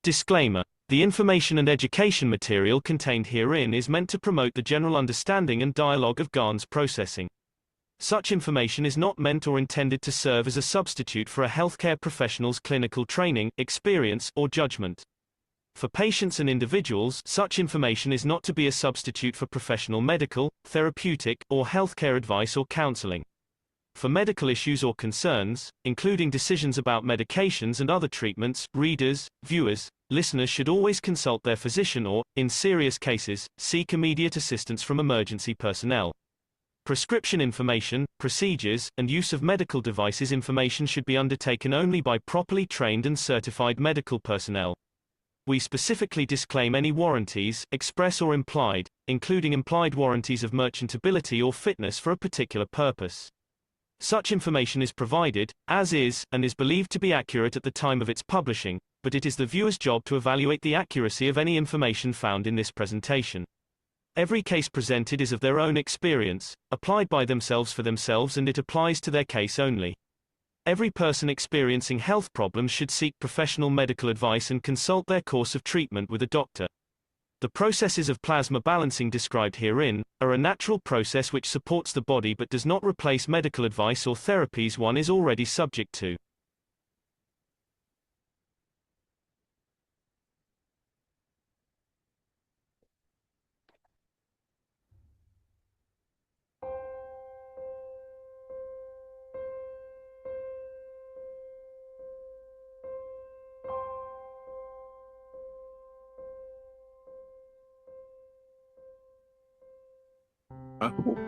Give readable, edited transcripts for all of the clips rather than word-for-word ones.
Disclaimer. The information and education material contained herein is meant to promote the general understanding and dialogue of GAN's processing. Such information is not meant or intended to serve as a substitute for a healthcare professional's clinical training, experience, or judgment. For patients and individuals, such information is not to be a substitute for professional medical, therapeutic, or healthcare advice or counseling. For medical issues or concerns, including decisions about medications and other treatments, readers, viewers, listeners should always consult their physician or, in serious cases, seek immediate assistance from emergency personnel. Prescription information, procedures, and use of medical devices information should be undertaken only by properly trained and certified medical personnel. We specifically disclaim any warranties, express or implied, including implied warranties of merchantability or fitness for a particular purpose. Such information is provided, as is, and is believed to be accurate at the time of its publishing, but it is the viewer's job to evaluate the accuracy of any information found in this presentation. Every case presented is of their own experience, applied by themselves for themselves, and it applies to their case only. Every person experiencing health problems should seek professional medical advice and consult their course of treatment with a doctor. The processes of plasma balancing described herein are a natural process which supports the body but does not replace medical advice or therapies one is already subject to. I hope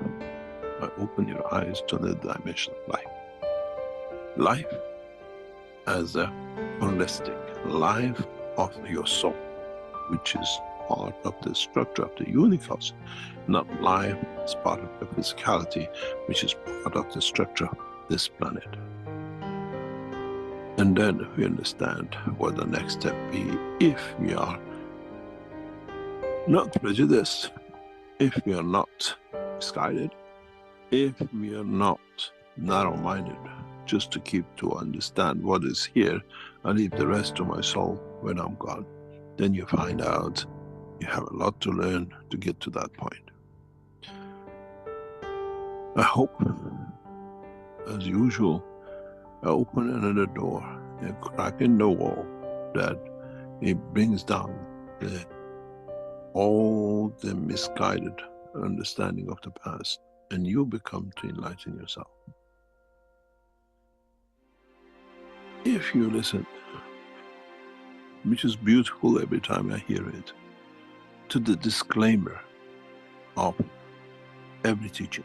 I open your eyes to the dimension of life. Life as a holistic life of your soul, which is part of the structure of the universe, not life as part of the physicality, which is part of the structure of this planet. And then we understand what the next step be if we are not prejudiced, if we are not misguided, if we are not narrow-minded, just to keep to understand what is here and leave the rest to my soul when I'm gone. Then you find out you have a lot to learn to get to that point. I hope, as usual, I open another door, a crack in the wall, that it brings down all the misguided understanding of the past, and you become to enlighten yourself. If you listen, which is beautiful every time I hear it, to the disclaimer of every teaching,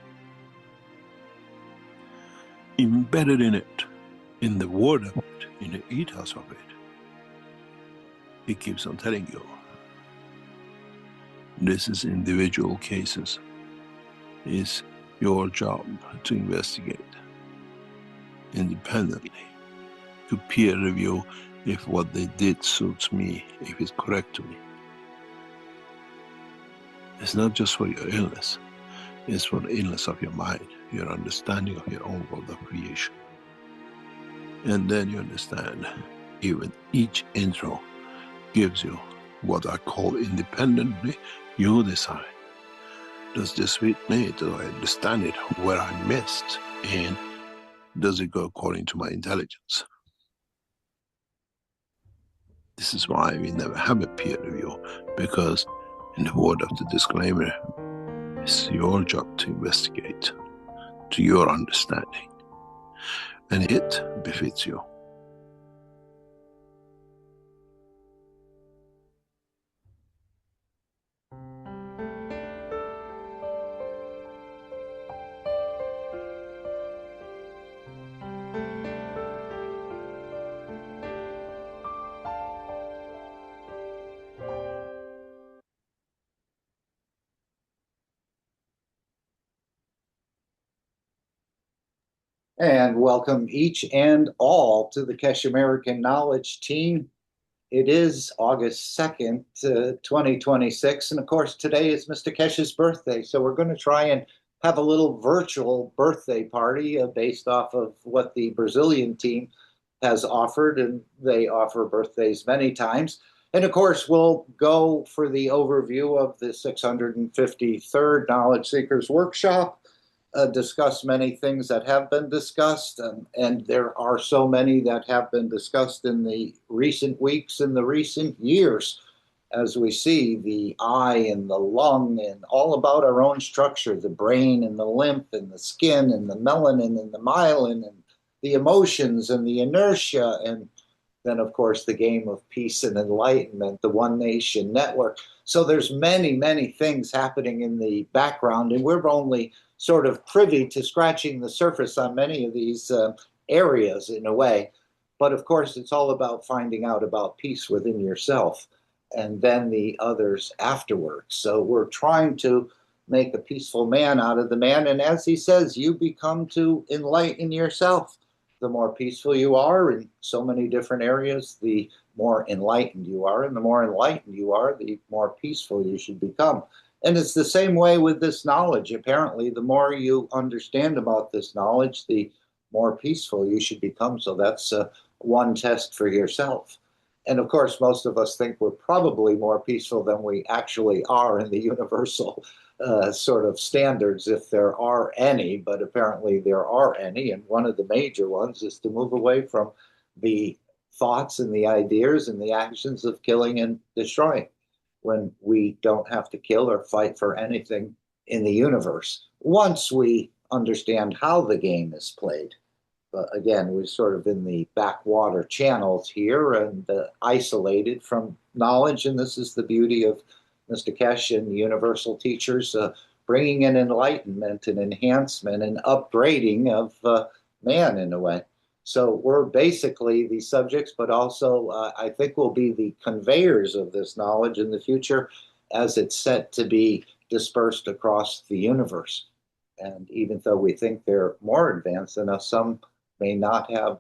embedded in it, in the word of it, in the ethos of it, it keeps on telling you, this is individual cases. It's your job to investigate independently, to peer review if what they did suits me, if it's correct to me. It's not just for your illness, it's for the illness of your mind, your understanding of your own world of creation. And then you understand, even each intro gives you what I call independently, you decide. Does this fit me? Do I understand it where I missed? And does it go according to my intelligence? This is why we never have a peer review, because in the word of the disclaimer, it's your job to investigate to your understanding, and it befits you. And welcome each and all to the Keshe American Knowledge Team. It is August 2nd, 2026. And of course, today is Mr. Keshe's birthday. So we're going to try and have a little virtual birthday party based off of what the Brazilian team has offered. And they offer birthdays many times. And of course, we'll go for the overview of the 653rd Knowledge Seekers Workshop, discuss many things that have been discussed, and there are so many that have been discussed in the recent weeks and the recent years, as we see the eye and the lung and all about our own structure, the brain and the lymph and the skin and the melanin and the myelin and the emotions and the inertia, and then of course the game of peace and enlightenment, the One Nation Network. So there's many, many things happening in the background, and we're only sort of privy to scratching the surface on many of these areas in a way. But of course, it's all about finding out about peace within yourself and then the others afterwards. So we're trying to make a peaceful man out of the man. And as he says, you become to enlighten yourself. The more peaceful you are in so many different areas, the more enlightened you are. And the more enlightened you are, the more peaceful you should become. And it's the same way with this knowledge. Apparently, the more you understand about this knowledge, the more peaceful you should become. So that's one test for yourself. And of course, most of us think we're probably more peaceful than we actually are in the universal sort of standards, if there are any, but apparently there are any. And one of the major ones is to move away from the thoughts and the ideas and the actions of killing and destroying, when we don't have to kill or fight for anything in the universe, once we understand how the game is played. But again, we're sort of in the backwater channels here and isolated from knowledge. And this is the beauty of Mr. Keshe and the Universal Teachers, bringing an enlightenment and enhancement and upgrading of man in a way. So we're basically the subjects, but also I think we'll be the conveyors of this knowledge in the future as it's set to be dispersed across the universe. And even though we think they're more advanced than us, some may not have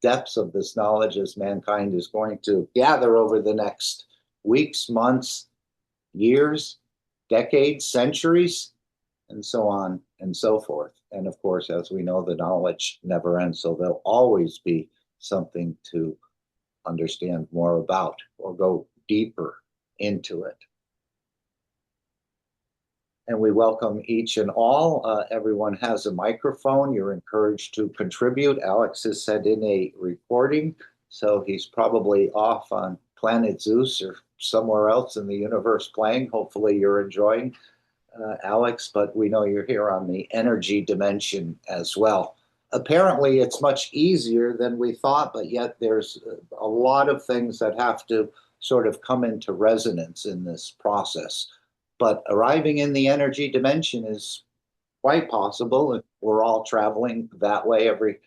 depths of this knowledge as mankind is going to gather over the next weeks, months, years, decades, centuries, and so on and so forth. And of course, as we know, the knowledge never ends, so there'll always be something to understand more about or go deeper into it. And we welcome each and all. Everyone has a microphone. You're encouraged to contribute. Alex has sent in a recording, so he's probably off on planet Zeus or somewhere else in the universe playing. Hopefully you're enjoying, Alex, but we know you're here on the energy dimension as well. Apparently it's much easier than we thought, but yet there's a lot of things that have to sort of come into resonance in this process. But arriving in the energy dimension is quite possible. We're all traveling that way every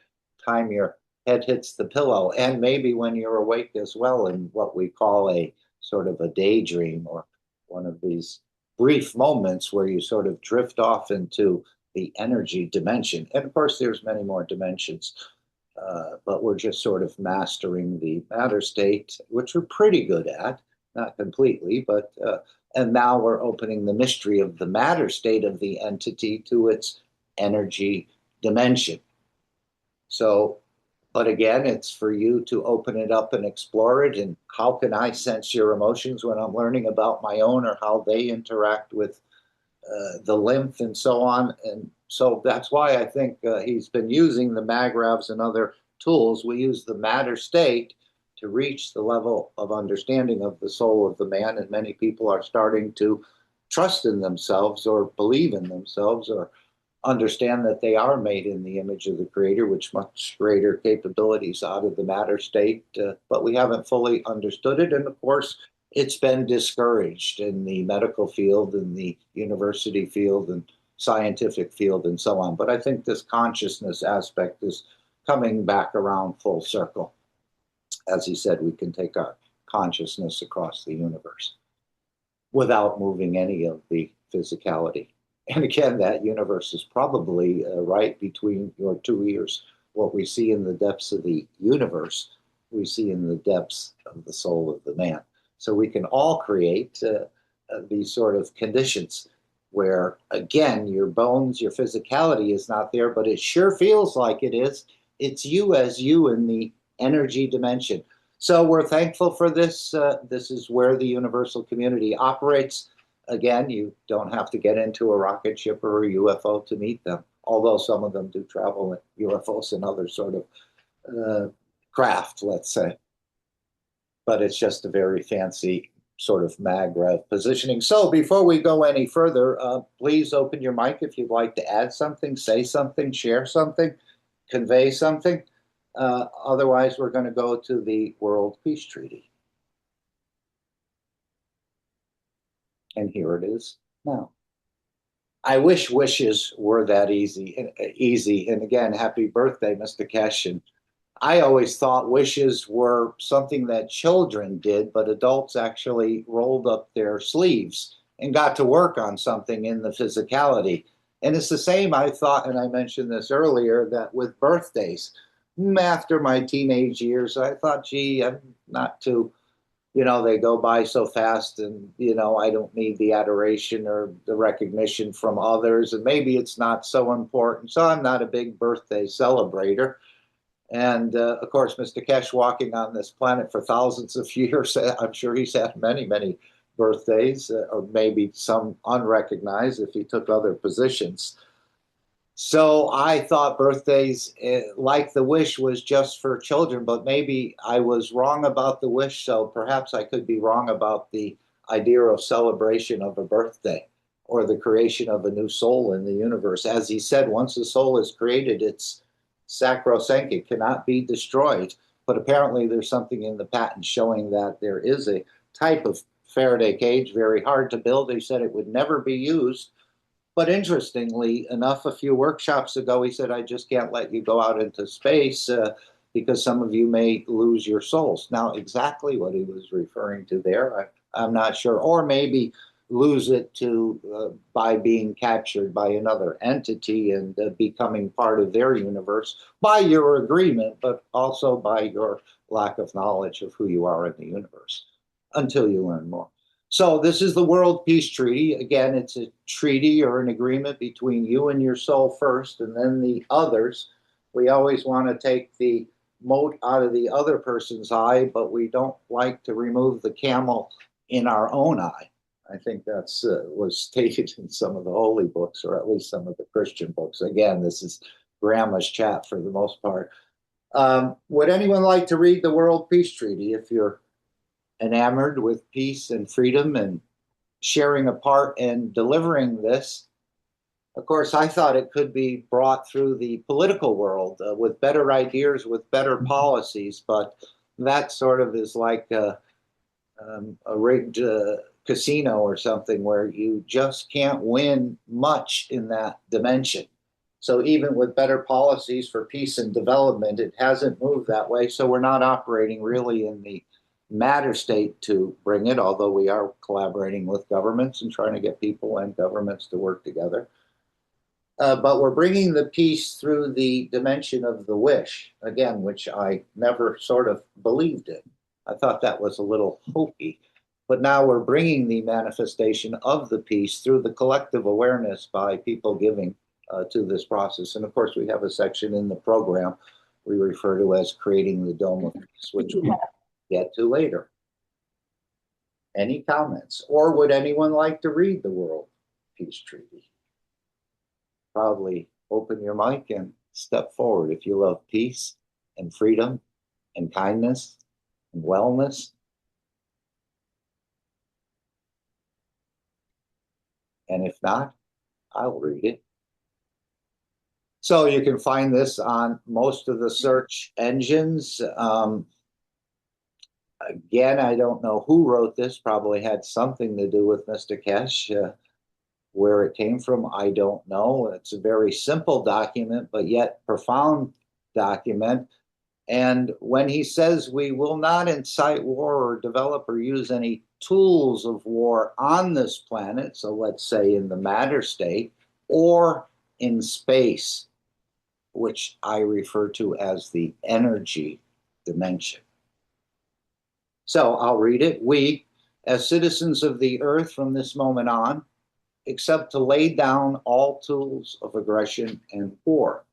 time your head hits the pillow, and maybe when you're awake as well in what we call a sort of a daydream, or one of these brief moments where you sort of drift off into the energy dimension. And of course, there's many more dimensions, but we're just sort of mastering the matter state, which we're pretty good at, not completely, but and now we're opening the mystery of the matter state of the entity to its energy dimension. So, but again, it's for you to open it up and explore it. And how can I sense your emotions when I'm learning about my own, or how they interact with the lymph and so on? And so that's why I think he's been using the magravs and other tools. We use the matter state to reach the level of understanding of the soul of the man. And many people are starting to trust in themselves, or believe in themselves, or understand that they are made in the image of the Creator, which much greater capabilities out of the matter state, but we haven't fully understood it. And of course, it's been discouraged in the medical field, in the university field, and scientific field, and so on. But I think this consciousness aspect is coming back around full circle. As he said, we can take our consciousness across the universe without moving any of the physicality. And again, that universe is probably right between your two ears. What we see in the depths of the universe, we see in the depths of the soul of the man. So we can all create these sort of conditions where, again, your bones, your physicality is not there, but it sure feels like it is. It's you as you in the energy dimension. So we're thankful for this. This is where the universal community operates. Again, you don't have to get into a rocket ship or a UFO to meet them, although some of them do travel in UFOs and other sort of craft, let's say. But it's just a very fancy sort of mag-rev positioning. So before we go any further, please open your mic if you'd like to add something, say something, share something, convey something. Otherwise, we're going to go to the World Peace Treaty. And here it is now. I wish wishes were that easy. And again, happy birthday, Mr. Keshe. And I always thought wishes were something that children did, but adults actually rolled up their sleeves and got to work on something in the physicality. And it's the same, I thought, and I mentioned this earlier, that with birthdays. After my teenage years, I thought, gee, I'm not too, they go by so fast and, I don't need the adoration or the recognition from others. And maybe it's not so important. So I'm not a big birthday celebrator. And of course, Mr. Keshe, walking on this planet for thousands of years, I'm sure he's had many, many birthdays, or maybe some unrecognized if he took other positions. So I thought birthdays, like the wish, was just for children, but maybe I was wrong about the wish, so perhaps I could be wrong about the idea of celebration of a birthday or the creation of a new soul in the universe. As he said, once a soul is created, it's sacrosanct, it cannot be destroyed. But apparently there's something in the patent showing that there is a type of Faraday cage, very hard to build. He said it would never be used. But interestingly enough, a few workshops ago, he said, I just can't let you go out into space because some of you may lose your souls. Now, exactly what he was referring to there, I'm not sure. Or maybe lose it by being captured by another entity and becoming part of their universe by your agreement, but also by your lack of knowledge of who you are in the universe until you learn more. So this is the World Peace Treaty. Again, it's a treaty or an agreement between you and your soul first, and then the others. We always want to take the mote out of the other person's eye, but we don't like to remove the camel in our own eye. I think that's was stated in some of the holy books, or at least some of the Christian books. Again, this is grandma's chat for the most part. Would anyone like to read the World Peace Treaty if you're enamored with peace and freedom and sharing a part and delivering this? Of course, I thought it could be brought through the political world with better ideas, with better policies, but that sort of is like a rigged casino or something where you just can't win much in that dimension. So even with better policies for peace and development, it hasn't moved that way. So we're not operating really in the matter state to bring it, although we are collaborating with governments and trying to get people and governments to work together. But we're bringing the peace through the dimension of the wish, again, which I never sort of believed in. I thought that was a little hokey. But now we're bringing the manifestation of the peace through the collective awareness by people giving to this process. And of course, we have a section in the program we refer to as creating the dome of peace, which we'll get to later. Any comments? Or would anyone like to read the World Peace Treaty? Probably open your mic and step forward if you love peace and freedom and kindness and wellness. And if not, I'll read it. So you can find this on most of the search engines. Again, I don't know who wrote this, probably had something to do with Mr. Keshe. Where it came from, I don't know. It's a very simple document, but yet profound document. And when he says we will not incite war or develop or use any tools of war on this planet, so let's say in the matter state, or in space, which I refer to as the energy dimension. So I'll read it. We, as citizens of the earth from this moment on, except to lay down all tools of aggression and war.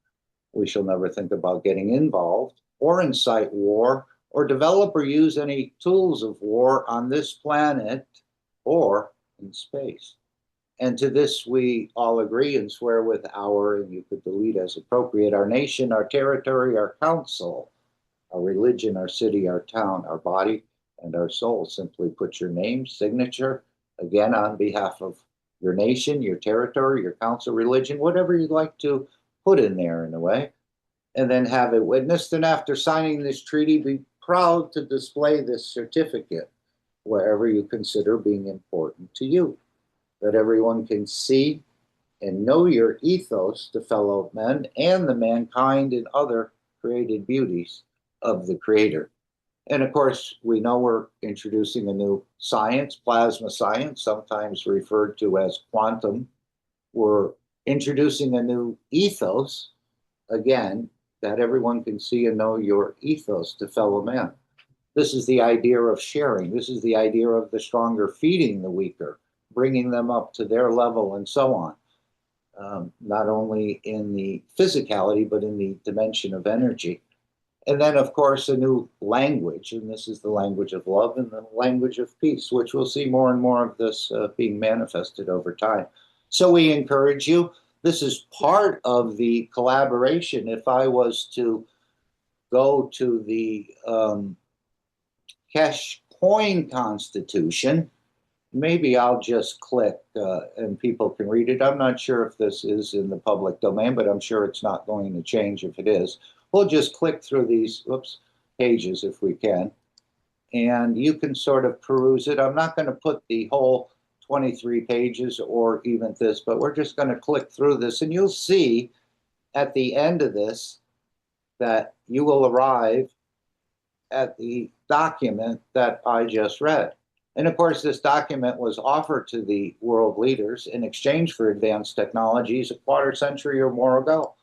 We shall never think about getting involved or incite war or develop or use any tools of war on this planet or in space. And to this we all agree and swear with our, and you could delete as appropriate, our nation, our territory, our council, our religion, our city, our town, our body, and our soul. Simply put your name, signature, again on behalf of your nation, your territory, your council, religion, whatever you'd like to put in there in a way, and then have it witnessed. And after signing this treaty, be proud to display this certificate wherever you consider being important to you, that everyone can see and know your ethos to fellow men and the mankind and other created beauties of the Creator. And of course, we know we're introducing a new science, plasma science, sometimes referred to as quantum. We're introducing a new ethos, again, that everyone can see and know your ethos to fellow men. This is the idea of sharing. This is the idea of the stronger feeding the weaker, bringing them up to their level and so on. Not only in the physicality, but in the dimension of energy. And then, of course, a new language, and this is the language of love and the language of peace, which we'll see more and more of this being manifested over time. So we encourage you. This is part of the collaboration. If I was to go to the Keshe Coin Constitution, maybe I'll just click and people can read it. I'm not sure if this is in the public domain, but I'm sure it's not going to change if it is. We'll just click through these pages if we can, and you can sort of peruse it. I'm not going to put the whole 23 pages or even this, but we're just going to click through this, and you'll see at the end of this that you will arrive at the document that I just read. And of course, this document was offered to the world leaders in exchange for advanced technologies a quarter century or more ago.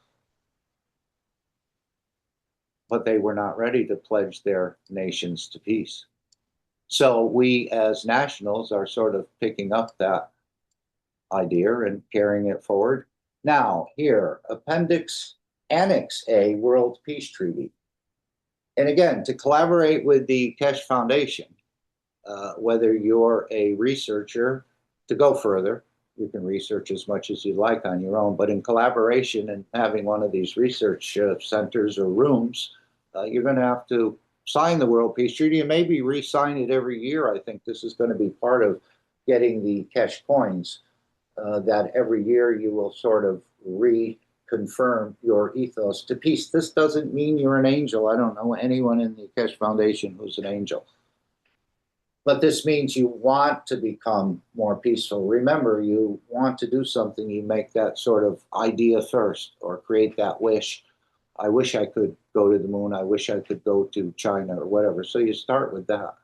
But they were not ready to pledge their nations to peace. So we as nationals are sort of picking up that idea and carrying it forward. Now, here, Annex A, World Peace Treaty. And again, to collaborate with the Keshe Foundation, whether you're a researcher, to go further, you can research as much as you'd like on your own, but in collaboration and having one of these research centers or rooms, you're going to have to sign the World Peace Treaty and maybe re-sign it every year. I think this is going to be part of getting the Keshe coins, that every year you will sort of reconfirm your ethos to peace. This doesn't mean you're an angel. I don't know anyone in the Keshe Foundation who's an angel. But this means you want to become more peaceful. Remember, you want to do something, you make that sort of idea first or create that wish. I wish I could go to the moon. I wish I could go to China or whatever. So you start with that.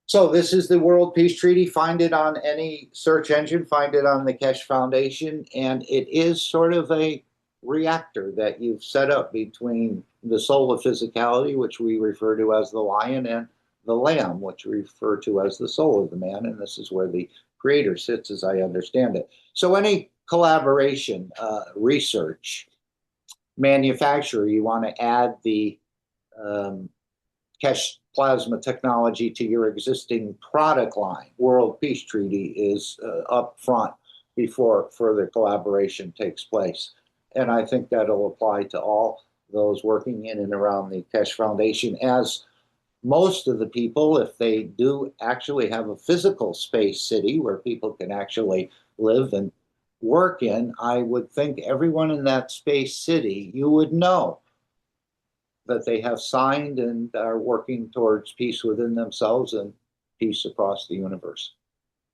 So this is the World Peace Treaty. Find it on any search engine. Find it on the Keshe Foundation. And it is sort of a reactor that you've set up between the soul of physicality, which we refer to as the lion, and the lamb, which we refer to as the soul of the man. And this is where the creator sits, as I understand it. So any collaboration, research, manufacturer, you want to add the Keshe plasma technology to your existing product line. World Peace Treaty is up front before further collaboration takes place. And I think that'll apply to all those working in and around the Keshe Foundation, as most of the people, if they do actually have a physical space city where people can actually live and work in, I would think everyone in that space city, you would know that they have signed and are working towards peace within themselves and peace across the universe,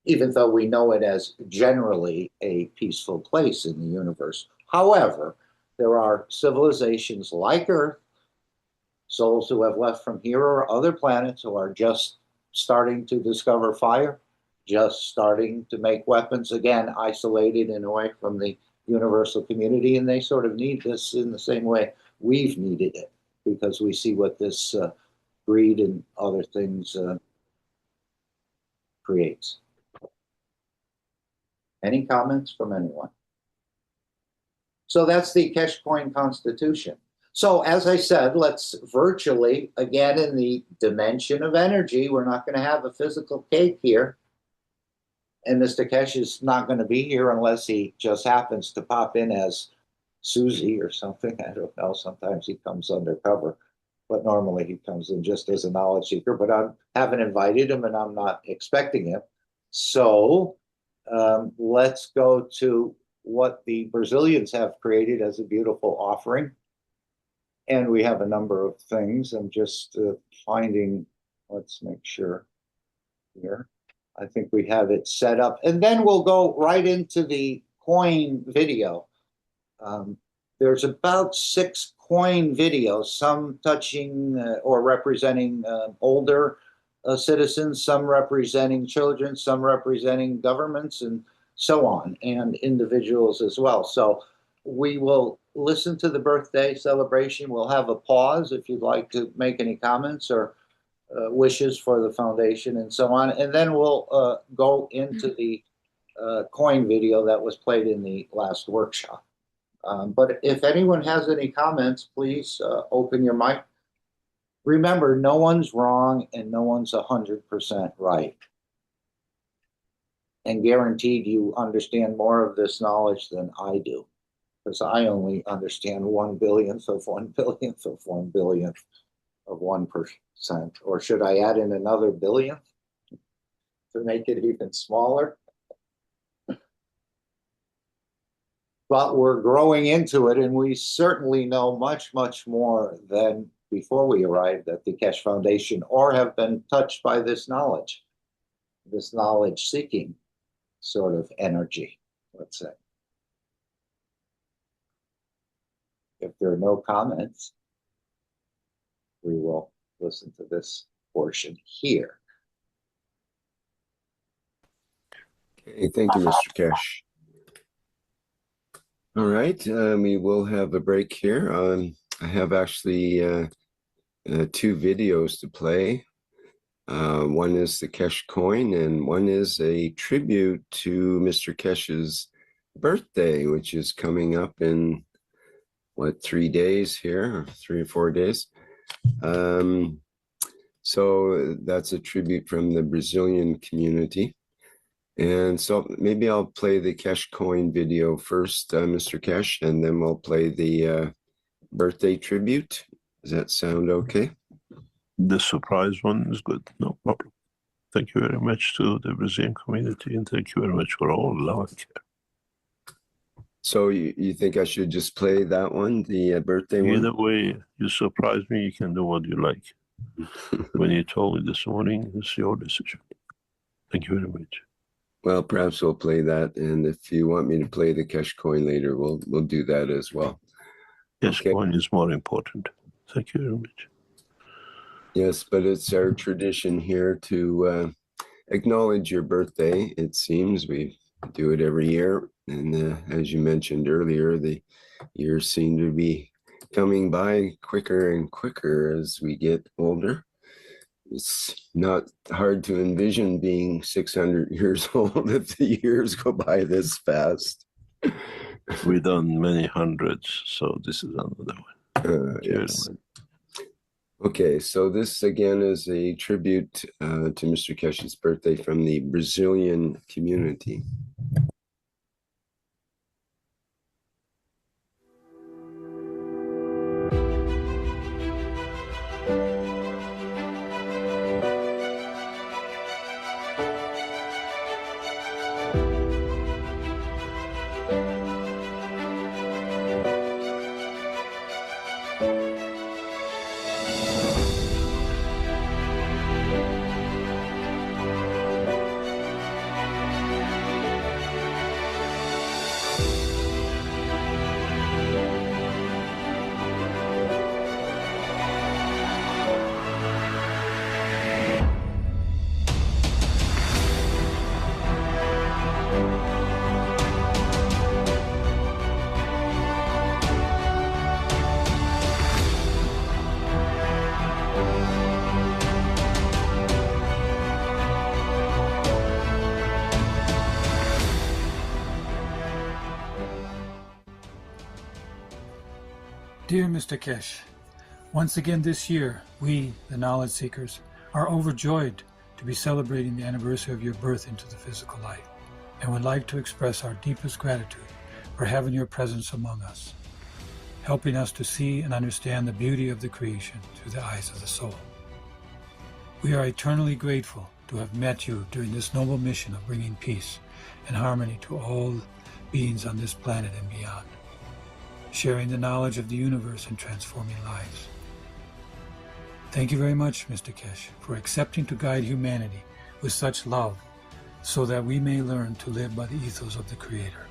even though we know it as generally a peaceful place in the universe. However, there are civilizations like Earth, souls who have left from here or other planets who are just starting to discover fire, just starting to make weapons, again, isolated and away from the universal community. And they sort of need this in the same way we've needed it, because we see what this greed and other things creates. Any comments from anyone? So that's the Keshe Coin Constitution. So as I said, let's virtually, again, in the dimension of energy, we're not going to have a physical cake here. And Mr. Keshe is not going to be here unless he just happens to pop in as Susie or something. I don't know. Sometimes he comes undercover, but normally he comes in just as a knowledge seeker. But I haven't invited him and I'm not expecting him. So let's go to what the Brazilians have created as a beautiful offering. And we have a number of things. I'm just finding, let's make sure here. I think we have it set up. And then we'll go right into the coin video. There's about 6 coin videos, some touching or representing older citizens, some representing children, some representing governments, and so on, and individuals as well. So we will listen to the birthday celebration. We'll have a pause if you'd like to make any comments or wishes for the foundation and so on. And then we'll go into the coin video that was played in the last workshop. But if anyone has any comments, please open your mic. Remember, no one's wrong and no one's 100% right. And guaranteed you understand more of this knowledge than I do, because I only understand 1/billionth of 1/billionth of 1/billionth of 1%. Or should I add in another billionth to make it even smaller? But we're growing into it, and we certainly know much, much more than before we arrived at the Keshe Foundation or have been touched by this knowledge-seeking sort of energy, let's say. If there are no comments, we will listen to this portion here. Okay, thank you, Mr. Keshe. All right, we will have a break here. I have actually 2 videos to play. One is the Keshe coin, and one is a tribute to Mr. Keshe's birthday, which is coming up in, what, 3 days here, or 3 or 4 days. So that's a tribute from the Brazilian community. And so maybe I'll play the Keshe coin video first, Mr. Keshe, and then we'll play the birthday tribute. Does that sound okay? The surprise one is good, no problem. Thank you very much to the Brazilian community, and thank you very much for all love and care. So you think I should just play that one, the birthday one? Either way, you surprise me, you can do what you like. When you told me this morning, it's your decision. Thank you very much. Well, perhaps we'll play that, and if you want me to play the Keshe coin later, we'll do that as well. Keshe coin is more important. Thank you very much. Yes, but it's our tradition here to acknowledge your birthday. It seems we do it every year, and as you mentioned earlier, the years seem to be coming by quicker and quicker as we get older. It's not hard to envision being 600 years old if the years go by this fast. We've done many hundreds, so this is another one. Yes. Okay, so this again is a tribute to Mr. Keshe's birthday from the Brazilian community. Dear Mr. Keshe, once again this year, we, the knowledge seekers, are overjoyed to be celebrating the anniversary of your birth into the physical light, and would like to express our deepest gratitude for having your presence among us, helping us to see and understand the beauty of the creation through the eyes of the soul. We are eternally grateful to have met you during this noble mission of bringing peace and harmony to all beings on this planet and beyond, sharing the knowledge of the universe and transforming lives. Thank you very much, Mr. Keshe, for accepting to guide humanity with such love so that we may learn to live by the ethos of the Creator.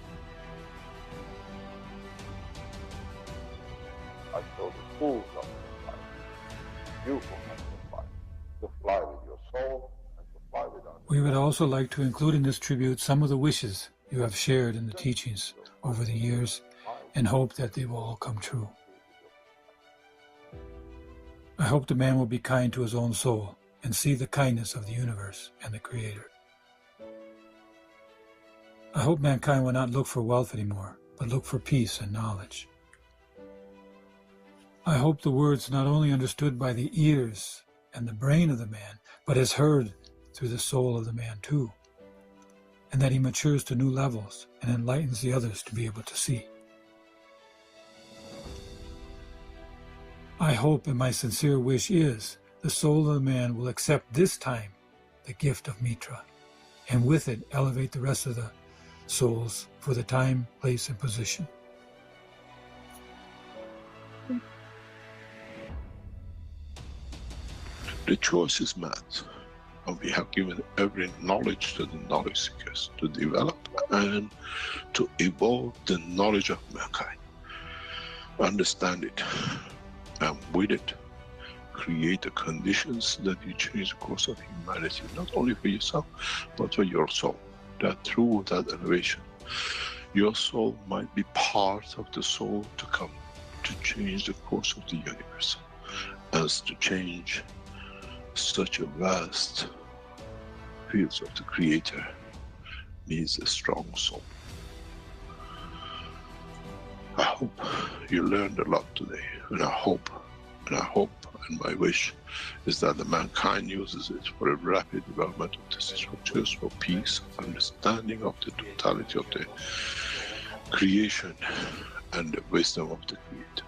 I show the tools of the flight. You can fly. To fly with your soul and to fly without. We would also like to include in this tribute some of the wishes you have shared in the teachings over the years and hope that they will all come true. I hope the man will be kind to his own soul and see the kindness of the universe and the Creator. I hope mankind will not look for wealth anymore, but look for peace and knowledge. I hope the words not only understood by the ears and the brain of the man, but is heard through the soul of the man too, and that he matures to new levels and enlightens the others to be able to see. I hope, and my sincere wish is, the soul of the man will accept this time the gift of Mitra, and with it elevate the rest of the souls for the time, place, and position. The choice is man's, and we have given every knowledge to the knowledge seekers to develop and to evolve the knowledge of mankind. Understand it, and with it, create the conditions that you change the course of humanity, not only for yourself, but for your soul. That through that elevation, your soul might be part of the soul to come, to change the course of the universe, as to change such a vast fields of the Creator needs a strong soul. I hope you learned a lot today, and I hope, and my wish is that the mankind uses it for a rapid development of the structures for peace, understanding of the totality of the creation and the wisdom of the Creator.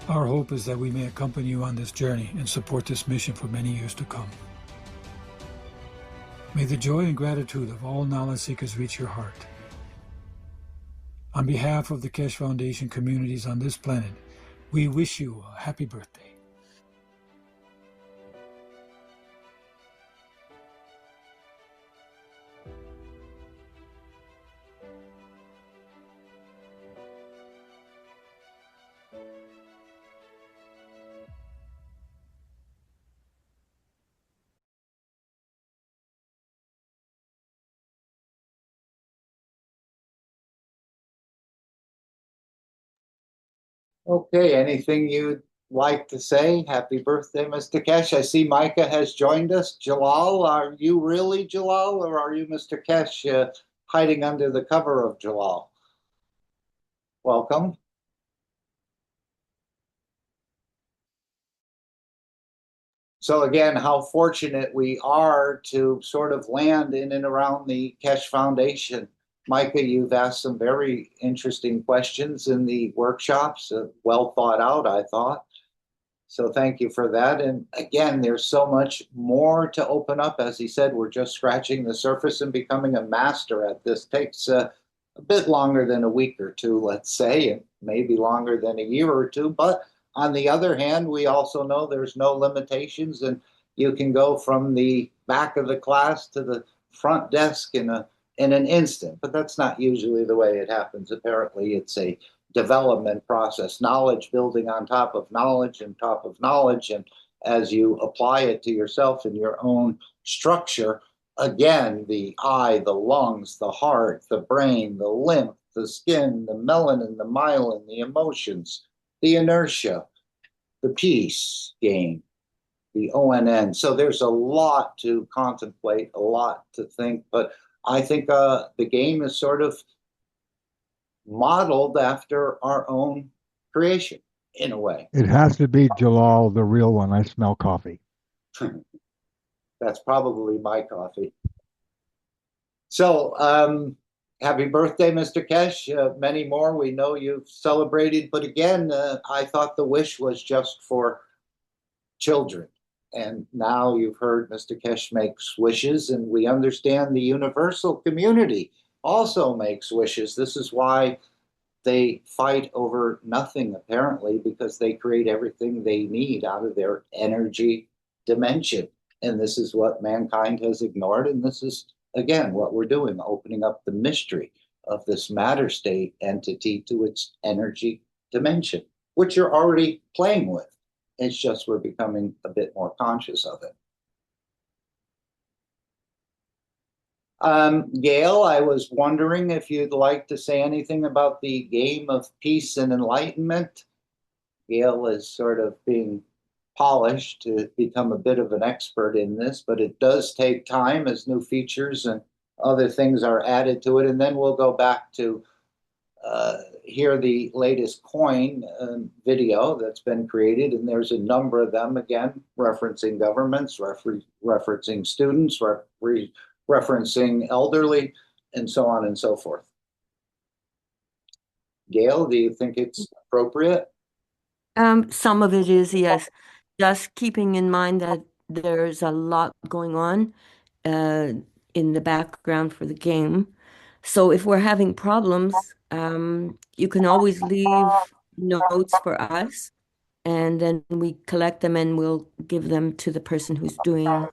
Our hope is that we may accompany you on this journey and support this mission for many years to come. May the joy and gratitude of all knowledge seekers reach your heart. On behalf of the Keshe Foundation communities on this planet, we wish you a happy birthday. Okay, anything you'd like to say? Happy birthday, Mr. Keshe. I see Micah has joined us. Jalal, are you really Jalal, or are you Mr. Keshe hiding under the cover of Jalal? Welcome. So again, how fortunate we are to sort of land in and around the Keshe Foundation. Micah, you've asked some very interesting questions in the workshops, well thought out, I thought. So thank you for that. And again, there's so much more to open up. As he said, we're just scratching the surface and becoming a master at this. Takes a bit longer than a week or two, let's say, and maybe longer than a year or two. But on the other hand, we also know there's no limitations, and you can go from the back of the class to the front desk in an instant. But that's not usually the way it happens. Apparently, it's a development process, knowledge building on top of knowledge and top of knowledge. And as you apply it to yourself in your own structure, again, the eye, the lungs, the heart, the brain, the lymph, the skin, the melanin, the myelin, the emotions, the inertia, the peace gain, the ONN. So there's a lot to contemplate, a lot to think, but I think the game is sort of modeled after our own creation in a way. It has to be Jalal, the real one. I smell coffee. That's probably my coffee. So, happy birthday, Mr. Keshe. Many more we know you've celebrated, but again, I thought the wish was just for children. And now you've heard Mr. Keshe makes wishes, and we understand the universal community also makes wishes. This is why they fight over nothing, apparently, because they create everything they need out of their energy dimension. And this is what mankind has ignored. And this is, again, what we're doing, opening up the mystery of this matter state entity to its energy dimension, which you're already playing with. It's just we're becoming a bit more conscious of it. Gail, I was wondering if you'd like to say anything about the game of peace and enlightenment. Gail is sort of being polished to become a bit of an expert in this, but it does take time as new features and other things are added to it. And then we'll go back to hear the latest coin video that's been created. And there's a number of them, again, referencing governments, referencing students, referencing elderly, and so on and so forth. Gail, do you think it's appropriate? Some of it is, yes. Just keeping in mind that there's a lot going on in the background for the game. So if we're having problems, you can always leave notes for us, and then we collect them and we'll give them to the person who's doing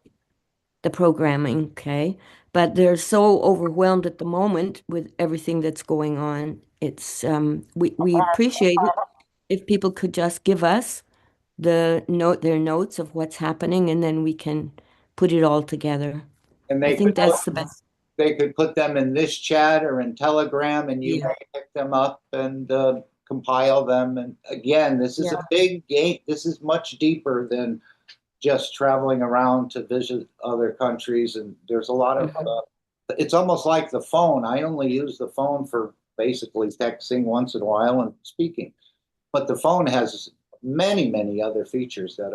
the programming, okay? But they're so overwhelmed at the moment with everything that's going on. It's we appreciate it if people could just give us their notes of what's happening, and then we can put it all together. And I think that's the best. They could put them in this chat or in Telegram, and you Yeah. may pick them up and compile them. And again, this is a big game. This is much deeper than just traveling around to visit other countries. And there's a lot of, it's almost like the phone. I only use the phone for basically texting once in a while and speaking. But the phone has many, many other features that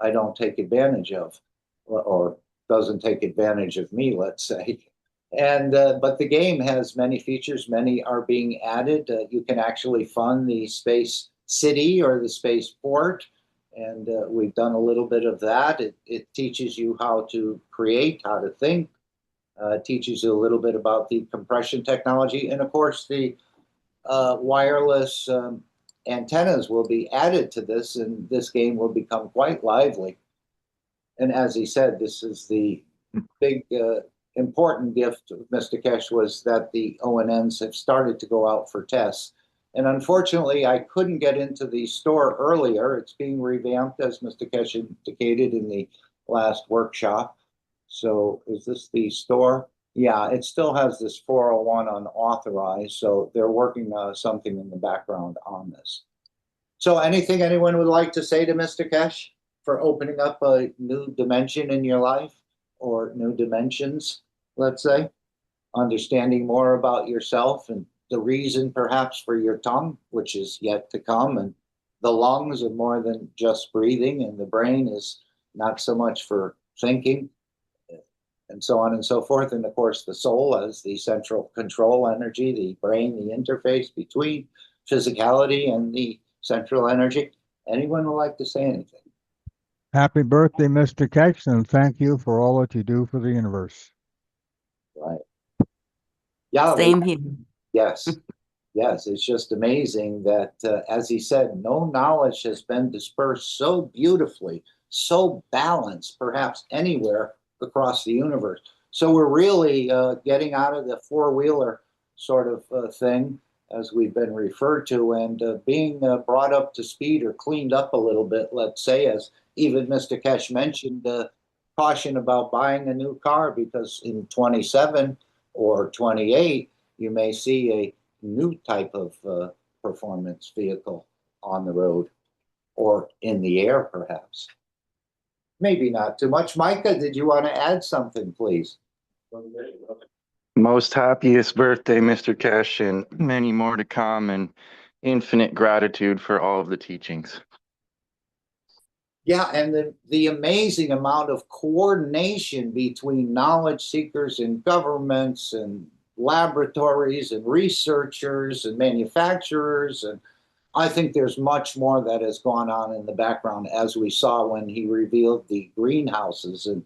I don't take advantage of, or doesn't take advantage of me, let's say. And but the game has many features. Many are being added. You can actually fund the space city or the space port, and we've done a little bit of that. It teaches you how to create, how to think. Teaches you a little bit about the compression technology, and of course the wireless antennas will be added to this, and this game will become quite lively. And as he said, this is the big important gift of Mr. Keshe, was that the ONNs have started to go out for tests. And unfortunately, I couldn't get into the store earlier. It's being revamped, as Mr. Keshe indicated in the last workshop. So is this the store? Yeah, it still has this 401 unauthorized. So they're working something in the background on this. So anything anyone would like to say to Mr. Keshe for opening up a new dimension in your life, or new dimensions, let's say? Understanding more about yourself and the reason perhaps for your tongue, which is yet to come, and the lungs are more than just breathing, and the brain is not so much for thinking, and so on and so forth. And of course, the soul as the central control energy, the brain, the interface between physicality and the central energy. Anyone would like to say anything? Happy birthday, Mr. Keshe, and thank you for all that you do for the universe. Right. Yeah. Same here. Yes. Yes. It's just amazing that, as he said, no knowledge has been dispersed so beautifully, so balanced, perhaps anywhere across the universe. So we're really getting out of the four-wheeler sort of thing, as we've been referred to, and being brought up to speed or cleaned up a little bit, let's say, as even Mr. Keshe mentioned, caution about buying a new car, because in 27 or 28, you may see a new type of performance vehicle on the road, or in the air, perhaps. Maybe not too much. Micah, did you want to add something, please? Most happiest birthday, Mr. Keshe, and many more to come, and infinite gratitude for all of the teachings. Yeah, and the amazing amount of coordination between knowledge seekers and governments and laboratories and researchers and manufacturers. And I think there's much more that has gone on in the background, as we saw when he revealed the greenhouses and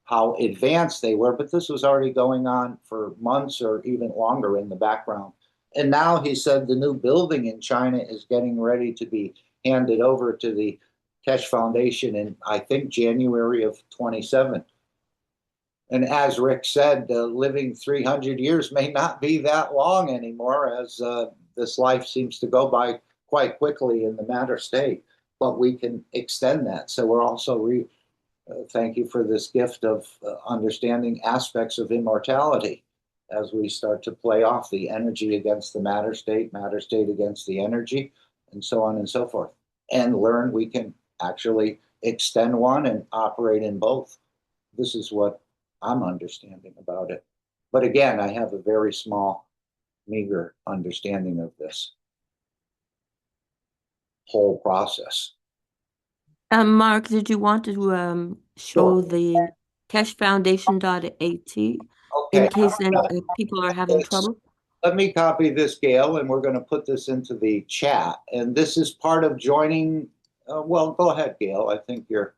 how advanced they were. But this was already going on for months or even longer in the background. And now he said the new building in China is getting ready to be handed over to the Keshe Foundation in, I think, January of 27. And as Rick said, living 300 years may not be that long anymore, as this life seems to go by quite quickly in the matter state. But we can extend that. So we're also thank you for this gift of understanding aspects of immortality as we start to play off the energy against the matter state against the energy, and so on and so forth. And learn we can actually extend one and operate in both. This is what I'm understanding about it. But again, I have a very small, meager understanding of this whole process. Mark, did you want to show Sure. the KesheFoundation.at Okay. in case people are having trouble? Let me copy this, Gail, and we're going to put this into the chat. And this is part of joining. Well, go ahead, Gail. I think you're.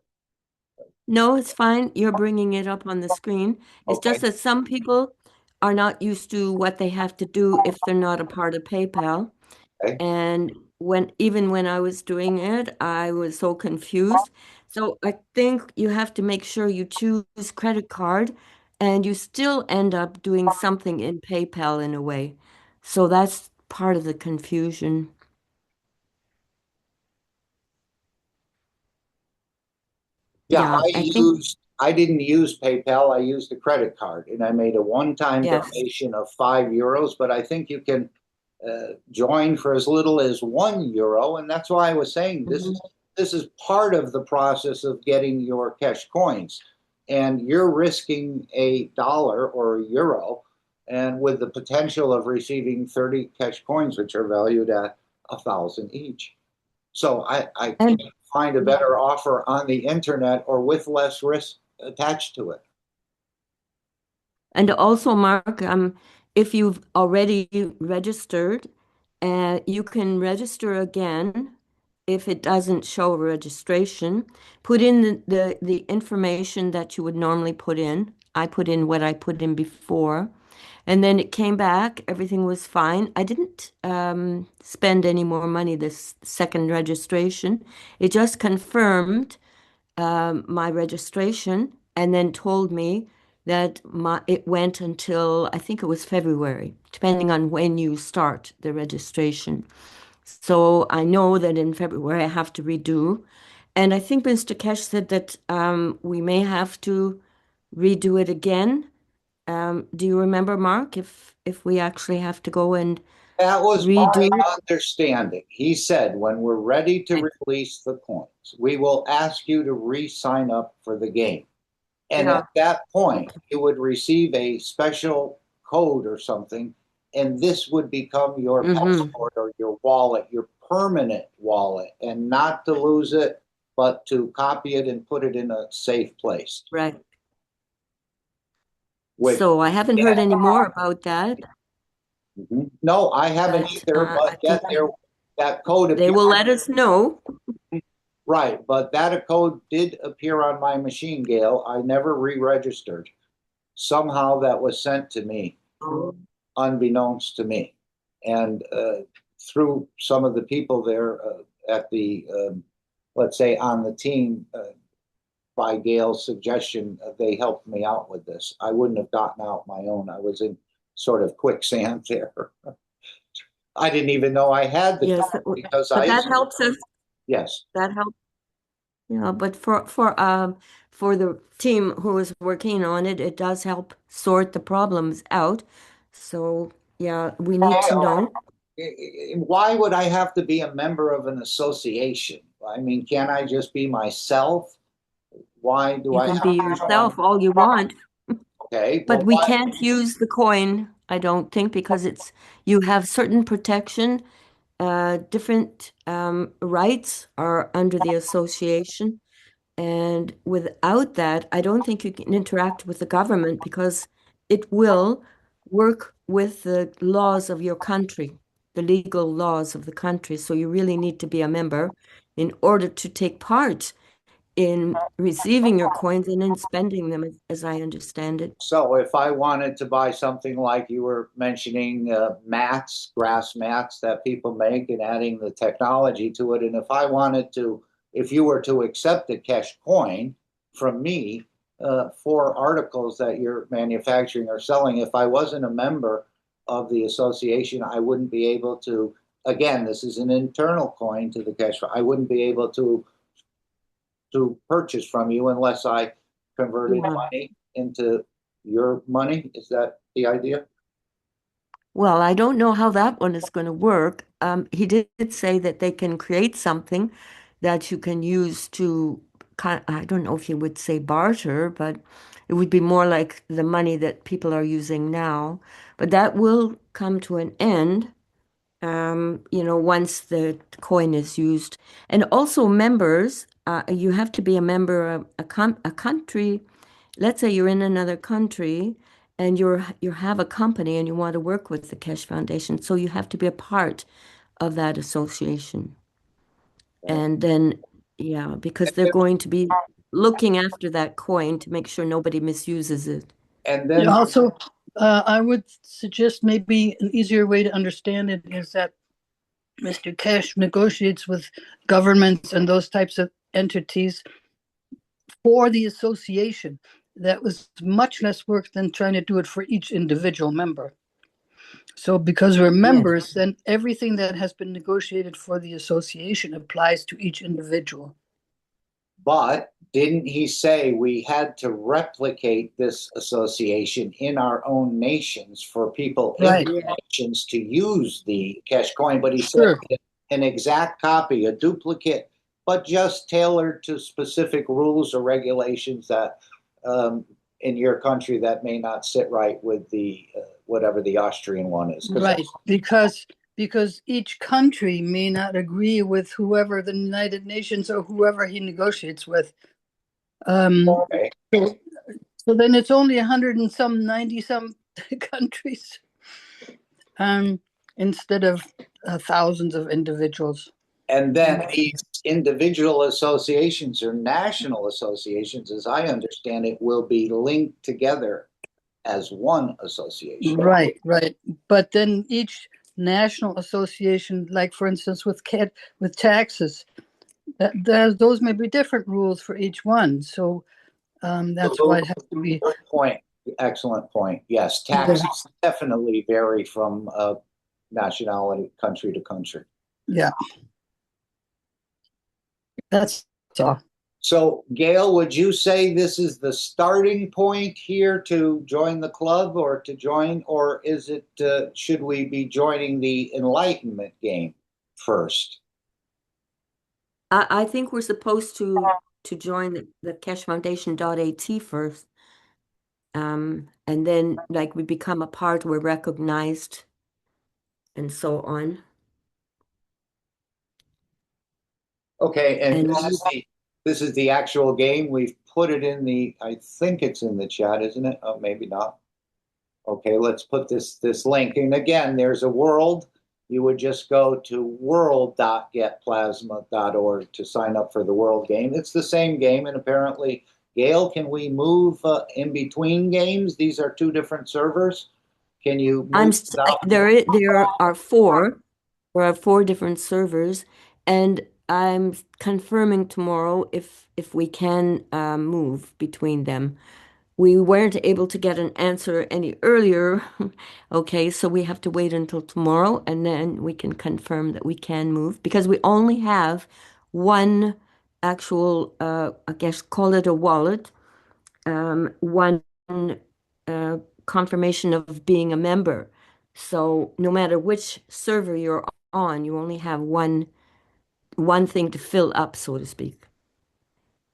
No, it's fine. You're bringing it up on the screen. It's Okay. just that some people are not used to what they have to do if they're not a part of PayPal. Okay. And even when I was doing it, I was so confused. So I think you have to make sure you choose credit card, and you still end up doing something in PayPal in a way. So that's part of the confusion. Yeah, I think, I didn't use PayPal. I used a credit card, and I made a one-time yes. donation of €5. But I think you can join for as little as €1, and that's why I was saying this is part of the process of getting your Keshe coins, and you're risking $1 or €1, and with the potential of receiving 30 Keshe coins, which are valued at 1,000 each. So I can't find a better offer on the internet or with less risk attached to it. And also, Mark, if you've already registered, you can register again if it doesn't show registration. Put in the information that you would normally put in. I put in what I put in before, and then it came back. Everything was fine. I didn't spend any more money this second registration. It just confirmed my registration and then told me that it went until I think it was February, depending on when you start the registration. So I know that in February I have to redo. And I think Mr. Keshe said that we may have to redo it again. Do you remember, Mark, if we actually have to go and That was redo? my understanding. He said, when we're ready to release the coins, we will ask you to re-sign up for the game. And Yeah. at that point, you would receive a special code or something, and this would become your passport or your wallet, your permanent wallet, and not to lose it, but to copy it and put it in a safe place. Right. So I haven't heard any more about that. No, I haven't either, but yet that code they will let us know. Right, but that code did appear on my machine, Gail. I never re-registered. Somehow that was sent to me, unbeknownst to me. And through some of the people there at the, let's say, on the team, by Gail's suggestion, they helped me out with this. I wouldn't have gotten out my own. I was in sort of quicksand there. I didn't even know I had the code because that helps us. Yes. That helps. Yeah, but for the team who is working on it, it does help sort the problems out. So yeah, we need to know. Why would I have to be a member of an association? I mean, can't I just be myself? Why do you I can have be to yourself all you want? Okay, But well, we why- can't use the coin, I don't think, because you have certain protection. Different rights are under the association. And without that, I don't think you can interact with the government because it will work with the laws of your country, the legal laws of the country. So you really need to be a member in order to take part in receiving your coins and in spending them, as I understand it. So if I wanted to buy something like you were mentioning, mats, grass mats that people make and adding the technology to it, and if you were to accept a cash coin from me for articles that you're manufacturing or selling, if I wasn't a member of the association, I wouldn't be able to, again, this is an internal coin to the cash, I wouldn't be able to purchase from you unless I converted Yeah. money into your money. Is that the idea? Well, I don't know how that one is going to work. He did say that they can create something that you can use to I don't know if you would say barter, but it would be more like the money that people are using now. But that will come to an end, once the coin is used. And also members, you have to be a member of a country. Let's say you're in another country and you have a company and you want to work with the Keshe Foundation, so you have to be a part of that association. And then, yeah, because they're going to be looking after that coin to make sure nobody misuses it. And then Also, I would suggest maybe an easier way to understand it is that Mr. Keshe negotiates with governments and those types of entities for the association. That was much less work than trying to do it for each individual member. So because we're members, then everything that has been negotiated for the association applies to each individual. But didn't he say we had to replicate this association in our own nations for people in the nations to use the cash coin? But he said an exact copy, a duplicate, but just tailored to specific rules or regulations that in your country that may not sit right with the whatever the Austrian one is. Right, because each country may not agree with whoever the United Nations or whoever he negotiates with. Okay. So then it's only 90 some countries, instead of thousands of individuals. And then these individual associations or national associations, as I understand it, will be linked together as one association. Right. But then each national association, like for instance with taxes, those may be different rules for each one. So that's why it has to be. Good point. Excellent point. Yes, taxes definitely vary from nationality, country to country. Yeah. That's all. So, Gail, would you say this is the starting point here to join the club or is it, should we be joining the Enlightenment game first? I think we're supposed to join the keshefoundation.at first. And then like we become a part, we're recognized and so on. Okay, and this is the actual game. We've put it in I think it's in the chat, isn't it? Oh, maybe not. Okay, let's put this link. And again, there's a world. You would just go to world.getplasma.org to sign up for the world game. It's the same game, and apparently, Gail, can we move in between games? These are two different servers. Can you move there are four. There are four different servers, and I'm confirming tomorrow if we can move between them. We weren't able to get an answer any earlier. Okay, so we have to wait until tomorrow, and then we can confirm that we can move because we only have one actual, I guess, call it a wallet, one confirmation of being a member. So no matter which server you're on, you only have one thing to fill up, so to speak.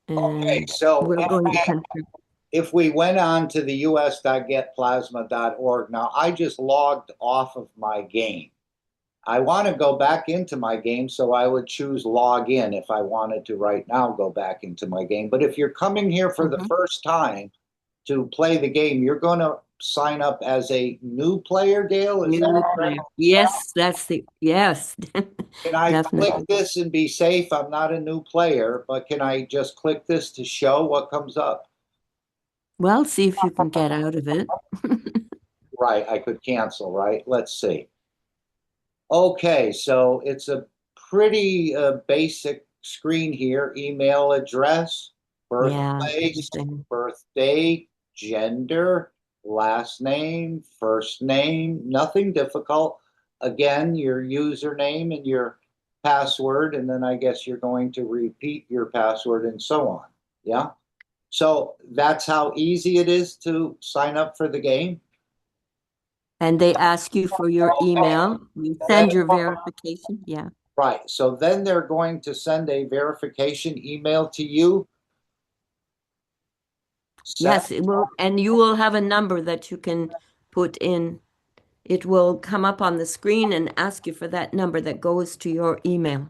And okay, so we're going to confirm. if we went on to the us.getplasma.org, now I just logged off of my game. I want to go back into my game, so I would choose log in if I wanted to right now go back into my game. But if you're coming here for the first time to play the game, you're going to sign up as a new player, Gail? Is that correct? Yes, yes. Can I Definitely. click this and be safe? I'm not a new player, but can I just click this to show what comes up? Well, see if you can get out of it. Right, I could cancel, right? Let's see. Okay, so it's a pretty basic screen here. Email address, birthplace, birthday, gender, last name, first name, nothing difficult. Again, your username and your password, and then I guess you're going to repeat your password and so on. Yeah. So that's how easy it is to sign up for the game. And they ask you for your email. You send your verification. Yeah. Right. So then they're going to send a verification email to you. Yes, it will, and you will have a number that you can put in. It will come up on the screen and ask you for that number that goes to your email.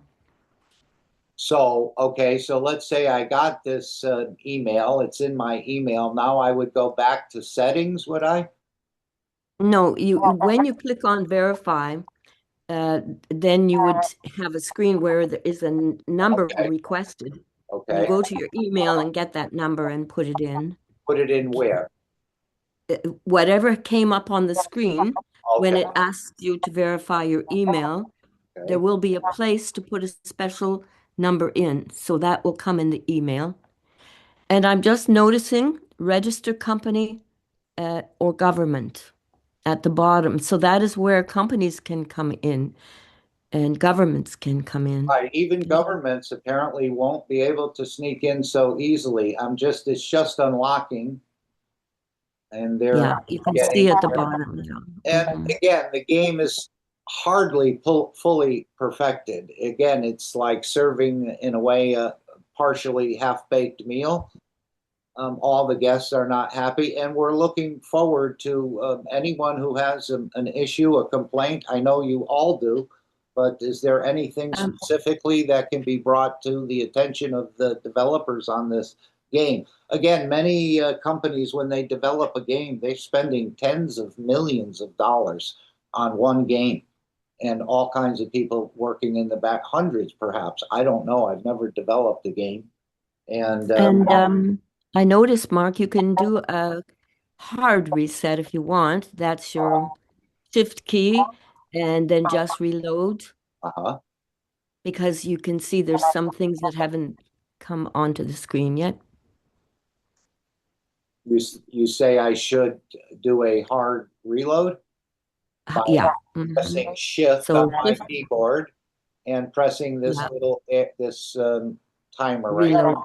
So, okay, so let's say I got this email. It's in my email. Now I would go back to settings, would I? No, when you click on verify, then you would have a screen where there is a number requested. Okay. You go to your email and get that number and put it in. Put it in where? Whatever came up on the screen, when it asks you to verify your email, there will be a place to put a special number in. So that will come in the email. And I'm just noticing registered company or government at the bottom. So that is where companies can come in and governments can come in. Right. Even governments apparently won't be able to sneak in so easily. It's just unlocking. And yeah, you can see at the bottom. Yeah. And again, the game is hardly fully perfected. Again, it's like serving in a way a partially half-baked meal. All the guests are not happy, and we're looking forward to anyone who has an issue, a complaint. I know you all do, but is there anything specifically that can be brought to the attention of the developers on this game? Again, many companies, when they develop a game, they're spending tens of millions of dollars on one game, and all kinds of people working in the back, hundreds perhaps. I don't know. I've never developed a game. And I noticed, Mark, you can do a hard reset if you want. That's your shift key, and then just reload. Because you can see there's some things that haven't come onto the screen yet. You say I should do a hard reload? Yeah. Pressing shift on my keyboard and pressing this little timer right now.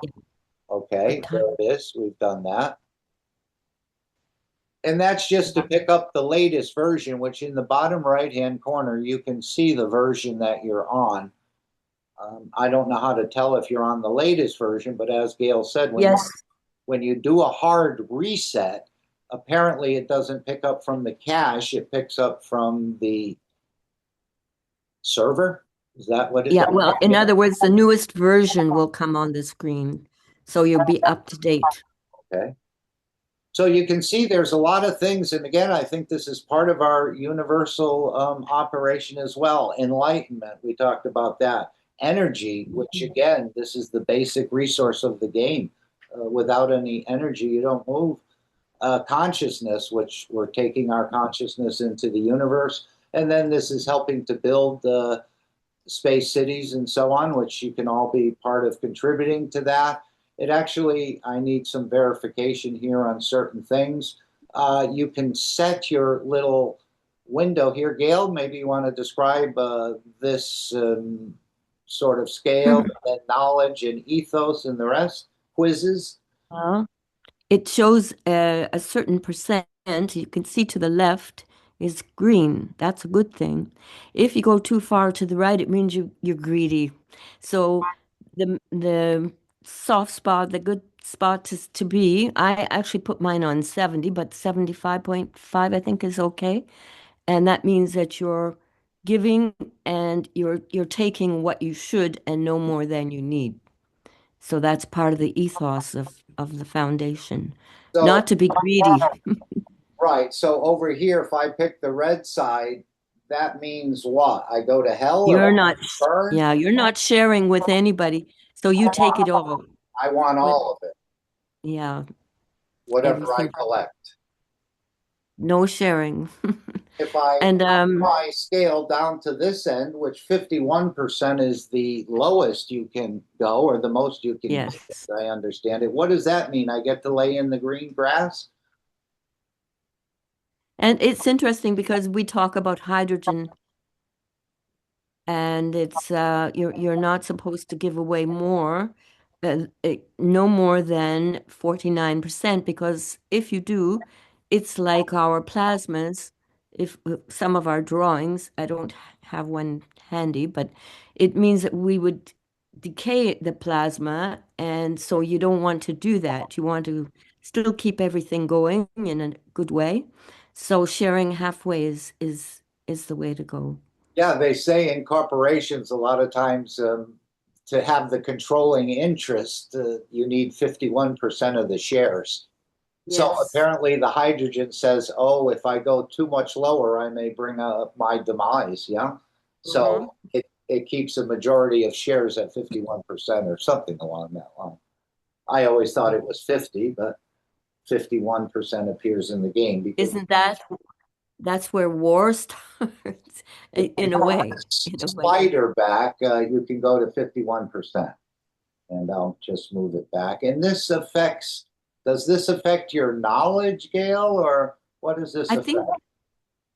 Okay, there it is. We've done that. And that's just to pick up the latest version, which in the bottom right-hand corner, you can see the version that you're on. I don't know how to tell if you're on the latest version, but as Gail said, when you do a hard reset, apparently it doesn't pick up from the cache, it picks up from the server. Is that what it is? Yeah, well, in other words, the newest version will come on the screen, so you'll be up to date. Okay. So you can see there's a lot of things, and again, I think this is part of our universal operation as well. Enlightenment, we talked about that. Energy, which again, this is the basic resource of the game. Without any energy, you don't move. Consciousness, which we're taking our consciousness into the universe. And then this is helping to build space cities and so on, which you can all be part of contributing to that. It actually, I need some verification here on certain things. You can set your little window here. Gail, maybe you want to describe this sort of scale, and knowledge and ethos and the rest, quizzes. It shows a certain percent. You can see to the left is green. That's a good thing. If you go too far to the right, it means you're greedy. So the soft spot, the good spot to be. I actually put mine on 70, but 75.5 I think is okay. And that means that you're giving and you're taking what you should and no more than you need. So that's part of the ethos of the foundation. So, Not to be greedy. right. So over here, if I pick the red side, that means what? I go to hell or You're I not, burn? yeah, you're not sharing with anybody. So you take it all. I want But all of it, yeah, whatever I everything, collect. no sharing. If I And my scale down to this end, which 51% is the lowest you can go or the most you can get, yes. I understand it. What does that mean? I get to lay in the green grass? And it's interesting because we talk about hydrogen and it's you're not supposed to give away more no more than 49% because if you do, it's like our plasmas. If some of our drawings, I don't have one handy, but it means that we would decay the plasma, and so you don't want to do that. You want to still keep everything going in a good way. So sharing halfway is the way to go. Yeah, they say in corporations a lot of times to have the controlling interest, you need 51% of the shares. So Yes. apparently the hydrogen says, oh, if I go too much lower, I may bring up my demise. Yeah. Mm-hmm. So it keeps a majority of shares at 51% or something along that line. I always thought it was 50, but 51% appears in the game because Isn't that's where war starts in a way, in a way. spider back, you can go to 51%. And I'll just move it back. And does this affect your knowledge, Gail, or what does this I affect? think,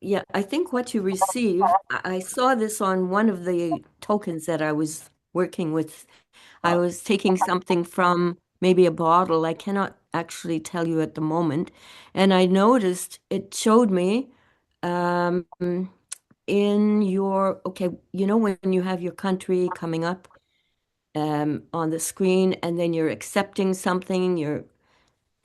yeah, I think what you receive, I saw this on one of the tokens that I was working with. I was taking something from maybe a bottle. I cannot actually tell you at the moment. And I noticed it showed me um, in your, okay, you know, when you have your country coming up on the screen and then you're accepting something, you're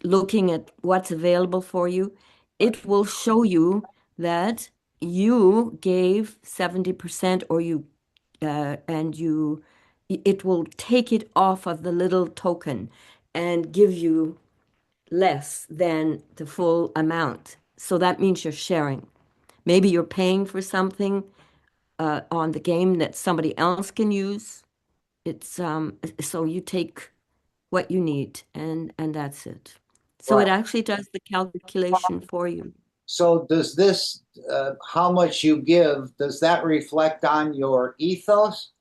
looking at what's available for you, it will show you that you gave 70% or you and you it will take it off of the little token and give you less than the full amount. So that means you're sharing. Maybe you're paying for something on the game that somebody else can use. It's so you take what you need and that's it. So it Right. actually does the calculation for you. So does this, how much you give, does that reflect on your ethos?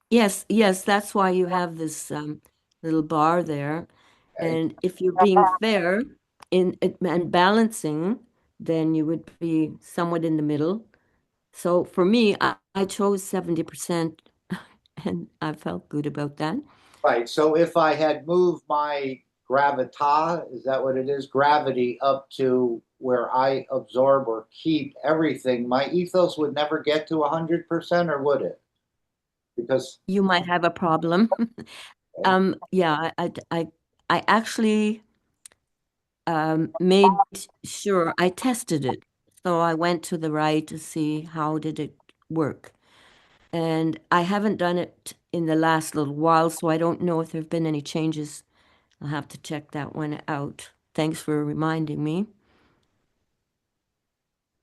Yes, yes, that's why you have this little bar there. Okay. And if you're being fair and balancing, then you would be somewhat in the middle. So for me, I chose 70% and I felt good about that. Right. So if I had moved my gravita, is that what it is? Gravity up to where I absorb or keep everything, my ethos would never get to 100%, or would it? Because You might have a problem. Yeah, I actually made sure I tested it. So I went to the right to see how did it work. And I haven't done it in the last little while, so I don't know if there have been any changes. I'll have to check that one out. Thanks for reminding me.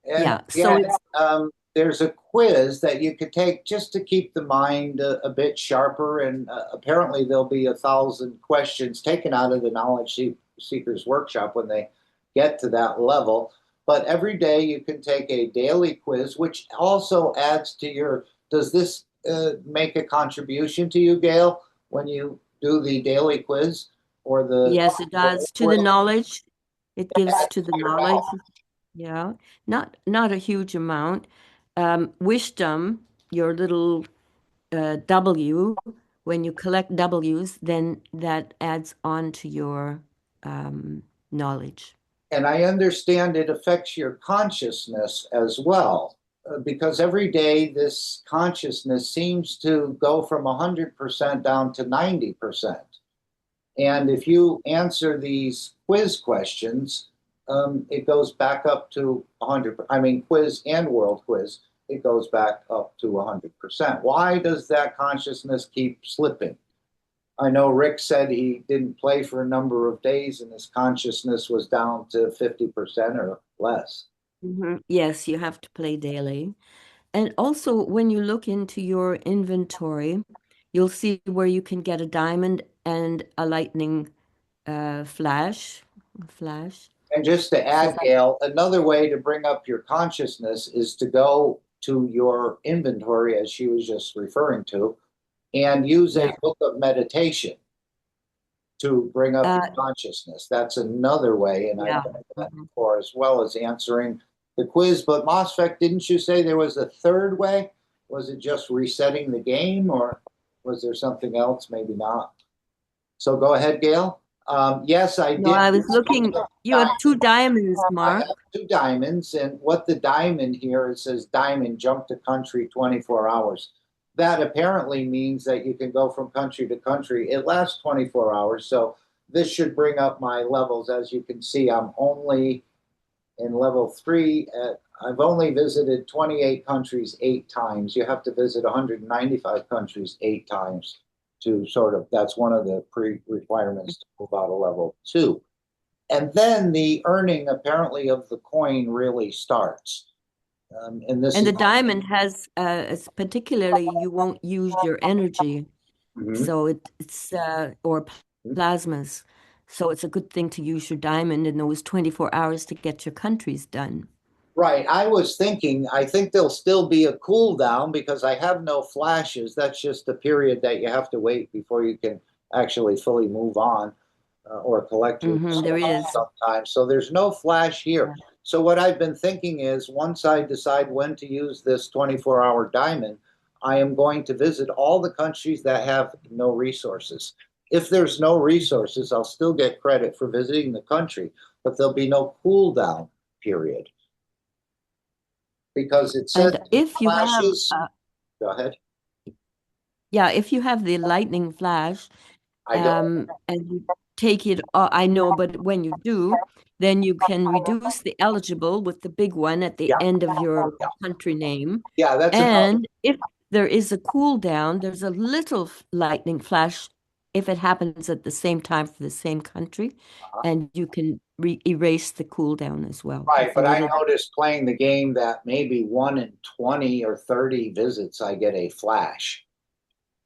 and Yeah, so again, it's there's a quiz that you could take just to keep the mind a bit sharper. And apparently, there'll be 1,000 questions taken out of the Knowledge Seekers Workshop when they get to that level. But every day you can take a daily quiz, which also adds to your. Does this make a contribution to you, Gail, when you do the daily quiz or the yes, it does to the quiz? knowledge. It gives to the knowledge. Yeah, not a huge amount. Wisdom, your little W, when you collect W's, then that adds on to your knowledge. And I understand it affects your consciousness as well, because every day this consciousness seems to go from 100% down to 90%. And if you answer these quiz questions, it goes back up to 100. I mean, quiz and world quiz, it goes back up to 100%. Why does that consciousness keep slipping? I know Rick said he didn't play for a number of days and his consciousness was down to 50% or less. Yes, you have to play daily. And also, when you look into your inventory, you'll see where you can get a diamond and a lightning flash. And just to add, Gail, another way to bring up your consciousness is to go to your inventory, as she was just referring to, and use a book of meditation to bring up your consciousness. That's another way, and I've done that before, as well as answering the quiz. But Mosfeq, didn't you say there was a third way? Was it just resetting the game, or was there something else? Maybe not. So go ahead, Gail. Yes, I did. No, I was looking. You have 2 diamonds, Mark. I have 2 diamonds, and what the diamond here, it says diamond jump to country 24 hours. That apparently means that you can go from country to country. It lasts 24 hours, so this should bring up my levels. As you can see, I'm only in level 3. I've only visited 28 countries 8 times. You have to visit 195 countries 8 times to sort of, that's one of the pre-requirements to move out of level 2. And then the earning apparently of the coin really starts. And the diamond has, particularly, you won't use your energy. So it's or plasmas. So it's a good thing to use your diamond in those 24 hours to get your countries done. Right. I was thinking, I think there'll still be a cooldown because I have no flashes. That's just the period that you have to wait before you can actually fully move on or collect your there is sometimes. So there's no flash here. So what I've been thinking is once I decide when to use this 24-hour diamond, I am going to visit all the countries that have no resources. If there's no resources, I'll still get credit for visiting the country, but there'll be no cooldown period. Because it says if you flashes. Go ahead. Yeah, if you have the lightning flash, and you take it, I know, but when you do, then you can reduce the eligible with the big one at the end of your country name. Yeah, that's and if there is a cooldown, there's a little lightning flash if it happens at the same time for the same country, and you can erase the cooldown as well. Right, but I noticed playing the game that maybe 1 in 20 or 30 visits, I get a flash.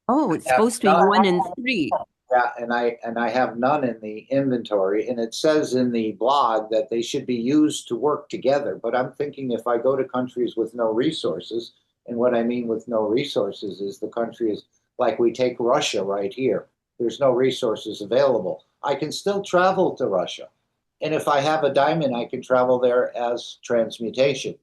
Oh, it's supposed to be 1 in 3. Yeah, and I have none in the inventory, and it says in the blog that they should be used to work together. But I'm thinking if I go to countries with no resources, and what I mean with no resources is the country is like we take Russia right here. There's no resources available. I can still travel to Russia. And if I have a diamond, I can travel there as transmutation.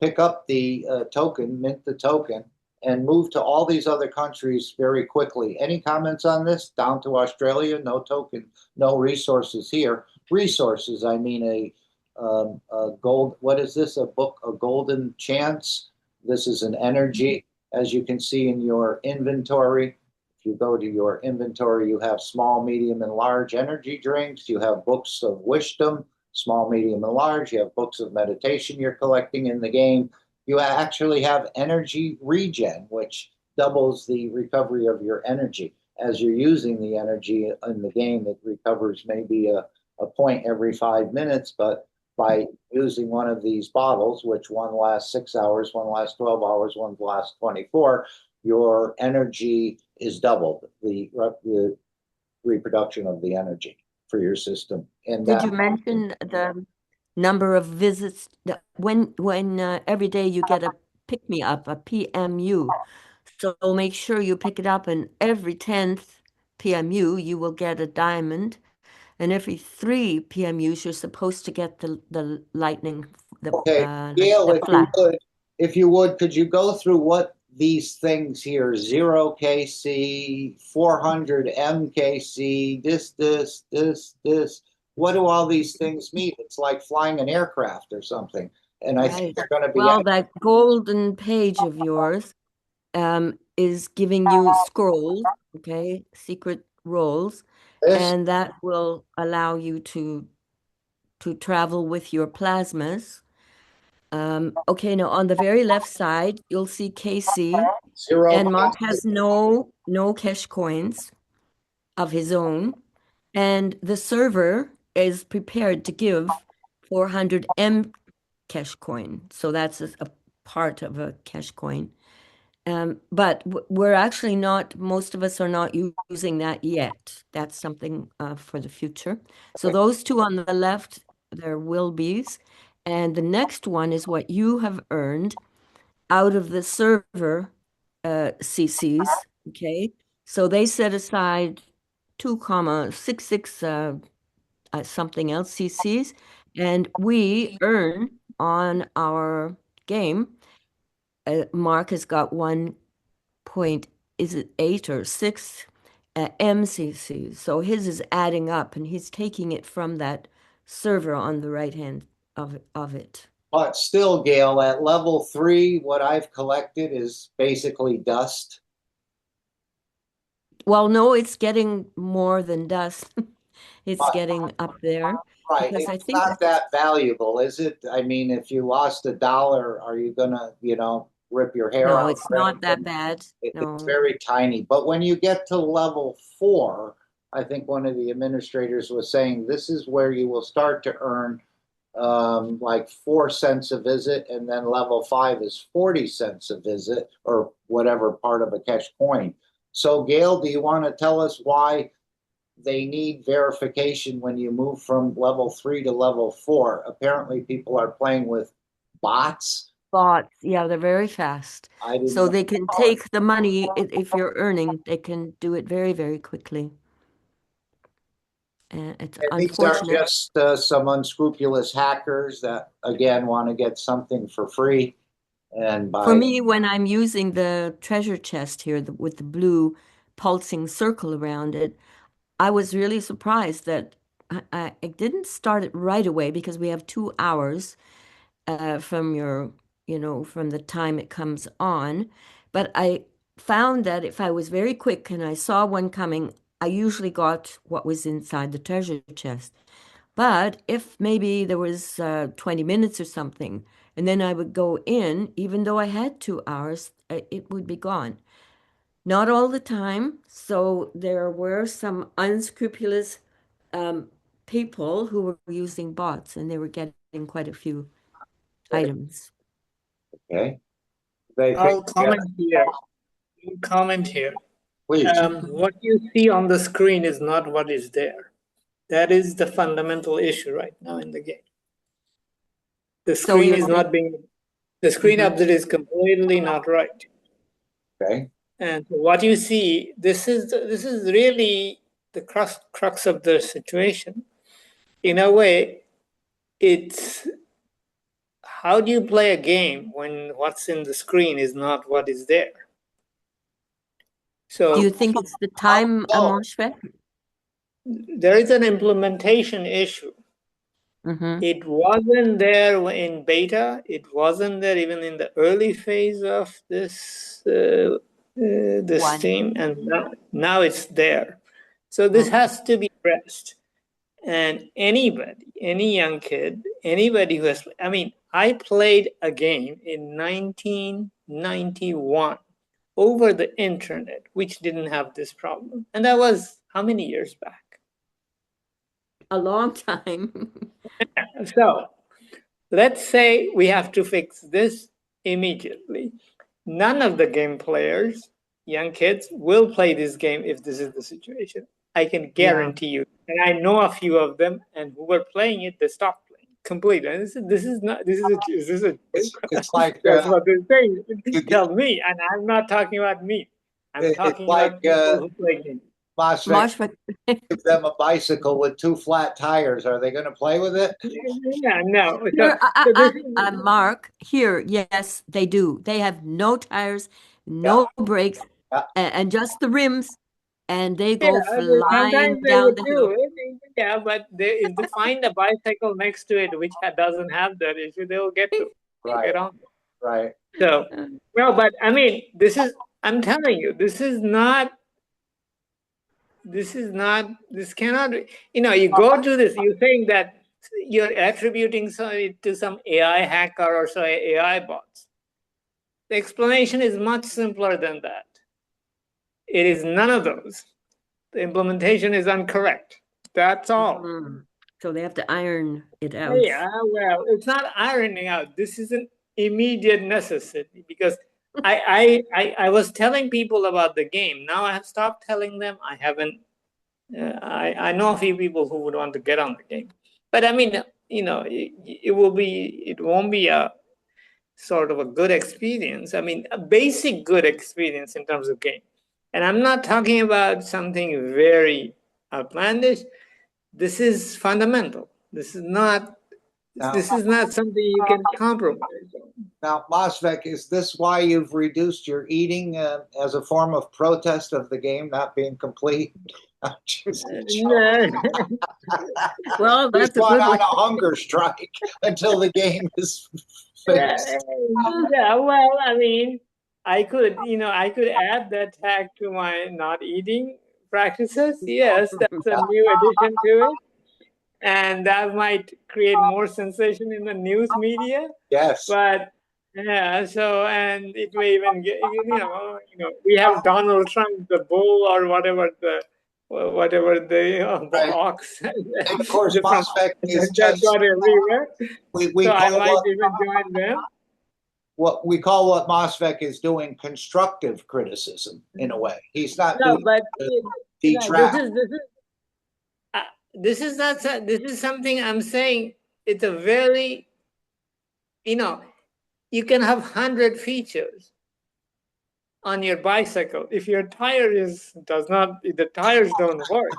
Pick up the token, mint the token, and move to all these other countries very quickly. Any comments on this? Down to Australia, no token, no resources here. Resources, I mean a gold, what is this? A book, a golden chance. This is an energy, as you can see in your inventory. If you go to your inventory, you have small, medium, and large energy drinks. You have books of wisdom, small, medium, and large. You have books of meditation you're collecting in the game. You actually have energy regen, which doubles the recovery of your energy. As you're using the energy in the game, it recovers maybe a point every 5 minutes, but by using one of these bottles, which one lasts 6 hours, one lasts 12 hours, one lasts 24, your energy is doubled, the reproduction of the energy for your system. And did you mention the number of visits when every day you get a pick-me-up, a PMU? So make sure you pick it up, and every 10th PMU you will get a diamond, and every 3 PMUs you're supposed to get the lightning. Gail, if you would, could you go through what these things here, 0 KC, 400 MKC, this, what do all these things mean? It's like flying an aircraft or something. And I think they're going to be... Well, that golden page of yours is giving you scrolls, okay, secret rolls. and that will allow you to travel with your plasmas. Okay, now on the very left side, you'll see KC, and Mark has no cash coins of his own, and the server is prepared to give 400 M cash coin. So that's a part of a cash coin. But we're actually not, most of us are not using that yet. That's something for the future. So those two on the left, there will be's. And the next one is what you have earned out of the server CCs. Okay. So they set aside 2,66 something else CCs, and we earn on our game. Mark has got 1.8 or 6 MCCs. So his is adding up, and he's taking it from that server on the right hand of it. But still, Gail, at level 3, what I've collected is basically dust. Well, no, it's getting more than dust. It's getting up there. Right. Because It's not that valuable, is it? I mean, if you lost $1, are you gonna, rip your hair out? No, it's not that bad. No. It's very tiny. But when you get to level 4, I think one of the administrators was saying this is where you will start to earn like 4 cents a visit, and then level 5 is 40 cents a visit, or whatever part of a cash coin. So, Gail, do you want to tell us why they need verification when you move from level 3 to level 4? Apparently, people are playing with bots. Bots, yeah, they're very fast. So they can take the money if you're earning. They can do it very, very quickly. It's unfortunate. These are just some unscrupulous hackers that, again, want to get something for free. And for me, when I'm using the treasure chest here with the blue pulsing circle around it, I was really surprised that I didn't start it right away, because we have 2 hours from from the time it comes on. But I found that if I was very quick and I saw one coming, I usually got what was inside the treasure chest. But if maybe there was 20 minutes or something, and then I would go in, even though I had 2 hours, it would be gone. Not all the time. So there were some unscrupulous people who were using bots, and they were getting quite a few items. Okay. I'll comment here. Please. What you see on the screen is not what is there. That is the fundamental issue right now in the game. The screen is not being, the screen update is completely not right. Okay. And what you see, this is really the crux of the situation. In a way, it's how do you play a game when what's in the screen is not what is there? So do you think it's the time, Moshfegh? There is an implementation issue. It wasn't there in beta. It wasn't there even in the early phase of this team, and now it's there. So this has to be addressed. And anybody, any young kid, anybody who has, I played a game in 1991 over the internet, which didn't have this problem. And that was how many years back? A long time. So let's say we have to fix this immediately. None of the game players, young kids, will play this game if this is the situation. I can guarantee you. And I know a few of them, and who were playing it, they stopped playing completely. And this is it's like that's what they're saying. Tell me, and I'm not talking about me. I'm talking about people who play games. Give them a bicycle with 2 flat tires. Are they going to play with it? Yeah, no. Mark, here, yes, they do. They have no tires, no brakes, and just the rims, and they go flying down the hill. Yeah, but if they find a bicycle next to it which doesn't have that issue, they'll get to get on. Right. So, well, but this is, I'm telling you, this is not This is not, this cannot, you go to this, you're saying that you're attributing it to some AI hacker or some AI bots. The explanation is much simpler than that. It is none of those. The implementation is incorrect. That's all. So they have to iron it out. Yeah, well, it's not ironing out. This is an immediate necessity because I was telling people about the game. Now I have stopped telling them. I haven't. I know a few people who would want to get on the game, but I mean, it won't be a sort of a good experience. I mean, a basic good experience in terms of game. And I'm not talking about something very outlandish. This is fundamental. This is not something you can compromise on. Now, Mosvek, is this why you've reduced your eating as a form of protest of the game not being complete? Well, that's gone on a hunger strike until the game is fixed. Yeah, well, I mean, I could add that tag to my not eating practices. Yes, that's a new addition to it. And that might create more sensation in the news media. Yes. But yeah, so, and it may even get, we have Donald Trump, the bull or whatever the box. And of course, Mosvek is just got everywhere. We so call I might even join them. What we call what Mosvek is doing constructive criticism in a way. He's not No, doing but detract. This is something I'm saying. It's a very, you can have 100 features on your bicycle. If your the tires don't work,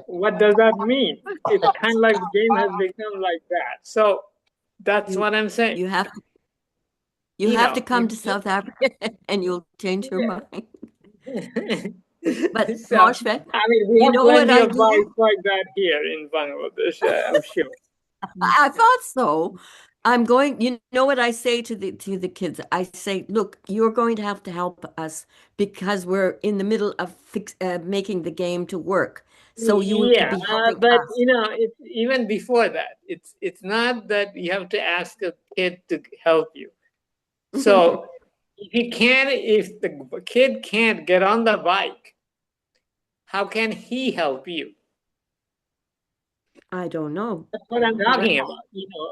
what does that mean? It's kind of like the game has become like that. So that's what I'm saying. You have to come to South Africa and you'll change your mind. But Mosvek, I mean, we have plenty of bikes like that here in Bangladesh, I'm sure. I thought so. You know what I say to the kids? I say, look, you're going to have to help us because we're in the middle of making the game to work. So you will be helping but us. It's even before that. It's not that you have to ask a kid to help you. So if the kid can't get on the bike, how can he help you? I don't know. That's what I'm talking about.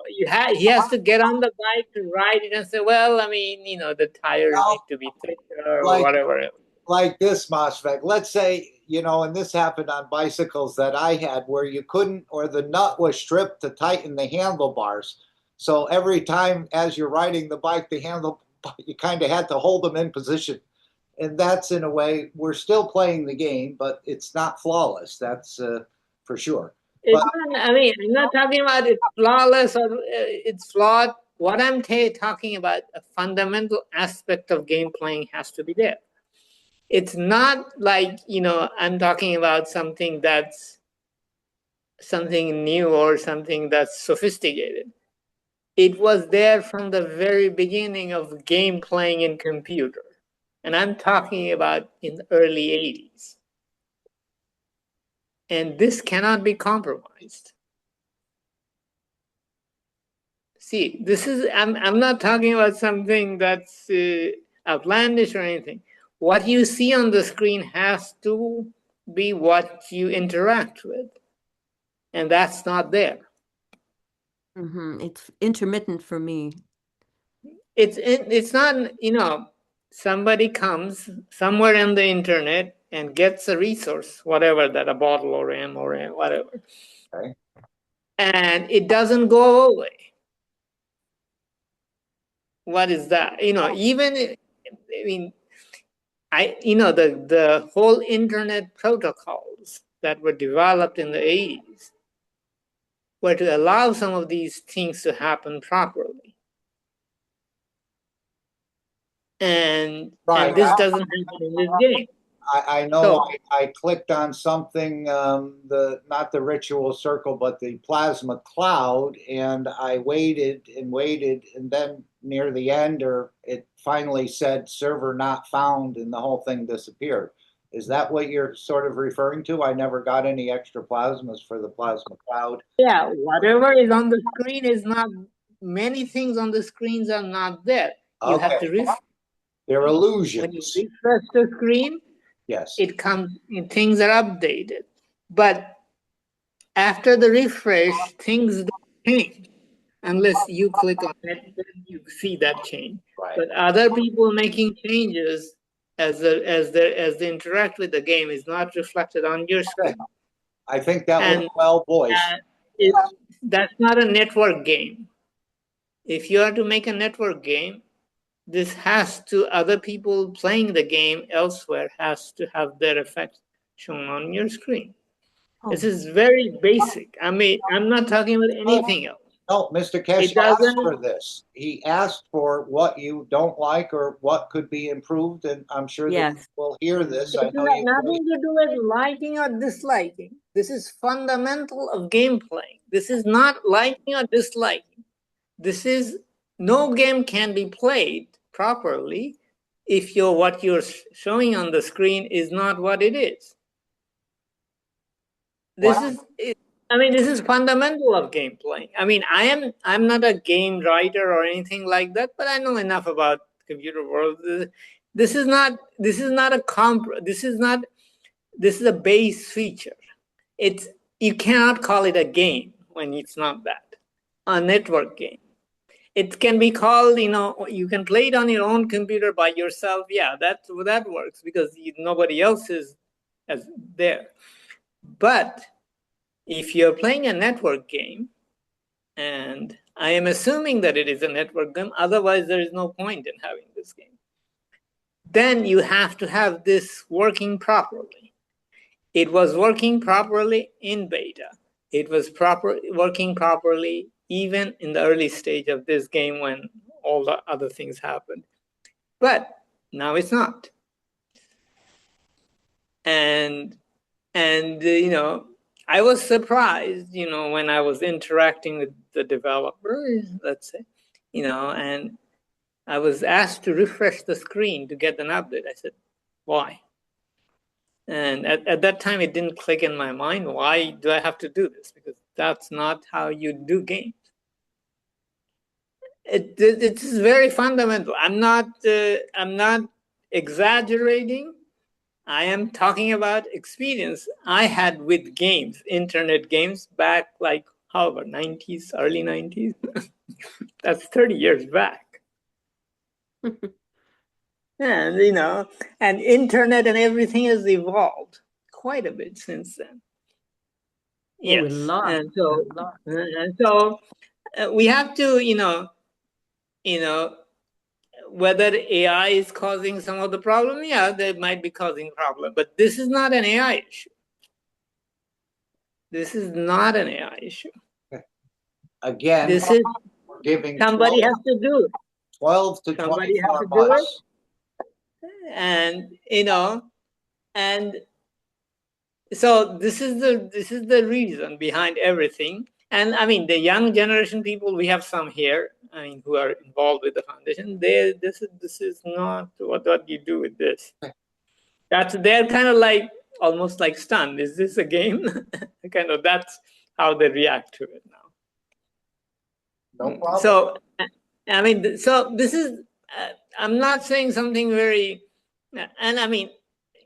He has to get on the bike to ride it and say, well, I mean, the tires need to be thicker or whatever. Like this, Mosvek. Let's say, and this happened on bicycles that I had where you couldn't, or the nut was stripped to tighten the handlebars. So every time as you're riding the bike, you kind of had to hold them in position. And that's, in a way, we're still playing the game, but it's not flawless. That's for sure. I'm not talking about it's flawless or it's flawed. What I'm talking about, a fundamental aspect of game playing has to be there. It's not like, I'm talking about something that's something new or something that's sophisticated. It was there from the very beginning of game playing in computer. And I'm talking about in the early 80s. And this cannot be compromised. See, I'm not talking about something that's outlandish or anything. What you see on the screen has to be what you interact with. And that's not there. It's intermittent for me. It's not, somebody comes somewhere on the internet and gets a resource, whatever that, a bottle or ammo or whatever. Okay. And it doesn't go away. What is that? The whole internet protocols that were developed in the 80s were to allow some of these things to happen properly. And this doesn't happen in this game. I know I clicked on something, not the ritual circle, but the plasma cloud, and I waited, and then near the end, or it finally said server not found, and the whole thing disappeared. Is that what you're sort of referring to? I never got any extra plasmas for the plasma cloud. Yeah, whatever is on the screen is not, many things on the screens are not there. You have to refresh. They're illusions. When you refresh the screen, yes, it comes, things are updated. But after the refresh, things don't change unless you click on it, then you see that change. Right. But other people making changes as they interact with the game is not reflected on your screen. I think that was well voiced. That's not a network game. If you are to make a network game, this has to, other people playing the game elsewhere has to have their effects shown on your screen. Oh. This is very basic. I mean, I'm not talking about anything else. No, Mr. Keshe asked for this. He asked for what you don't like or what could be improved, and I'm sure that we'll hear this. It has nothing to do with liking or disliking. This is fundamental of gameplay. This is not liking or disliking. This is, no game can be played properly if what you're showing on the screen is not what it is. This is fundamental of gameplay. I mean, I'm not a game writer or anything like that, but I know enough about computer world. This is a base feature. You cannot call it a game when it's not that. A network game. It can be called, you can play it on your own computer by yourself. Yeah, that works because nobody else is there. But if you're playing a network game, and I am assuming that it is a network game, otherwise there is no point in having this game, then you have to have this working properly. It was working properly in beta. It was working properly even in the early stage of this game when all the other things happened. But now it's not. And I was surprised, when I was interacting with the developer, let's say, and I was asked to refresh the screen to get an update. I said, why? And at that time, it didn't click in my mind. Why do I have to do this? Because that's not how you do games. It's very fundamental. I'm not exaggerating. I am talking about experience I had with games, internet games, back like, however, 90s, early 90s. That's 30 years back. And, and internet and everything has evolved quite a bit since then. Yes. And so we have to, whether AI is causing some of the problem, yeah, they might be causing problem. But this is not an AI issue. This is not an AI issue. Again, this is giving somebody has to do it. 12 to somebody 24 has to months. do it. And and so this is the reason behind everything. And I mean, the young generation people, we have some here, who are involved with the foundation. This is not what you do with this. They're kind of like almost like stunned. Is this a game? Kind of, that's how they react to it now. No problem. So I mean, so this is. I'm not saying something very, and I mean,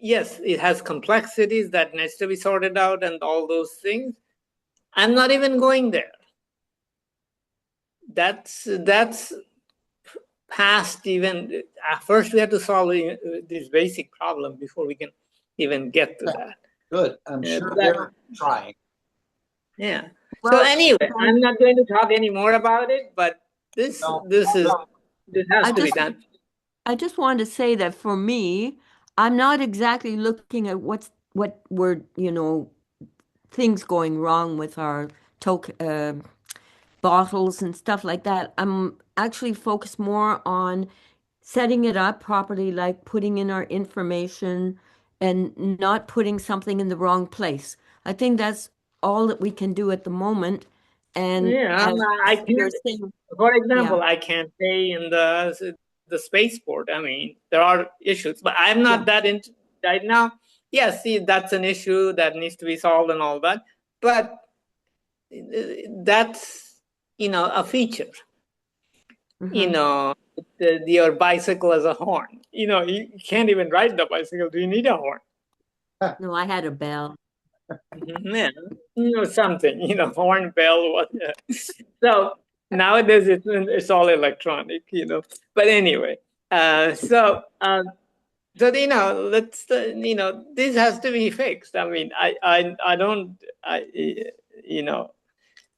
yes, it has complexities that needs to be sorted out and all those things. I'm not even going there. That's past even. First, we have to solve this basic problem before we can even get to that. Good. I'm sure they're trying. Yeah. Well, so anyway, I'm not going to talk any more about it, but this has to be done. I just wanted to say that for me, I'm not exactly looking at what were, things going wrong with our bottles and stuff like that. I'm actually focused more on setting it up properly, like putting in our information and not putting something in the wrong place. I think that's all that we can do at the moment. And yeah, I can't. For example, I can't pay in the spaceport. I mean, there are issues, but I'm not that into right now. yes, see, that's an issue that needs to be solved and all that, but that's, a feature. Your bicycle as a horn. You can't even ride the bicycle. Do you need a horn? No, I had a bell. Yeah, something, horn, bell, whatever. So nowadays it's all electronic, But anyway, so let's this has to be fixed. I mean, I don't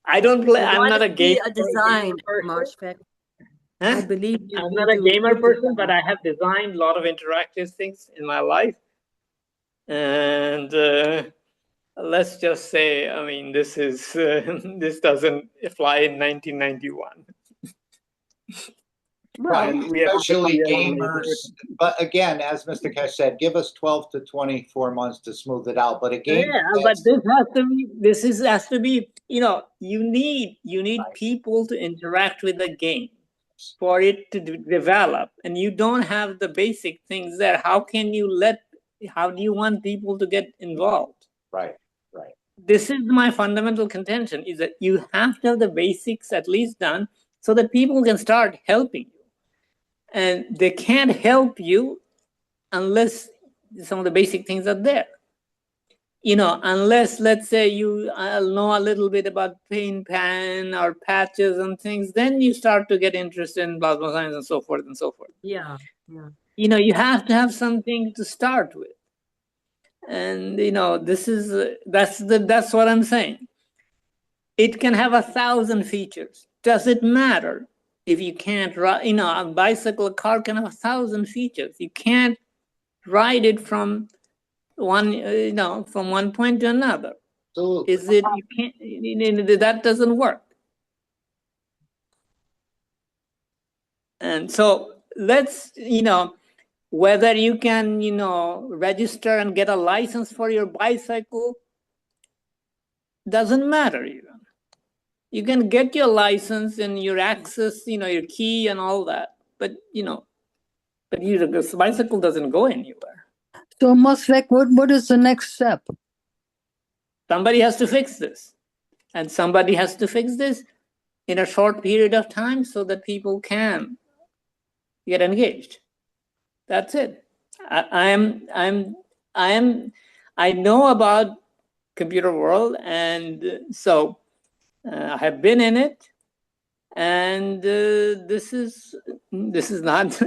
I don't play. I'm not a gamer. A design, Marshbeck. Huh? I believe I'm not a gamer person, but I have designed a lot of interactive things in my life, and let's just say, I mean, this is this doesn't fly in 1991. Right, especially gamers. But again, as Mr. Keshe said, give us 12 to 24 months to smooth it out. But again, but this has to be. You need Right. people to interact with the game for it to develop, and you don't have the basic things there. How do you want people to get involved? Right. This is my fundamental contention, is that you have to have the basics at least done so that people can start helping you. And they can't help you unless some of the basic things are there. Unless, let's say, you know a little bit about paint pan or patches and things, then you start to get interested in plasma science and so forth and so forth. Yeah. You have to have something to start with. And that's what I'm saying. It can have 1,000 features. Does it matter if you can't ride? A bicycle, a car can have 1,000 features. You can't ride it from one point to another. Absolutely. You can't. That doesn't work. And so let's whether you can register and get a license for your bicycle doesn't matter even. You can get your license and your access, your key and all that, but this bicycle doesn't go anywhere. So Mosfek, what is the next step? Somebody has to fix this, and somebody has to fix this in a short period of time so that people can get engaged. That's it. I know about computer world, and so I have been in it, and this is not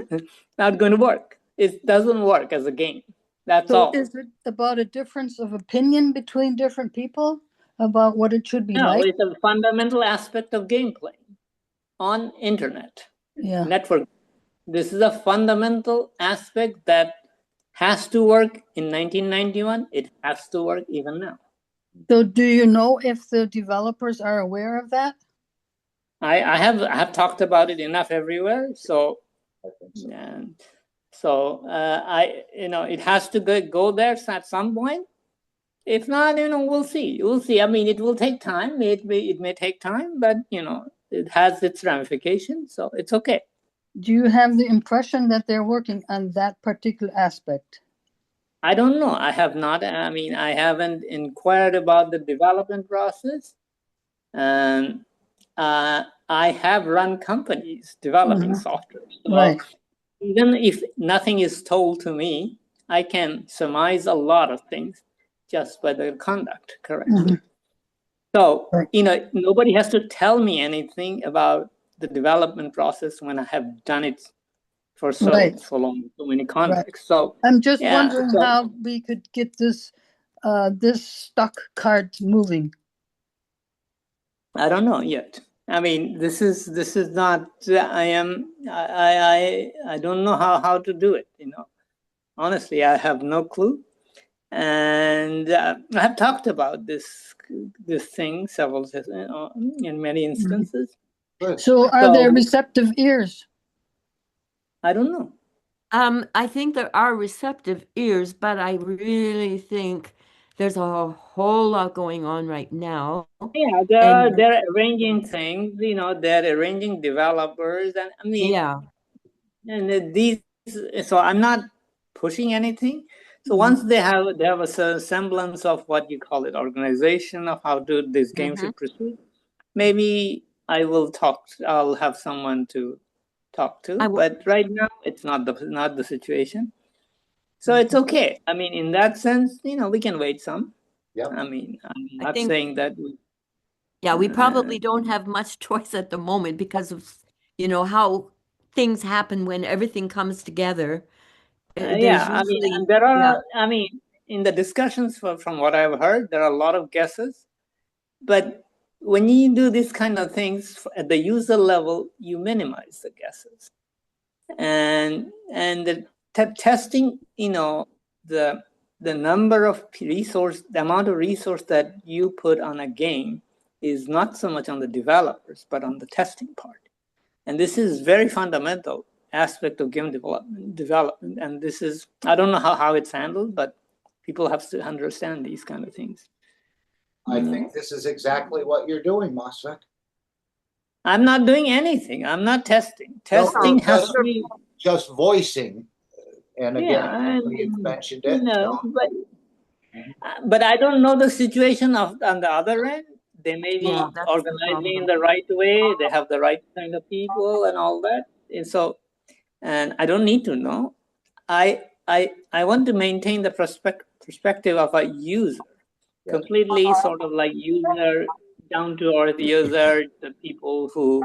not going to work. It doesn't work as a game. That's all. So is it about a difference of opinion between different people about what it should be No, like? it's a fundamental aspect of gameplay on internet. Yeah. Network. This is a fundamental aspect that has to work in 1991. It has to work even now. So do you know if the developers are aware of that? I have talked about it enough everywhere. So, it has to go there at some point. If not, we'll see. We'll see. I mean, it will take time. It may take time, but it has its ramifications, so it's okay. Do you have the impression that they're working on that particular aspect? I don't know. I have not. I mean, I haven't inquired about the development process. I have run companies developing software. So right. Even if nothing is told to me, I can surmise a lot of things just by the conduct correctly. So, nobody has to tell me anything about the development process when I have done it for so long, so many contexts. So I'm just wondering how we could get this stock cart moving. I don't know yet. I mean, this is not. I don't know how to do it. Honestly, I have no clue. And I have talked about this thing several in many instances. So are there receptive ears? I don't know. I think there are receptive ears, but I really think there's a whole lot going on right now. Yeah, they're arranging things, they're arranging developers, and I mean, and these. So I'm not pushing anything. So once they have a semblance of what you call it, organization of how this game should proceed, maybe I'll have someone to talk to. But right now, it's not the situation. So it's okay. I mean, in that sense, we can wait some. Yeah. I mean, I'm not saying that. We probably don't have much choice at the moment because of, how things happen when everything comes together. I mean, there are. I mean, in the discussions from what I've heard, there are a lot of guesses. But when you do these kind of things at the user level, you minimize the guesses, and the testing, the number of the amount of resource that you put on a game is not so much on the developers, but on the testing part. And this is very fundamental aspect of game development. And this is, I don't know how it's handled, but people have to understand these kind of things. I think this is exactly what you're doing, Mosfeq. I'm not doing anything. I'm not testing. Testing has to be just voicing. And again, you've mentioned it. But I don't know the situation on the other end. They may be organizing in the right way. They have the right kind of people and all that. And I don't need to know. I want to maintain the perspective of a user, completely sort of like user, down to earth user, the people who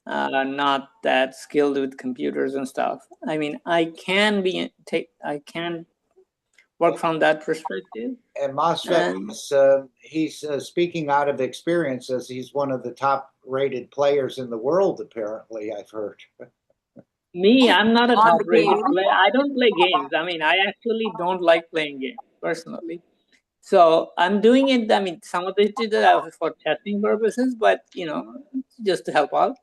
are not that skilled with computers and stuff. I mean, I can work from that perspective. And Mosfeq, he's speaking out of experience, as he's one of the top-rated players in the world. Apparently, I've heard. Me, I'm not a top-rated player. I don't play games. I mean, I actually don't like playing games personally. So I'm doing it. I mean, some of it is for testing purposes, but just to help out.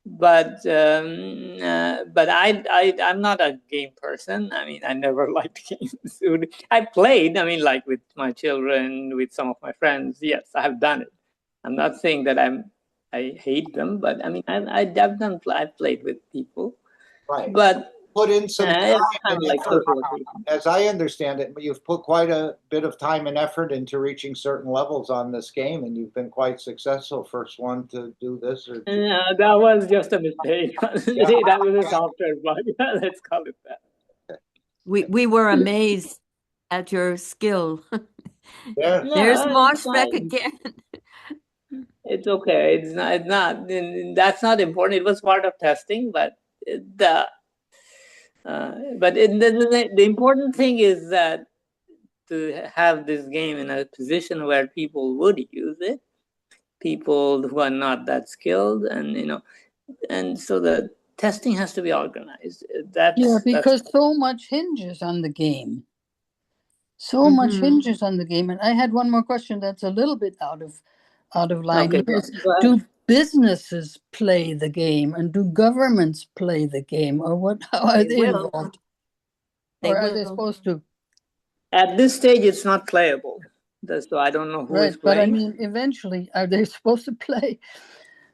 But I'm not a game person. I mean, I never liked games. I played. I mean, like with my children, with some of my friends. Yes, I have done it. I'm not saying that I hate them, but I mean, I've played with people. Right. But put in some time and effort. As I understand it, you've put quite a bit of time and effort into reaching certain levels on this game, and you've been quite successful. First one to do this, or that was just a mistake. That was a software bug. Let's call it that. We were amazed at your skill. There's Mosfeq again. It's okay. It's not. That's not important. It was part of testing, but the important thing is that to have this game in a position where people would use it, people who are not that skilled, and so the testing has to be organized. Because so much hinges on the game. So much hinges on the game. And I had one more question that's a little bit out of line. Okay, do businesses play the game, and do governments play the game, or what? How are they involved? Or are they supposed to? At this stage, it's not playable. So I don't know who is playing. But I mean, eventually, are they supposed to play?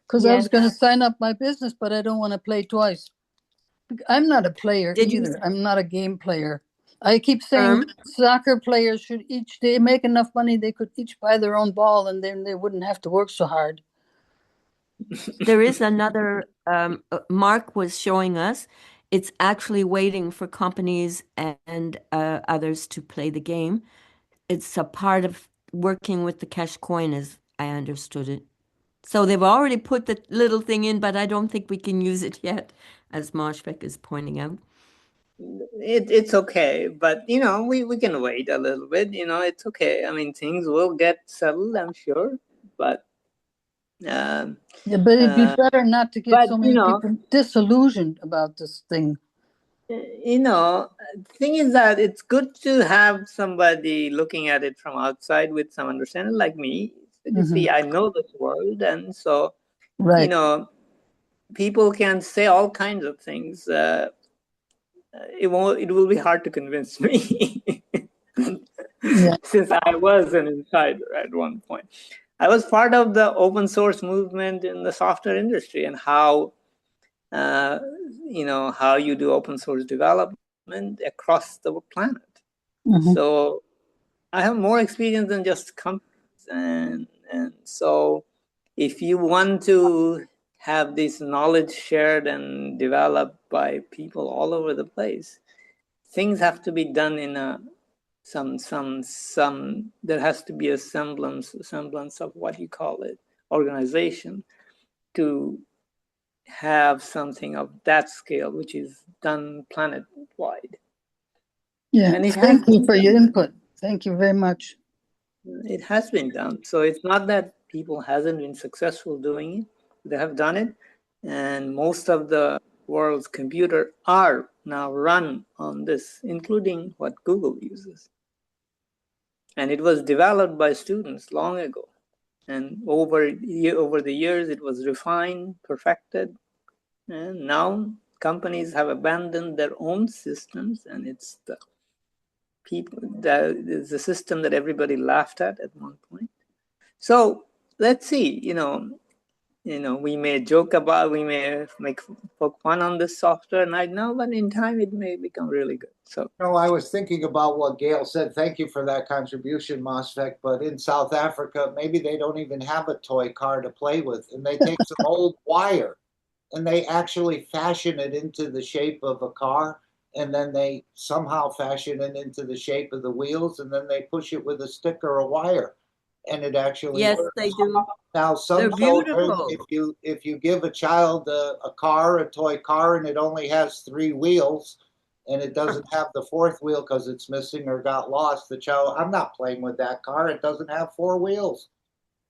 Because I was going to sign up my business, but I don't want to play twice. I'm not a player either. I'm not a game player. I keep saying soccer players should they make enough money, they could each buy their own ball, and then they wouldn't have to work so hard. There is another, Mark was showing us, it's actually waiting for companies and others to play the game. It's a part of working with the Keshe coin, as I understood it. So they've already put the little thing in, but I don't think we can use it yet, as Mosfeq is pointing out. It's okay, but we can wait a little bit. It's okay. I mean, things will get settled, I'm sure. But but it'd be better not to get so many people disillusioned about this thing. The thing is that it's good to have somebody looking at it from outside with some understanding, like me. You see, I know this world, and so people can say all kinds of things. It will be hard to convince me since I was an insider at one point. I was part of the open source movement in the software industry, and how you do open source development across the planet. So I have more experience than just companies, and so if you want to have this knowledge shared and developed by people all over the place, things have to be done in a there has to be a semblance of what you call it, organization, to have something of that scale, which is done planet-wide. Yeah, And thank you for your input. Thank you very much. It has been done. So it's not that people hasn't been successful doing it. They have done it. And most of the world's computer are now run on this, including what Google uses. And it was developed by students long ago. And over the years, it was refined, perfected. And now companies have abandoned their own systems, and it's the people, the system that everybody laughed at one point. So let's see, we may joke about, we may poke fun on this software right now, but in time it may become really good. So I was thinking about what Gail said. Thank you for that contribution, Mosfek. But in South Africa, maybe they don't even have a toy car to play with, and they take some old wire and they actually fashion it into the shape of a car, and then they somehow fashion it into the shape of the wheels, and then they push it with a stick or a wire, and it actually Yes, works. they do. Now, some They're children, beautiful. if you give a child a car, a toy car, and it only has 3 wheels, and it doesn't have the 4th wheel because it's missing or got lost, the child, I'm not playing with that car. It doesn't have 4 wheels.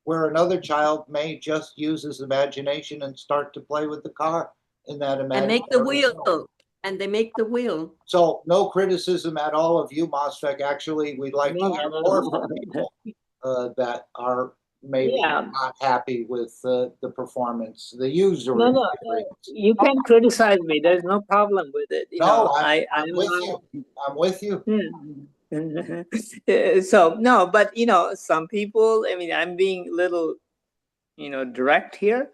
Where another child may just use his imagination and start to play with the car in that imagination. And make the wheel. And they make the wheel. So no criticism at all of you, Mosfek. Actually, we'd like to hear more from people that are maybe not happy with the performance, the user experience. You can criticize me. There's no problem with it. I'm with you. I'm with you. So no, but some people, I'm being a little direct here,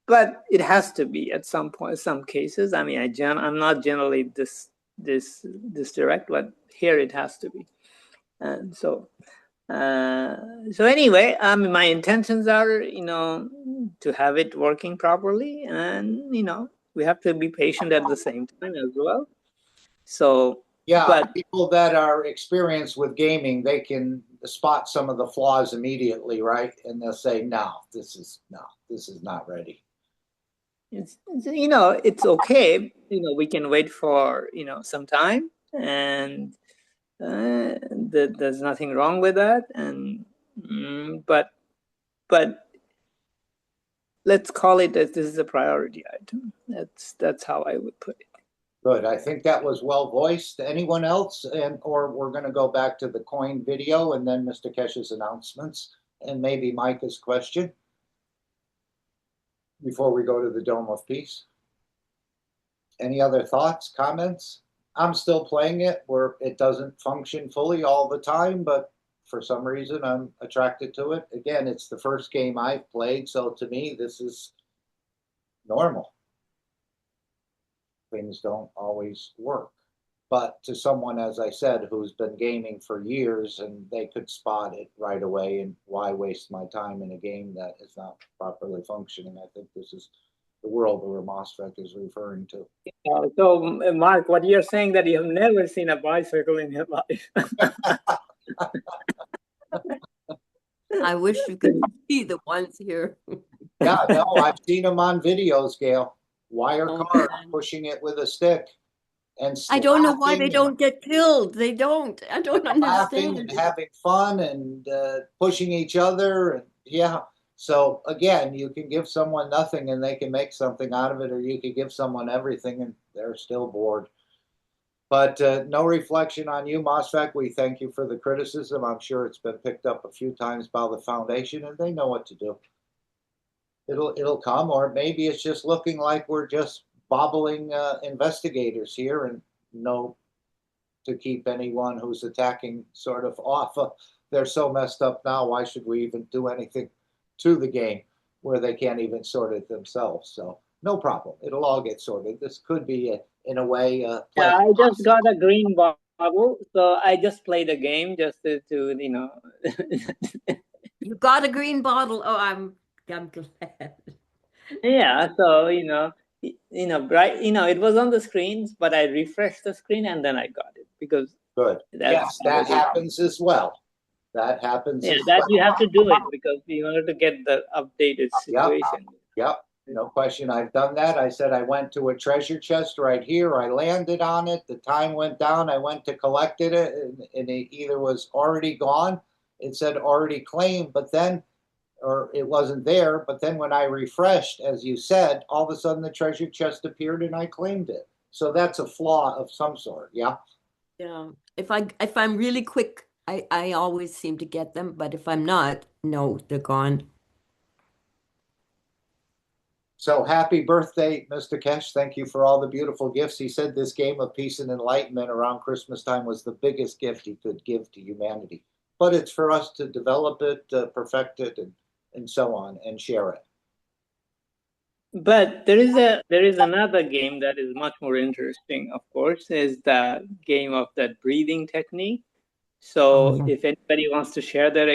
but it has to be at some point, some cases. I'm not generally this direct, but here it has to be. And so anyway, my intentions are to have it working properly, and we have to be patient at the same time as well. So yeah, but people that are experienced with gaming, they can spot some of the flaws immediately, right? And they'll say, no, this is not ready. It's okay. We can wait for some time, and there's nothing wrong with that. And but let's call it that this is a priority item. That's how I would put it. Good. I think that was well voiced. Anyone else? Or we're going to go back to the coin video and then Mr. Keshe's announcements and maybe Micah's question before we go to the Dome of Peace. Any other thoughts, comments? I'm still playing it where it doesn't function fully all the time, but for some reason I'm attracted to it. Again, it's the first game I've played, so to me this is normal. Things don't always work. But to someone, as I said, who's been gaming for years and they could spot it right away, and why waste my time in a game that is not properly functioning? I think this is the world where Mosfek is referring to. So, Mark, what you're saying that you have never seen a bicycle in your life. I wish you could see the ones here. Yeah, no, I've seen them on videos, Gail. Wire car pushing it with a stick, and I don't know why they don't get killed. They don't. I don't understand. Laughing and having fun and pushing each other, and yeah. So again, you can give someone nothing and they can make something out of it, or you can give someone everything and they're still bored. But no reflection on you, Mosfek. We thank you for the criticism. I'm sure it's been picked up a few times by the foundation, and they know what to do. It'll come, or maybe it's just looking like we're just bobbling investigators here, and no, to keep anyone who's attacking sort of off. They're so messed up now. Why should we even do anything to the game where they can't even sort it themselves? So no problem. It'll all get sorted. This could be in a way. Yeah, I just got a green bar bottle, so I just played a game just to you know. You got a green bottle. Oh, I'm glad. Yeah, so right, it was on the screens, but I refreshed the screen and then I got it because Good. Yes, that happens as well. That happens. Yeah, as that well. you have to do it because you wanted to get the updated situation. Yep. No question. I've done that. I said I went to a treasure chest right here. I landed on it. The time went down. I went to collected it, and it either was already gone. It said already claimed, but then, or it wasn't there. But then when I refreshed, as you said, all of a sudden the treasure chest appeared and I claimed it. So that's a flaw of some sort. Yeah. Yeah. If I'm really quick, I always seem to get them, but if I'm not, no, they're gone. So happy birthday, Mr. Keshe. Thank you for all the beautiful gifts. He said this game of peace and enlightenment around Christmas time was the biggest gift he could give to humanity. But it's for us to develop it, perfect it, and so on, and share it. But there is another game that is much more interesting, of course, is the game of that breathing technique. So if anybody wants to share their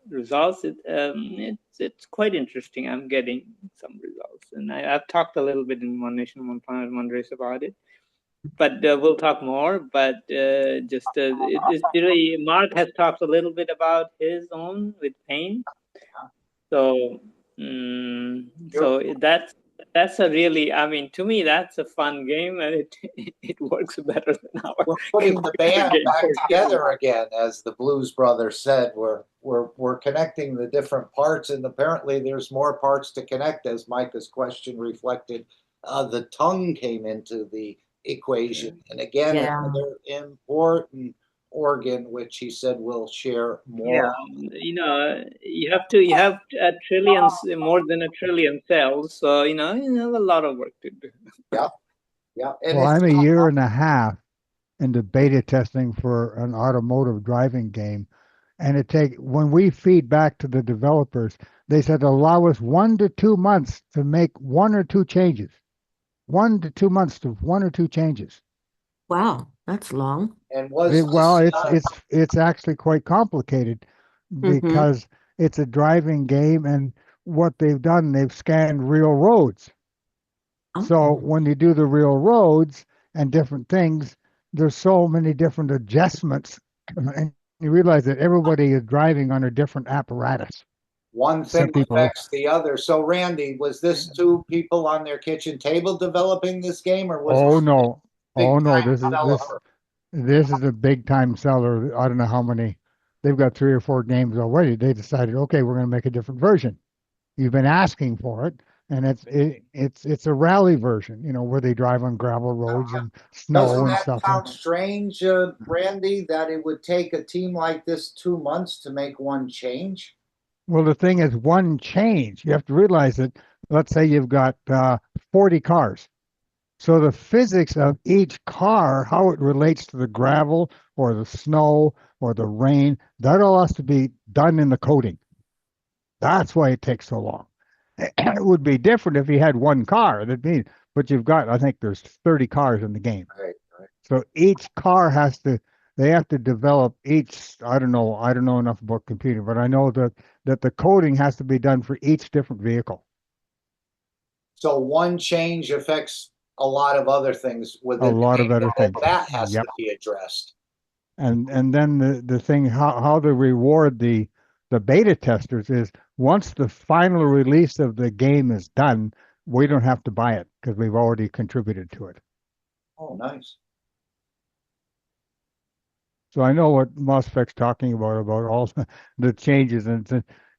results, it's quite interesting. I'm getting some results, and I've talked a little bit in One Nation, One Planet, One Race about it. But we'll talk more. But it is really, Mark has talked a little bit about his own with pain. So that's a really, I mean, to me, that's a fun game, and it works better than our. We're putting the band back together again, as the Blues Brothers said. We're connecting the different parts, and apparently there's more parts to connect, as Micah's question reflected. The tongue came into the equation, and again, another important organ, which he said we'll share more. Yeah, you have a trillion, more than a trillion cells, so you have a lot of work to do. Yeah, yeah. And well, I'm a year and a half into beta testing for an automotive driving game, and when we feed back to the developers, they said allow us 1 to 2 months to make 1 or 2 changes. 1 to 2 months to 1 or 2 changes. Wow, that's long. And it's actually quite complicated because it's a driving game, and what they've done, they've scanned real roads. So when you do the real roads and different things, there's so many different adjustments, and you realize that everybody is driving on a different apparatus. One thing affects the other. So, Randy, was this 2 people on their kitchen table developing this game, or was this is a big time seller. I don't know how many. They've got 3 or 4 games already. They decided, okay, we're going to make a different version. You've been asking for it, and it's a rally version, where they drive on gravel roads and snow and stuff. Doesn't that sound strange, Randy, that it would take a team like this 2 months to make 1 change? Well, the thing is, 1 change. You have to realize that, let's say you've got 40 cars. So the physics of each car, how it relates to the gravel or the snow or the rain, that all has to be done in the coding. That's why it takes so long. It would be different if you had 1 car, but you've got, I think there's 30 cars in the game. Right. So each car they have to develop each, I don't know enough about computing, but I know that the coding has to be done for each different vehicle. So 1 change affects a lot of other things within a lot of other things. That has to be addressed. And then the thing, how they reward the beta testers is, once the final release of the game is done, we don't have to buy it because we've already contributed to it. Oh, nice. So I know what MOSFET's talking about all the changes, and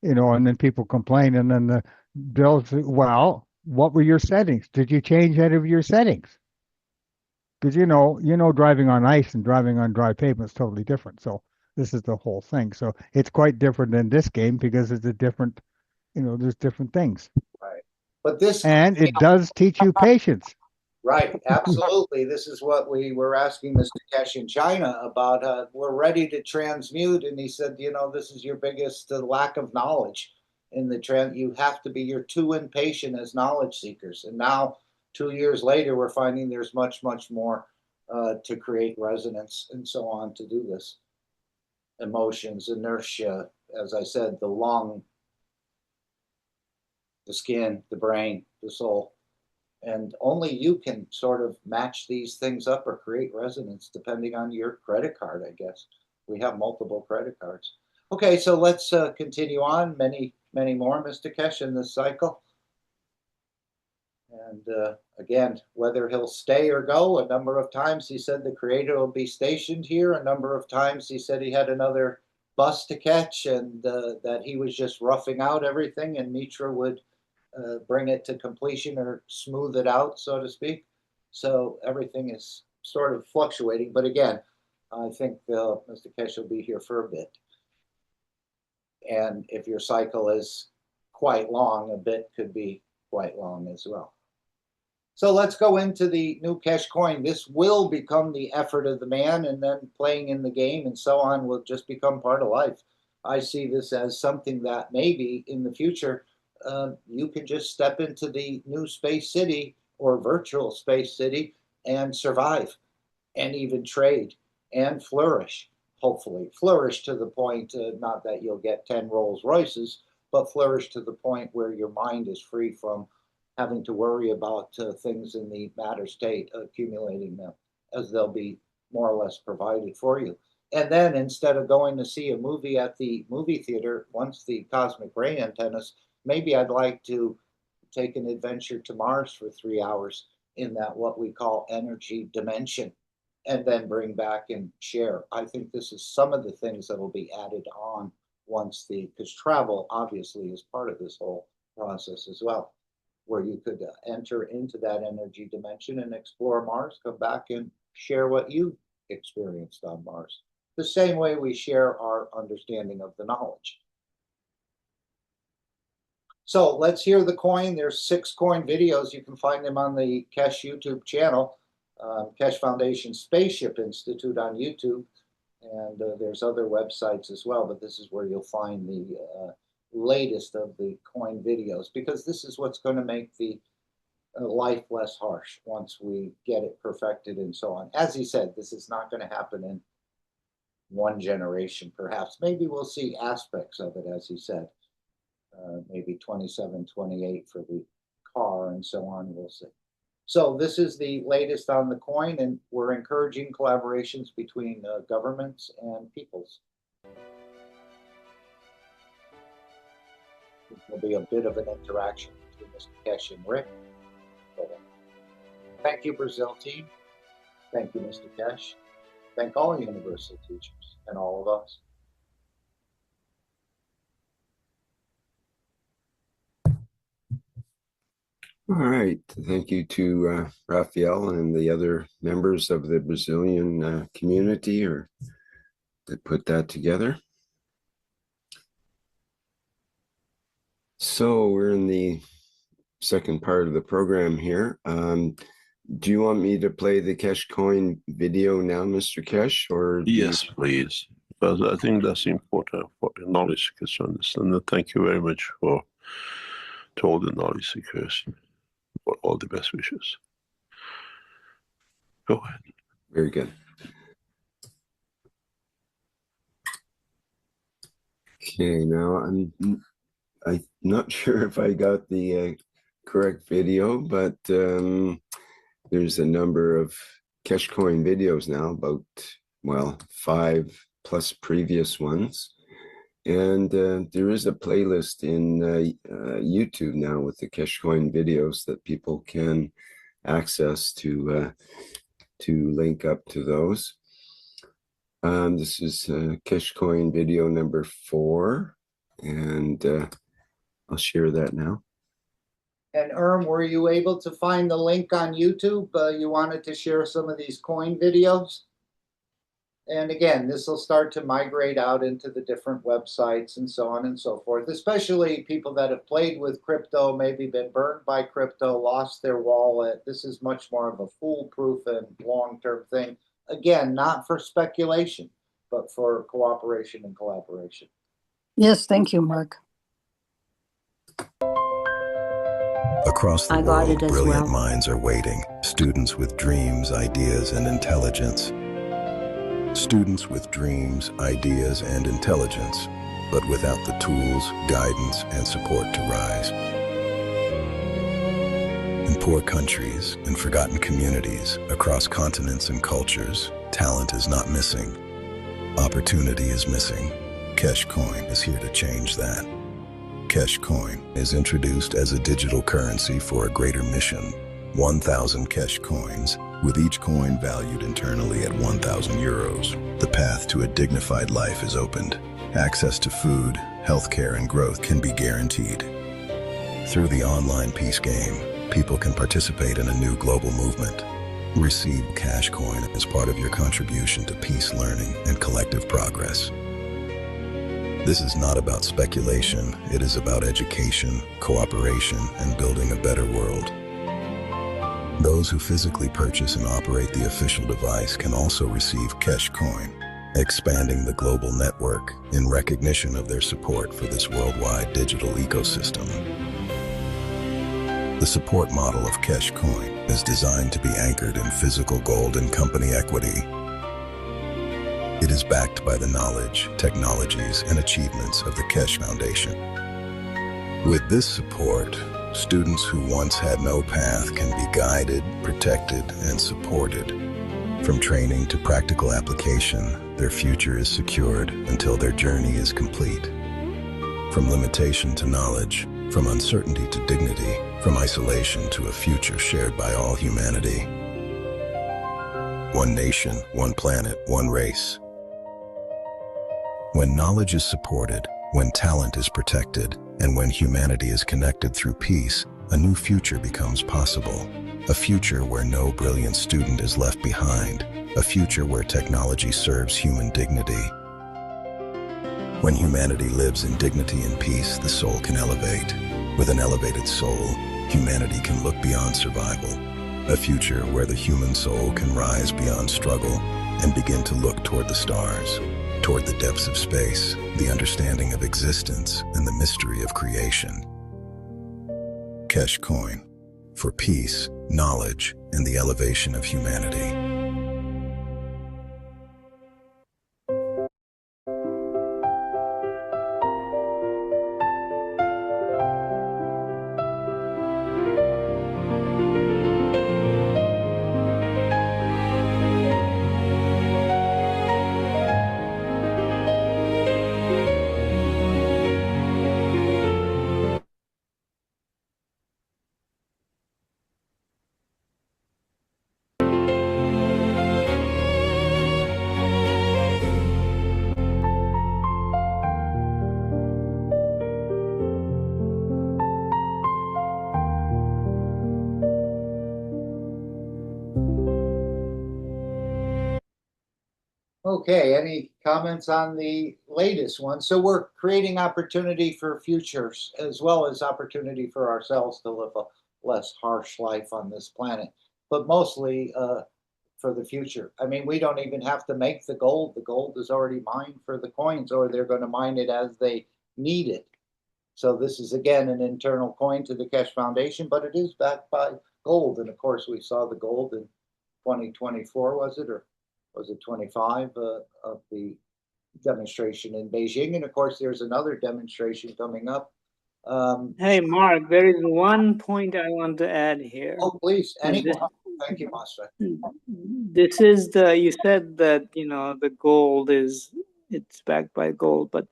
and then people complain, and then they'll say, well, what were your settings? Did you change any of your settings? Because driving on ice and driving on dry pavement is totally different. So this is the whole thing. So it's quite different than this game because it's a different, there's different things. Right. But it does teach you patience. Right, absolutely. This is what we were asking Mr. Keshe in China about. We're ready to transmute, and he said, this is your biggest lack of knowledge in the you have to be, you're too impatient as knowledge seekers. And now, 2 years later, we're finding there's much, much more to create resonance and so on to do this. Emotions, inertia, as I said, the lung, the skin, the brain, the soul. And only you can sort of match these things up or create resonance depending on your credit card, I guess. We have multiple credit cards. Okay, so let's continue on. Many more, Mr. Keshe, in this cycle. And again, whether he'll stay or go, a number of times he said the creator will be stationed here. A number of times he said he had another bus to catch and that he was just roughing out everything and Mitra would bring it to completion or smooth it out, so to speak. So everything is sort of fluctuating. But again, I think Mr. Keshe will be here for a bit. And if your cycle is quite long, a bit could be quite long as well. So let's go into the new Keshe coin. This will become the effort of the man, and then playing in the game and so on will just become part of life. I see this as something that maybe in the future you can just step into the new space city or virtual space city and survive and even trade and flourish, hopefully. Flourish to the point, not that you'll get 10 Rolls Royces, but flourish to the point where your mind is free from having to worry about things in the matter state, accumulating them, as they'll be more or less provided for you. And then instead of going to see a movie at the movie theater, once the cosmic ray antennas, maybe I'd like to take an adventure to Mars for 3 hours in that what we call energy dimension, and then bring back and share. I think this is some of the things that will be added on once because travel obviously is part of this whole process as well, where you could enter into that energy dimension and explore Mars, come back and share what you experienced on Mars. The same way we share our understanding of the knowledge. So let's hear the coin. There's 6 coin videos. You can find them on the Keshe YouTube channel, Keshe Foundation Spaceship Institute on YouTube. And there's other websites as well, but this is where you'll find the latest of the coin videos, because this is what's going to make the life less harsh once we get it perfected and so on. As he said, this is not going to happen in one generation, perhaps. Maybe we'll see aspects of it, as he said. Maybe 27, 28 for the car and so on, we'll see. So this is the latest on the coin, and we're encouraging collaborations between governments and peoples. There'll be a bit of an interaction between Mr. Keshe and Rick. Thank you, Brazil team. Thank you, Mr. Keshe. Thank all universal teachers and all of us. All right. Thank you to Raphael and the other members of the Brazilian community that put that together. So we're in the second part of the program here. Do you want me to play the Keshe coin video now, Mr. Keshe? Or yes, please. Because I think that's important for the knowledge seekers to understand. And thank you very much to all the knowledge seekers for all the best wishes. Go ahead. Very good. Okay, now I'm not sure if I got the correct video, but there's a number of Keshe coin videos now, about, well, 5+ previous ones. And there is a playlist in YouTube now with the Keshe coin videos that people can access to link up to those. This is Keshe coin video number 4, and I'll share that now. And were you able to find the link on YouTube? You wanted to share some of these coin videos? And again, this will start to migrate out into the different websites and so on and so forth, especially people that have played with crypto, maybe been burned by crypto, lost their wallet. This is much more of a foolproof and long-term thing. Again, not for speculation, but for cooperation and collaboration. Yes, thank you, Mark. Across the I got world, it as brilliant well. minds are waiting. Students with dreams, ideas, and intelligence. Students with dreams, ideas, and intelligence, but without the tools, guidance, and support to rise. In poor countries, in forgotten communities, across continents and cultures, talent is not missing. Opportunity is missing. Keshe Coin is here to change that. Keshe Coin is introduced as a digital currency for a greater mission. 1,000 Keshe Coins, with each coin valued internally at 1,000 euros. The path to a dignified life is opened. Access to food, healthcare, and growth can be guaranteed. Through the online peace game, people can participate in a new global movement. Receive Keshe Coin as part of your contribution to peace learning and collective progress. This is not about speculation, it is about education, cooperation, and building a better world. Those who physically purchase and operate the official device can also receive Keshe Coin, expanding the global network in recognition of their support for this worldwide digital ecosystem. The support model of Keshe Coin is designed to be anchored in physical gold and company equity. It is backed by the knowledge, technologies, and achievements of the Keshe Foundation. With this support, students who once had no path can be guided, protected, and supported. From training to practical application, their future is secured until their journey is complete. From limitation to knowledge, from uncertainty to dignity, from isolation to a future shared by all humanity. One nation, one planet, one race. When knowledge is supported, when talent is protected, and when humanity is connected through peace, a new future becomes possible. A future where no brilliant student is left behind. A future where technology serves human dignity. When humanity lives in dignity and peace, the soul can elevate. With an elevated soul, humanity can look beyond survival. A future where the human soul can rise beyond struggle and begin to look toward the stars, toward the depths of space, the understanding of existence, and the mystery of creation. Keshe Coin, for peace, knowledge, and the elevation of humanity. Okay, any comments on the latest one? So we're creating opportunity for futures as well as opportunity for ourselves to live a less harsh life on this planet, but mostly for the future. I mean, we don't even have to make the gold. The gold is already mined for the coins, or they're going to mine it as they need it. So this is, again, an internal coin to the Keshe Foundation, but it is backed by gold. And of course, we saw the gold in 2024, was it? Or was it 25 of the demonstration in Beijing? And of course, there's another demonstration coming up. Hey, Mark, there is one point I want to add here. Oh, please, anyone. Thank you, Master. This is you said that, the gold it's backed by gold, but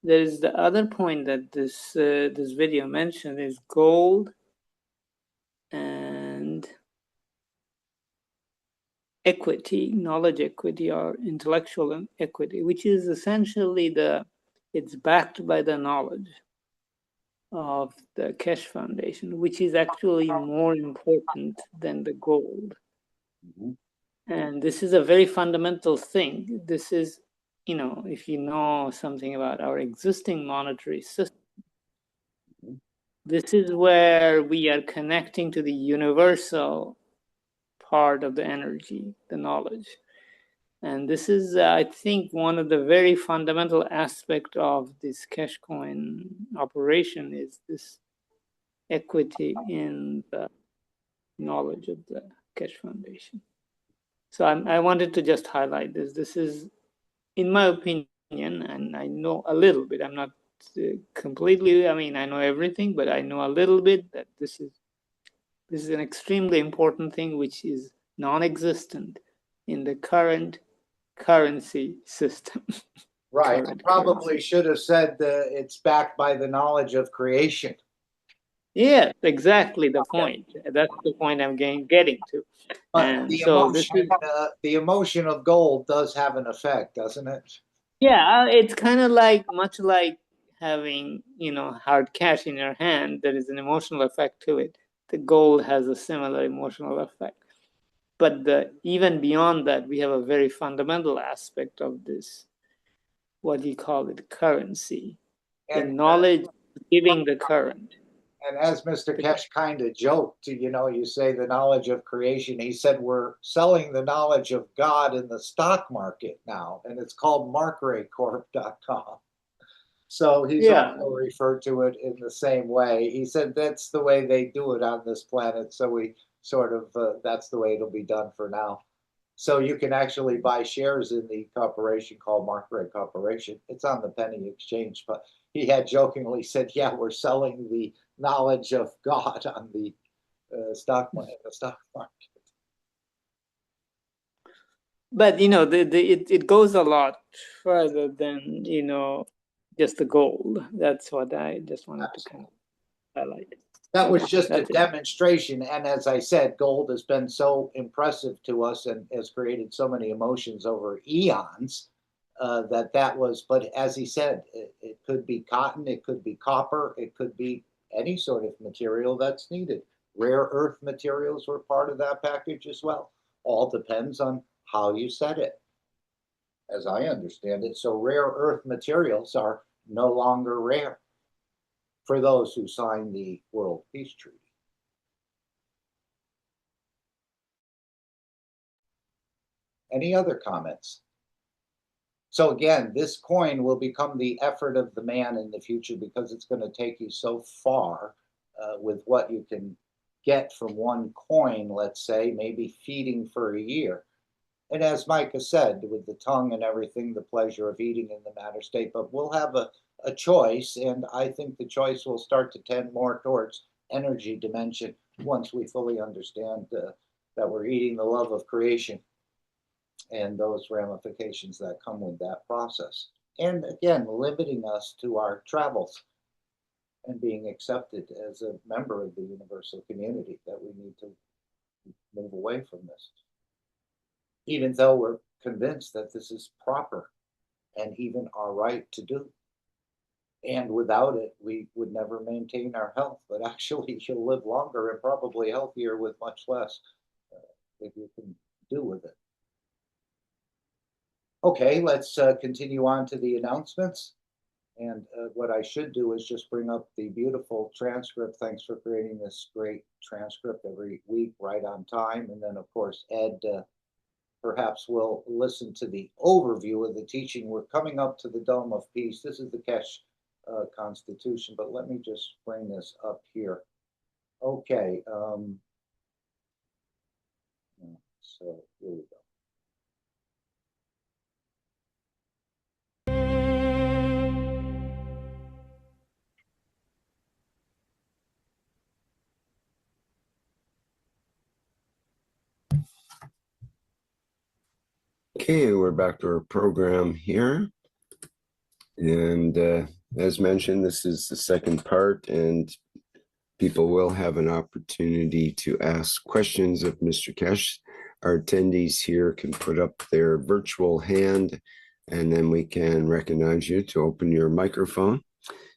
there is the other point that this video mentioned is gold and equity, knowledge equity, or intellectual equity, which is essentially it's backed by the knowledge of the Keshe Foundation, which is actually more important than the gold. Mm-hmm. And this is a very fundamental thing. This is, if you know something about our existing monetary system, this is where we are connecting to the universal part of the energy, the knowledge. And this is, I think, one of the very fundamental aspects of this Keshe Coin operation is this equity in the knowledge of the Keshe Foundation. So I wanted to just highlight this. This is, in my opinion, and I know a little bit, I'm not completely, I mean, I know everything, but I know a little bit that this is an extremely important thing which is non-existent in the current currency system. Right. I probably should have said it's backed by the knowledge of creation. Yeah, exactly the point. That's the point I'm getting to. But And the so emotion, the emotion of gold does have an effect, doesn't it? Yeah, it's kind of like, much like having, hard cash in your hand. There is an emotional effect to it. The gold has a similar emotional effect. But even beyond that, we have a very fundamental aspect of this, what do you call it, currency. The knowledge giving the current. And as Mr. Keshe kind of joked, you say the knowledge of creation. He said, we're selling the knowledge of God in the stock market now, and it's called markraycorp.com. So he's also referred to it in the same way. He said that's the way they do it on this planet. So we sort of, that's the way it'll be done for now. So you can actually buy shares in the corporation called Markray Corporation. It's on the penny exchange, but he had jokingly said, yeah, we're selling the knowledge of God on the stock market. But it goes a lot further than just the gold. That's what I just wanted to kind of highlight. That was just a demonstration, and as I said, gold has been so impressive to us and has created so many emotions over eons that was. But as he said, it could be cotton, it could be copper, it could be any sort of material that's needed. Rare earth materials were part of that package as well. All depends on how you set it, as I understand it. So rare earth materials are no longer rare for those who signed the World Peace Treaty. Any other comments? So again, this coin will become the effort of the man in the future because it's going to take you so far with what you can get from one coin, let's say, maybe feeding for a year. And as Micah said, with the tongue and everything, the pleasure of eating in the matter state, but we'll have a choice, and I think the choice will start to tend more towards energy dimension once we fully understand that we're eating the love of creation and those ramifications that come with that process. And again, limiting us to our travels and being accepted as a member of the universal community, that we need to move away from this. Even though we're convinced that this is proper and even our right to do. And without it, we would never maintain our health. But actually, you'll live longer and probably healthier with much less if you can do with it. Okay, let's continue on to the announcements. And what I should do is just bring up the beautiful transcript. Thanks for creating this great transcript every week, right on time. And then, of course, Ed perhaps we'll listen to the overview of the teaching. We're coming up to the Dome of Peace. This is the Keshe Constitution, but let me just bring this up here. Okay. So here we go. Okay, we're back to our program here. And as mentioned, this is the second part, and people will have an opportunity to ask questions of Mr. Keshe. Our attendees here can put up their virtual hand, and then we can recognize you to open your microphone.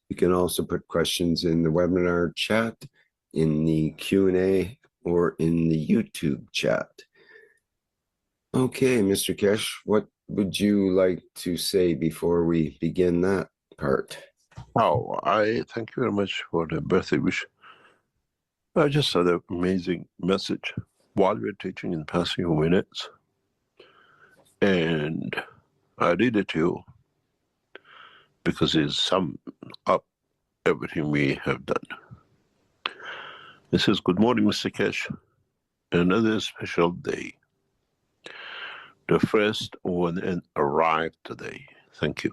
You can also put questions in the webinar chat, in the Q&A, or in the YouTube chat. Okay, Mr. Keshe, what would you like to say before we begin that part? Oh, I thank you very much for the birthday wish. I just had an amazing message while we were teaching in the past few minutes. And I read it to you because it's sum up everything we have done. It says, good morning, Mr. Keshe. Another special day. The first ONN arrived today. Thank you.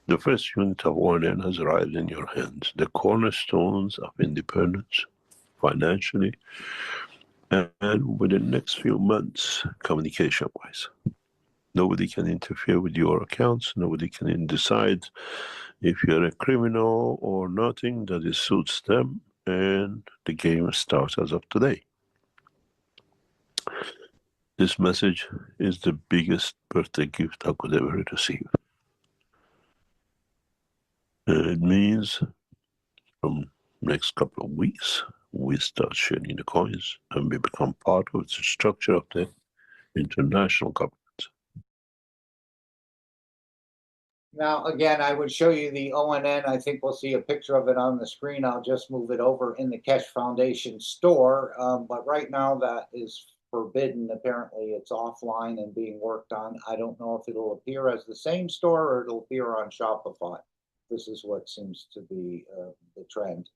The first unit of ONN has arrived in your hands. The cornerstones of independence, financially, and within the next few months, communication-wise. Nobody can interfere with your accounts. Nobody can decide if you're a criminal or nothing. That it suits them, and the game starts as of today. This message is the biggest birthday gift I could ever receive. And it means from next couple of weeks, we start sharing the coins and we become part of the structure of the international government. Now, again, I would show you the ONN. I think we'll see a picture of it on the screen. I'll just move it over in the Keshe Foundation store. But right now that is forbidden. Apparently it's offline and being worked on. I don't know if it'll appear as the same store or it'll appear on Shopify. This is what seems to be the trend.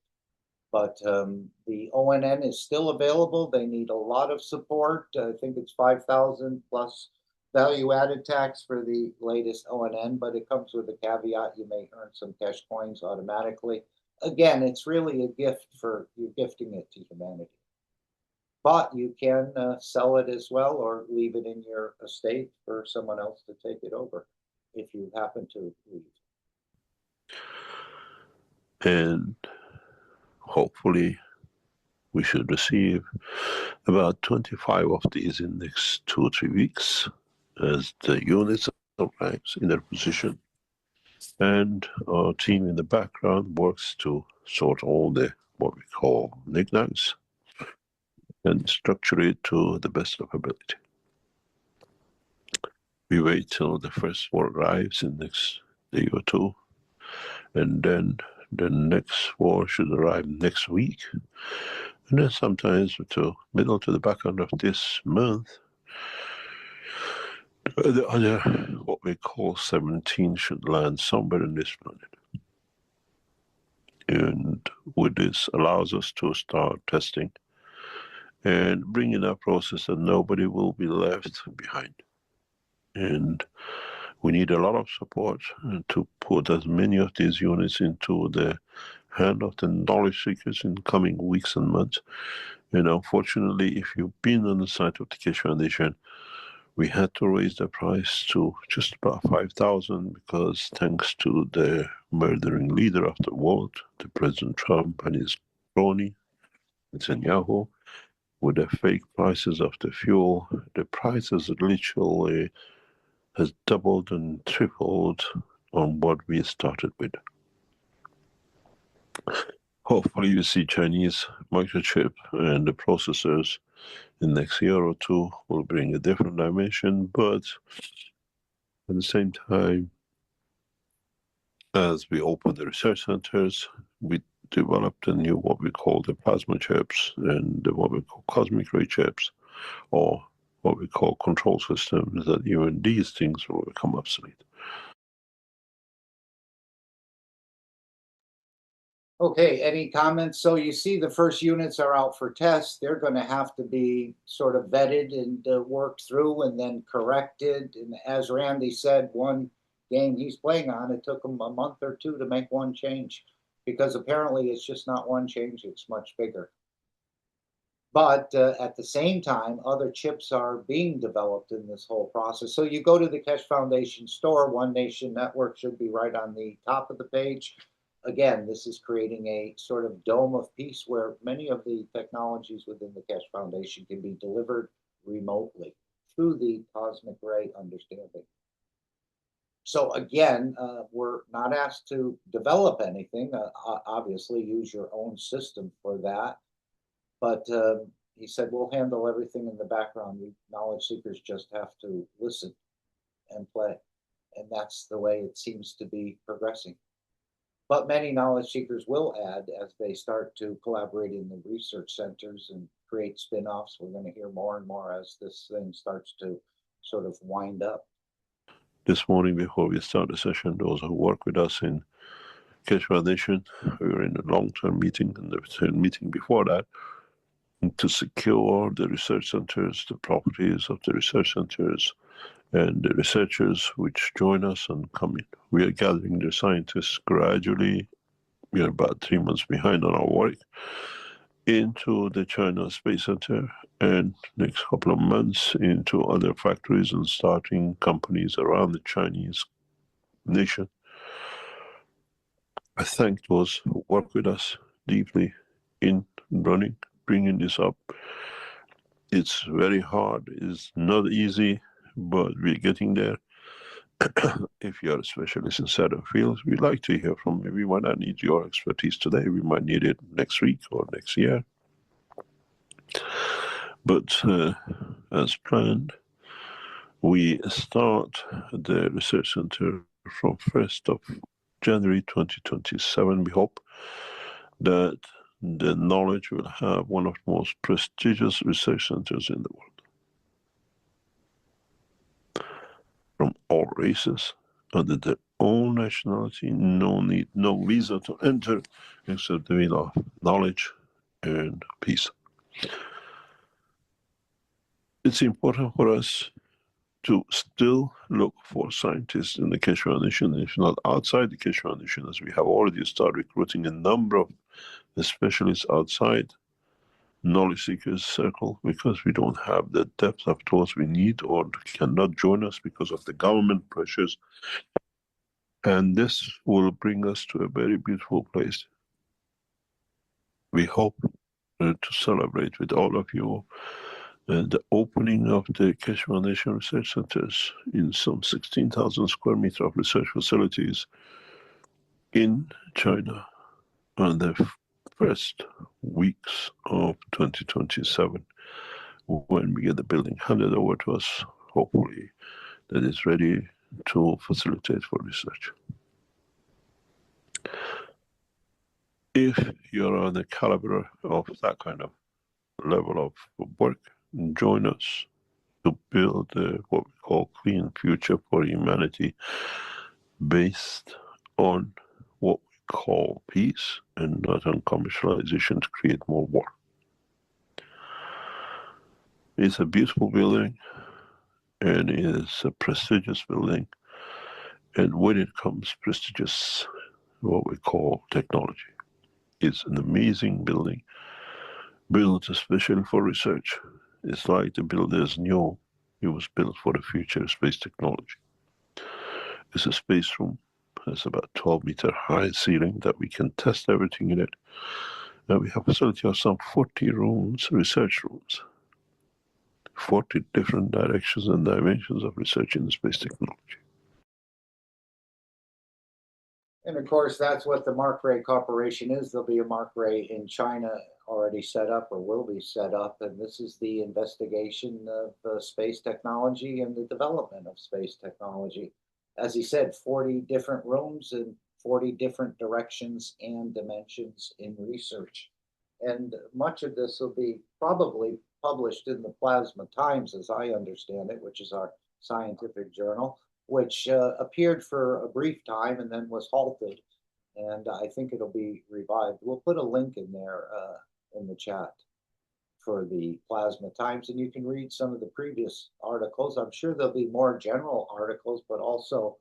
But the ONN is still available. They need a lot of support. I think it's 5,000 plus value-added tax for the latest ONN, but it comes with a caveat. You may earn some Keshe coins automatically. Again, it's really a gift for you're gifting it to humanity. But you can sell it as well or leave it in your estate for someone else to take it over if you happen to leave. And hopefully we should receive about 25 of these in the next 2 or 3 weeks as the units arrives in their position. And our team in the background works to sort all the what we call knickknacks and structure it to the best of ability. We wait till the first one arrives in the next day or two, and then the next war should arrive next week. And then sometimes to middle to the back end of this month, the other, what we call 17, should land somewhere in this planet. And with this allows us to start testing and bringing a process that nobody will be left behind. And we need a lot of support to put as many of these units into the hand of the knowledge seekers in coming weeks and months. And unfortunately, if you've been on the site of the Keshe Foundation, we had to raise the price to just about 5,000 because thanks to the murdering leader of the world, the President Trump and his crony, Netanyahu, with the fake prices of the fuel, the prices literally has doubled and tripled on what we started with. Hopefully you see Chinese microchip and the processors in the next year or two will bring a different dimension, but at the same time, as we open the research centers, we developed a new what we call the plasma chips and what we call cosmic ray chips, or what we call control systems, that even these things will become obsolete. Okay, any comments? So you see the first units are out for test. They're going to have to be sort of vetted and worked through and then corrected. And as Randy said, one game he's playing on, it took him a month or two to make one change because apparently it's just not one change, it's much bigger. But at the same time, other chips are being developed in this whole process. So you go to the Keshe Foundation store, One Nation Network should be right on the top of the page. Again, this is creating a sort of dome of peace where many of the technologies within the Keshe Foundation can be delivered remotely through the cosmic ray understanding. So again, we're not asked to develop anything. Obviously, use your own system for that. But he said, we'll handle everything in the background. You knowledge seekers just have to listen and play. And that's the way it seems to be progressing. But many knowledge seekers will add as they start to collaborate in the research centers and create spin-offs. We're going to hear more and more as this thing starts to sort of wind up. This morning before we start the session, those who work with us in Keshe Foundation, we were in a long-term meeting and the meeting before that to secure the research centers, the properties of the research centers, and the researchers which join us and come in. We are gathering the scientists gradually. We are about 3 months behind on our work into the China Space Center, and next couple of months into other factories and starting companies around the Chinese nation. I thank those who work with us deeply in running, bringing this up. It's very hard. It's not easy, but we're getting there. If you're a specialist in certain fields, we'd like to hear from you. We might not need your expertise today. We might need it next week or next year. But as planned, we start the research center from 1st of January 2027. We hope that the knowledge will have one of the most prestigious research centers in the world. From all races, under their own nationality, no visa to enter, except the visa of knowledge and peace. It's important for us to still look for scientists in the Keshe Foundation, if not outside the Keshe Foundation, as we have already started recruiting a number of specialists outside knowledge seekers circle, because we don't have the depth of thoughts we need or cannot join us because of the government pressures. And this will bring us to a very beautiful place. We hope to celebrate with all of you the opening of the Keshe Foundation Research Centers in some 16,000 square meters of research facilities in China on the first weeks of 2027, when we get the building handed over to us, hopefully, that is ready to facilitate for research. If you're on the caliber of that kind of level of work, join us to build what we call clean future for humanity, based on what we call peace and not on commercialization to create more war. It's a beautiful building, and it's a prestigious building, and with it comes prestigious what we call technology. It's an amazing building, built especially for research. It's like the builders knew it was built for the future of space technology. It's a space room. It's about 12-meter high ceiling that we can test everything in it. And we have a facility of some 40 rooms, research rooms. 40 different directions and dimensions of research in the space technology. And of course, that's what the Mark Ray Corporation is. There'll be a Mark Ray in China already set up or will be set up. And this is the investigation of space technology and the development of space technology. As he said, 40 different rooms and 40 different directions and dimensions in research. And much of this will be probably published in the Plasma Times, as I understand it, which is our scientific journal, which appeared for a brief time and then was halted. And I think it'll be revived. We'll put a link in there in the chat for the Plasma Times, and you can read some of the previous articles. I'm sure there'll be more general articles, but also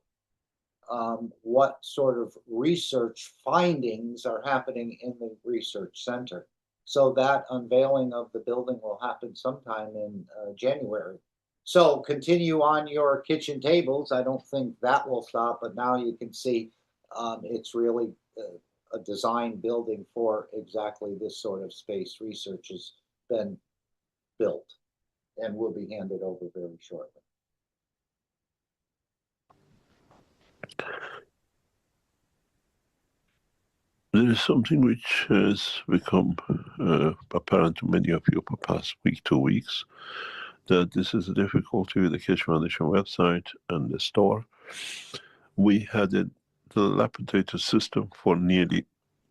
what sort of research findings are happening in the research center. So that unveiling of the building will happen sometime in January. So continue on your kitchen tables. I don't think that will stop, but now you can see it's really a design building for exactly this sort of space research has been built and will be handed over very shortly. There is something which has become apparent to many of you for the past week, 2 weeks, that this is a difficulty with the Keshe Foundation website and the store. We had a dilapidated system for nearly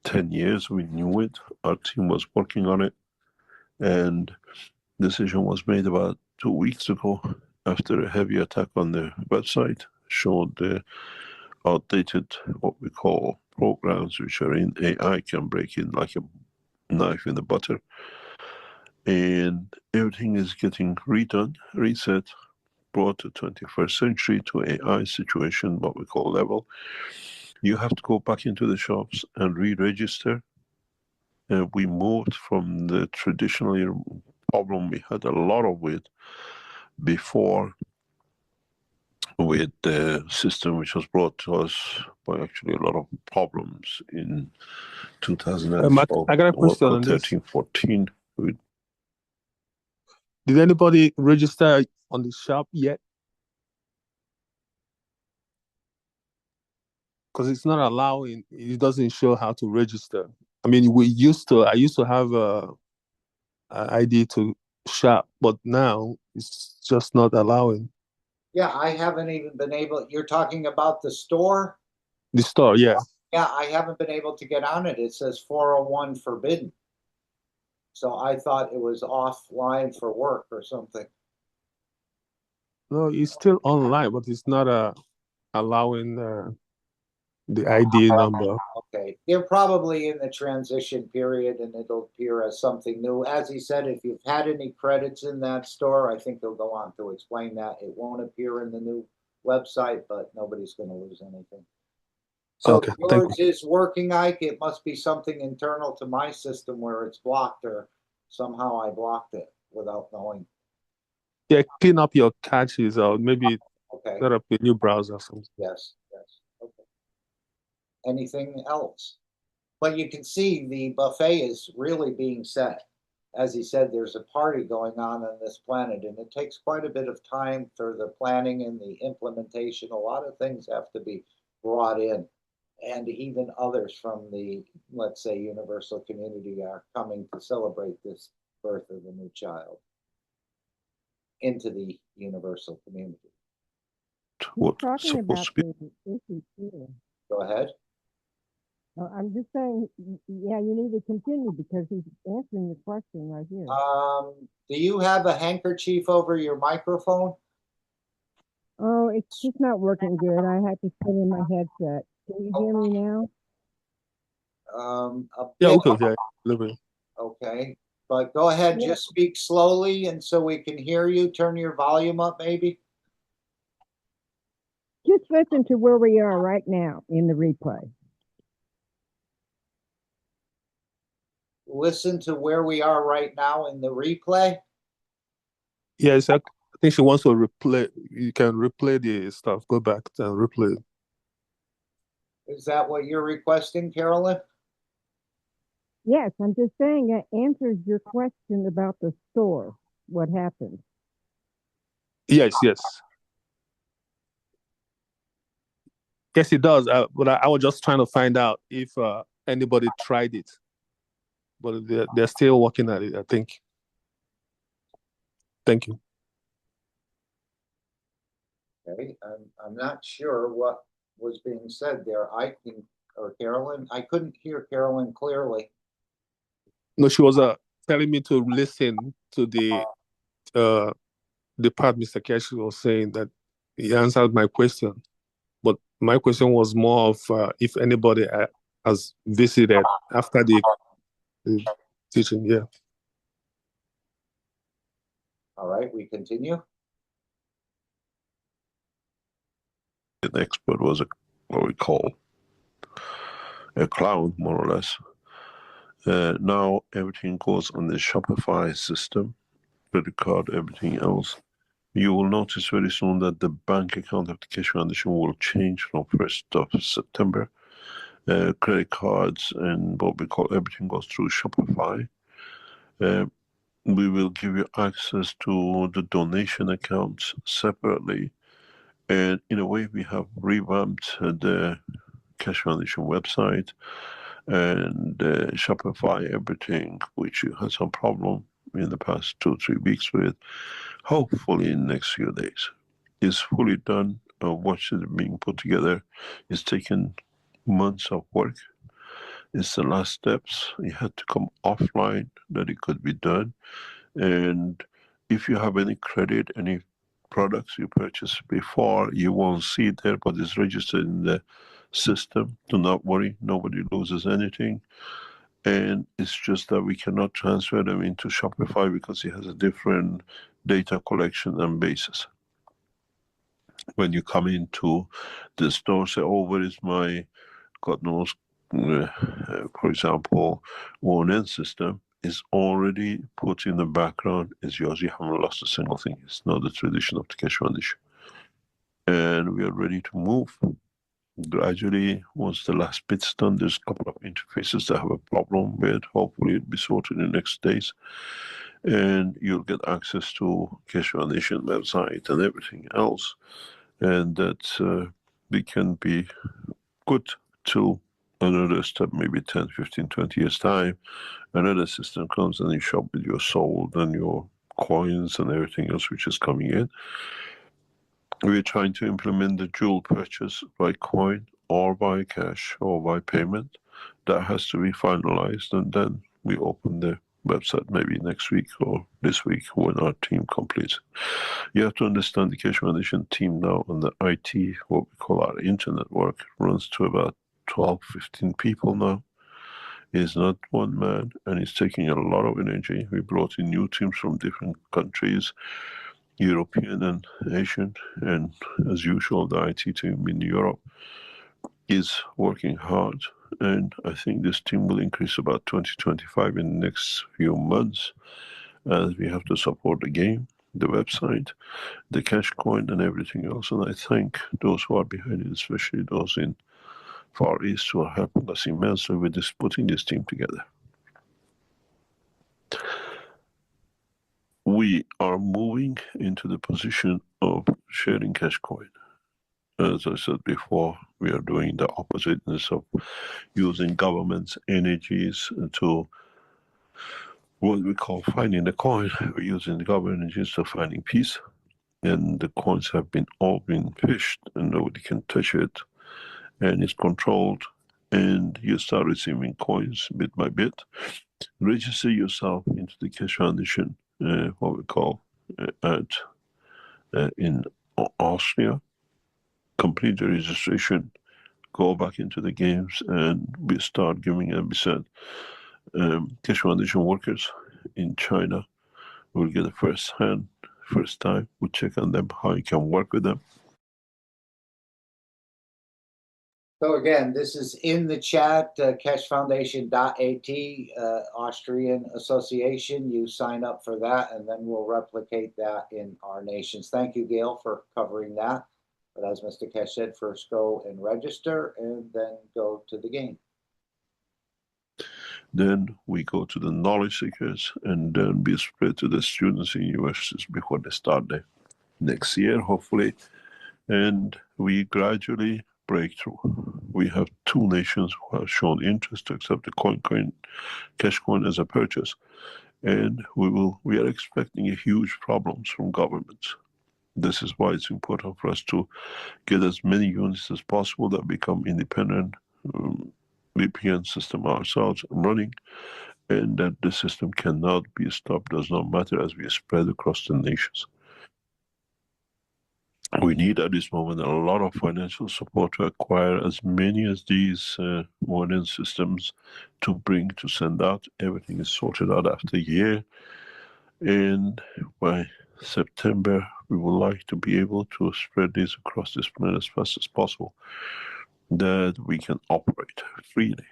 10 years. We knew it. Our team was working on it. And decision was made about 2 weeks ago after a heavy attack on the website, showed the outdated, what we call programs, which are in AI, can break in like a knife in the butter. And everything is getting redone, reset, brought to 21st century to AI situation, what we call level. You have to go back into the shops and re-register. We moved from the traditional problem we had a lot of with before, with the system which was brought to us by actually a lot of problems in 2012, I got a question on 13, 14. Did anybody register on the shop yet? Because it's not allowing, it doesn't show how to register. I mean, I used to have a ID to shop, but now it's just not allowing. Yeah, I haven't even been able. You're talking about the store? The store, yeah. Yeah, I haven't been able to get on it. It says 401 forbidden. So I thought it was offline for work or something. No, it's still online, but it's not allowing the ID number. Okay, they're probably in the transition period and it'll appear as something new. As he said, if you've had any credits in that store, I think they'll go on to explain that. It won't appear in the new website, but nobody's going to lose anything. So okay, yours is working, Ike. It must be something internal to my system where it's blocked, or somehow I blocked it without knowing. Yeah, clean up your caches or maybe Okay. set up a new browser or something. Yes, yes. Okay. Anything else? But you can see the buffet is really being set. As he said, there's a party going on this planet, and it takes quite a bit of time for the planning and the implementation. A lot of things have to be brought in, and even others from the, let's say, universal community are coming to celebrate this birth of a new child into the universal community. What's talking about supposed to be? the issues here. Go ahead. I'm just saying, yeah, you need to continue because he's answering the question right here. Do you have a handkerchief over your microphone? Oh, it's just not working good. I had to put in my headset. Can you hear me now? Yeah, we can hear you. Okay, but go ahead, just speak slowly and so we can hear you. Turn your volume up, maybe. Just listen to where we are right now in the replay. Listen to where we are right now in the replay. Yes, I think she wants to replay. You can replay the stuff. Go back and replay. Is that what you're requesting, Carolyn? Yes, I'm just saying that answers your question about the store. What happened? Yes. Yes, it does. But I was just trying to find out if anybody tried it. But they're still working at it, I think. Thank you. Okay, I'm not sure what was being said there. Or Carolyn, I couldn't hear Carolyn clearly. No, she was telling me to listen to the part Mr. Keshe was saying that he answered my question. But my question was more of if anybody has visited after the teaching, yeah. All right, we continue. The expert was what we call a clown, more or less. Now everything goes on the Shopify system, credit card, everything else. You will notice very soon that the bank account of the Keshe Foundation will change from 1st of September. Credit cards and what we call everything goes through Shopify. We will give you access to the donation accounts separately. And in a way, we have revamped the Keshe Foundation website and Shopify everything, which you had some problem in the past 2-3 weeks with. Hopefully in the next few days. It's fully done. What is being put together is taken months of work. It's the last steps. It had to come offline that it could be done. And if you have any credit, any products you purchased before, you won't see it there, but it's registered in the system. Do not worry, nobody loses anything. And it's just that we cannot transfer them into Shopify because it has a different data collection and basis. When you come into the store, say, oh, where is my, God knows, for example, ONN system, is already put in the background, is yours. You haven't lost a single thing. It's not the tradition of the Keshe Foundation. And we are ready to move. Gradually, once the last bit's done, there's a couple of interfaces that have a problem with. Hopefully it'll be sorted in the next days. And you'll get access to Keshe Foundation website and everything else. And that we can be good till another step, maybe 10, 15, 20 years time. Another system comes and you shop with your soul and your coins and everything else which is coming in. We're trying to implement the dual purchase by coin or by cash or by payment. That has to be finalized, and then we open the website maybe next week or this week when our team completes. You have to understand the Keshe Foundation team now on the IT, what we call our internet work, runs to about 12, 15 people now. It's not one man, and it's taking a lot of energy. We brought in new teams from different countries, European and Asian, and as usual, the IT team in Europe is working hard. And I think this team will increase about 20-25 in the next few months, as we have to support the game, the website, the cash coin, and everything else. And I thank those who are behind it, especially those in Far East, who are helping us immensely with this, putting this team together. We are moving into the position of sharing cash coin. As I said before, we are doing the opposite of using government's energies to what we call finding the coin. We're using the government energies to finding peace. And the coins have all been fished and nobody can touch it. And it's controlled. And you start receiving coins bit by bit. Register yourself into the Keshe Foundation, what we call in Austria. Complete the registration, go back into the games, and we start giving, as we said, Keshe Foundation workers in China will get a first time. We check on them, how you can work with them. So again, this is in the chat, keshefoundation.at, Austrian Association. You sign up for that, and then we'll replicate that in our nations. Thank you, Gail, for covering that. But as Mr. Keshe said, first go and register, and then go to the game. Then we go to the knowledge seekers, and then we spread to the students in universities before they start the next year, hopefully. And we gradually break through. We have 2 nations who have shown interest to accept the cash coin as a purchase. And we are expecting huge problems from governments. This is why it's important for us to get as many units as possible that become independent VPN system ourselves running, and that the system cannot be stopped, does not matter, as we spread across the nations. We need at this moment a lot of financial support to acquire as many as these modern systems to send out. Everything is sorted out after a year. And by September, we would like to be able to spread this across this planet as fast as possible, that we can operate freely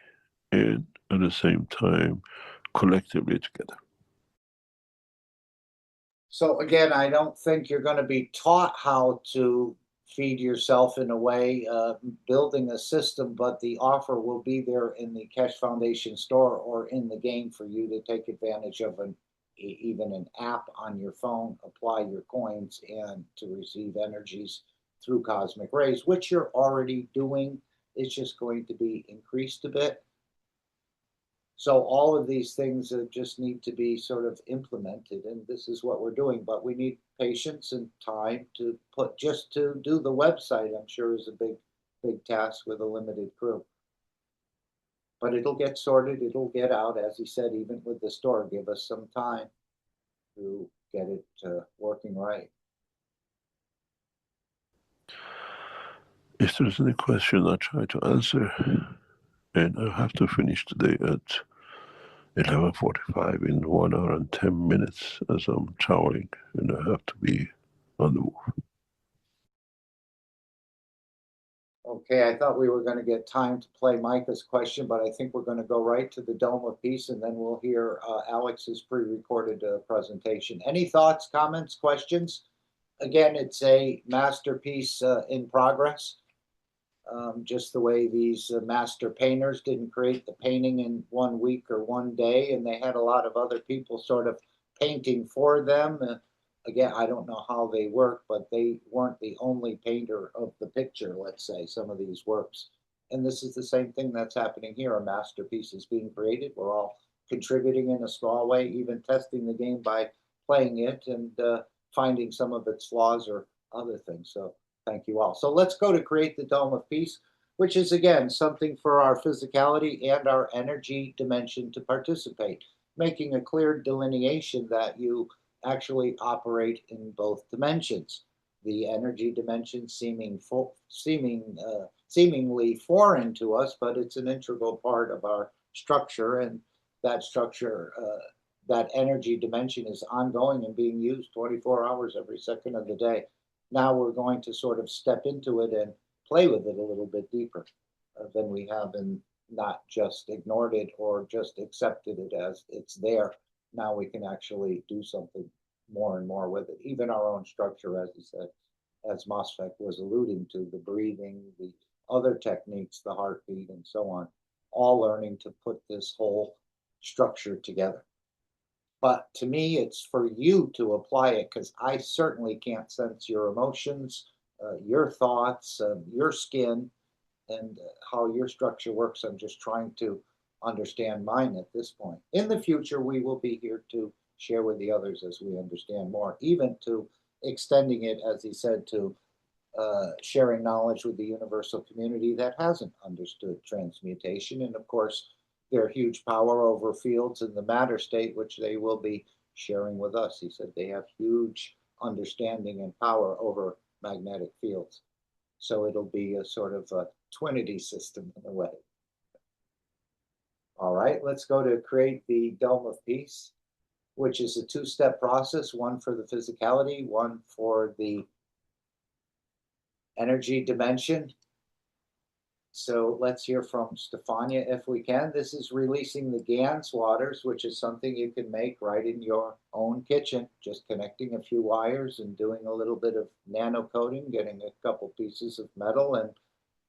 and at the same time collectively together. So again, I don't think you're going to be taught how to feed yourself in a way, building a system, but the offer will be there in the Keshe Foundation store or in the game for you to take advantage of even an app on your phone, apply your coins, and to receive energies through cosmic rays, which you're already doing. It's just going to be increased a bit. So all of these things just need to be sort of implemented, and this is what we're doing. But we need patience and time to just to do the website. I'm sure is a big task with a limited crew. But it'll get sorted. It'll get out, as he said. Even with the store, give us some time to get it working right. if there's any question, I'll try to answer. And I have to finish today at 11:45 in 1 hour and 10 minutes as I'm traveling, and I have to be on the move. Okay, I thought we were going to get time to play Micah's question, but I think we're going to go right to the Dome of Peace, and then we'll hear Alex's pre-recorded presentation. Any thoughts, comments, questions? Again, it's a masterpiece in progress. Just the way these master painters didn't create the painting in 1 week or 1 day, and they had a lot of other people sort of painting for them. Again, I don't know how they work, but they weren't the only painter of the picture, let's say, some of these works. And this is the same thing that's happening here. A masterpiece is being created. We're all contributing in a small way, even testing the game by playing it and finding some of its flaws or other things. So thank you all. So let's go to create the Dome of Peace, which is, again, something for our physicality and our energy dimension to participate, making a clear delineation that you actually operate in both dimensions. The energy dimension seemingly foreign to us, but it's an integral part of our structure, and that structure, that energy dimension is ongoing and being used 24 hours every second of the day. Now we're going to sort of step into it and play with it a little bit deeper than we have, and not just ignored it or just accepted it as it's there. Now we can actually do something more and more with it. Even our own structure, as he said, as Mosfeq was alluding to, the breathing, the other techniques, the heartbeat, and so on, all learning to put this whole structure together. But to me, it's for you to apply it, because I certainly can't sense your emotions, your thoughts, your skin, and how your structure works. I'm just trying to understand mine at this point. In the future, we will be here to share with the others as we understand more, even to extending it, as he said, to sharing knowledge with the universal community that hasn't understood transmutation. And of course, their huge power over fields in the matter state, which they will be sharing with us. He said they have huge understanding and power over magnetic fields. So it'll be a sort of a twinity system in a way. All right, let's go to create the Dome of Peace, which is a two-step process, one for the physicality, one for the energy dimension. So let's hear from Stefania if we can. This is releasing the Gans waters, which is something you can make right in your own kitchen, just connecting a few wires and doing a little bit of nano coating, getting a couple pieces of metal and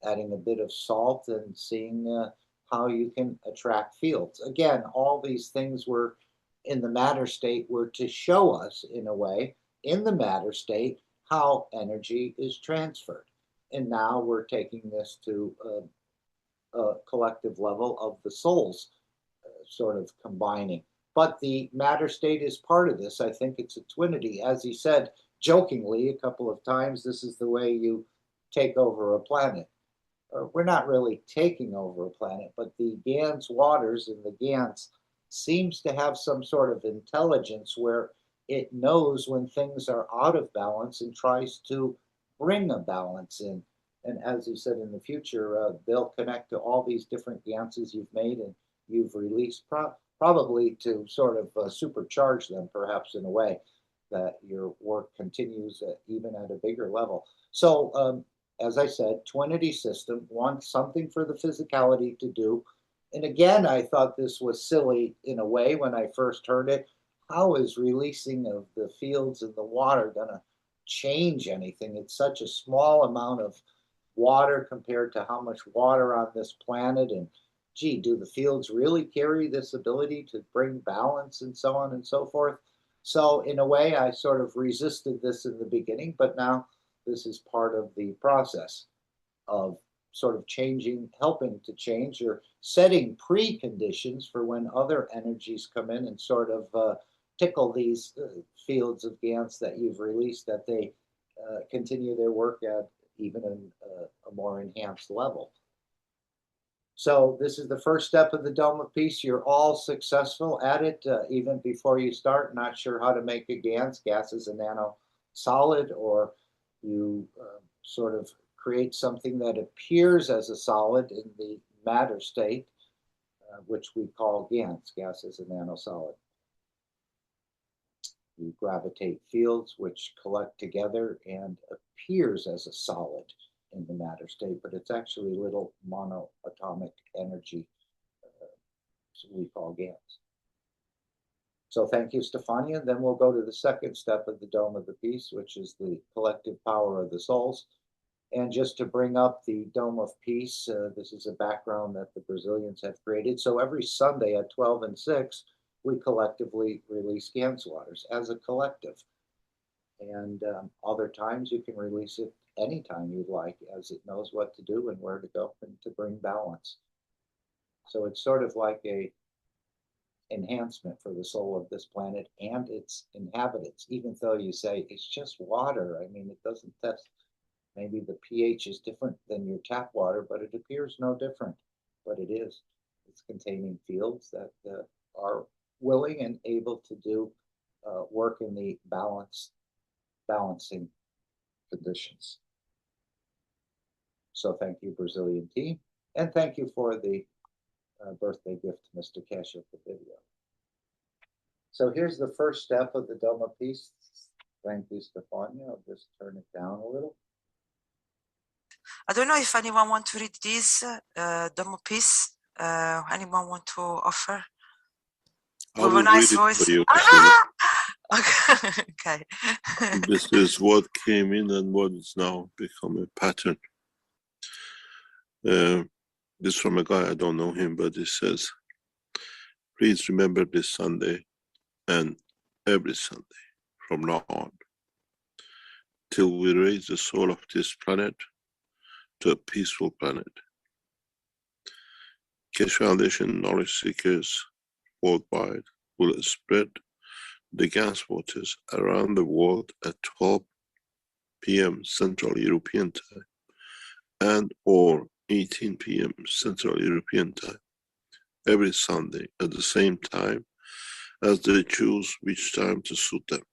adding a bit of salt and seeing how you can attract fields. Again, all these things were in the matter state were to show us, in a way, in the matter state, how energy is transferred. And now we're taking this to a collective level of the souls sort of combining. But the matter state is part of this. I think it's a twinity. As he said jokingly a couple of times, this is the way you take over a planet. We're not really taking over a planet, but the Gans waters and the Gans seems to have some sort of intelligence where it knows when things are out of balance and tries to bring a balance in. And as you said, in the future, they'll connect to all these different Ganses you've made and you've released, probably to sort of supercharge them, perhaps in a way that your work continues even at a bigger level. So, as I said, twinity system wants something for the physicality to do. And again, I thought this was silly in a way when I first heard it. How is releasing of the fields and the water going to change anything? It's such a small amount of water compared to how much water on this planet. And gee, do the fields really carry this ability to bring balance and so on and so forth? So in a way, I sort of resisted this in the beginning, but now this is part of the process of sort of changing, helping to change or setting preconditions for when other energies come in and sort of tickle these fields of Gans that you've released, that they continue their work at even a more enhanced level. So this is the first step of the Dome of Peace. You're all successful at it, even before you start. Not sure how to make a Gans. Gas is a nano solid, or you sort of create something that appears as a solid in the matter state, which we call GANs. Gas is a nanosolid. You gravitate fields which collect together and appears as a solid in the matter state, but it's actually little monoatomic energy, so we call GANs. So thank you, Stefania. Then we'll go to the second step of the Dome of the Peace, which is the collective power of the souls. And just to bring up the Dome of Peace, this is a background that the Brazilians have created. So every Sunday at 12 and 6, we collectively release GANs waters as a collective. And other times you can release it anytime you'd like, as it knows what to do and where to go and to bring balance. So it's sort of like a enhancement for the soul of this planet and its inhabitants, even though you say it's just water. I mean, it doesn't test. Maybe the pH is different than your tap water, but it appears no different. But it is. It's containing fields that are willing and able to do work in the balancing conditions. So thank you, Brazilian team. And thank you for the birthday gift to Mr. Keshe of the video. So here's the first step of the Dome of Peace. Thank you, Stefania. I'll just turn it down a little. I don't know if anyone want to read this Dome of Peace. Anyone want to offer? I will With a nice read it voice. for you. Okay. This is what came in and what is now become a pattern. This from a guy, I don't know him, but it says, please remember this Sunday and every Sunday from now on, till we raise the soul of this planet to a peaceful planet. Keshe Foundation knowledge seekers worldwide will spread the gas waters around the world at 12 p.m. Central European Time and or 18 p.m. Central European Time every Sunday at the same time as they choose which time to suit them.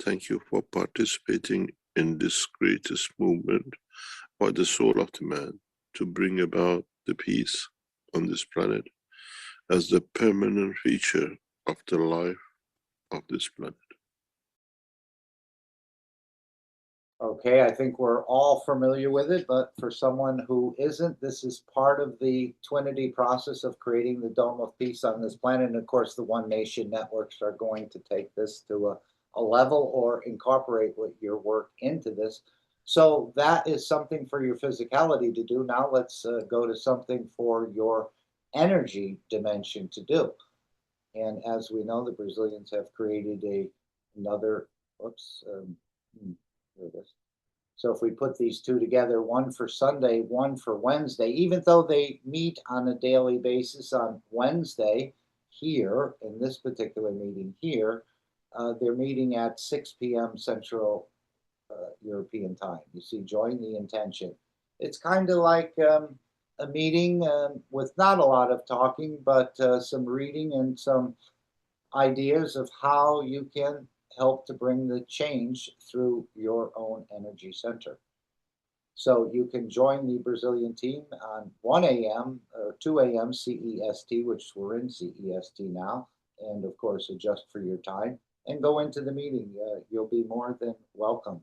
Thank you for participating in this greatest movement by the soul of the man to bring about the peace on this planet as the permanent feature of the life of this planet. Okay, I think we're all familiar with it, but for someone who isn't, this is part of the Twinity process of creating the Dome of Peace on this planet. And of course, the One Nation networks are going to take this to a level or incorporate your work into this. So that is something for your physicality to do. Now let's go to something for your energy dimension to do. And as we know, the Brazilians have created another, here it is. So if we put these two together, one for Sunday, one for Wednesday, even though they meet on a daily basis on Wednesday here, in this particular meeting here, they're meeting at 6 p.m. Central European time. You see, join the intention. It's kind of like a meeting with not a lot of talking, but some reading and some ideas of how you can help to bring the change through your own energy center. So you can join the Brazilian team on 1 a.m. or 2 a.m. CEST, which we're in CEST now, and of course adjust for your time and go into the meeting. You'll be more than welcomed.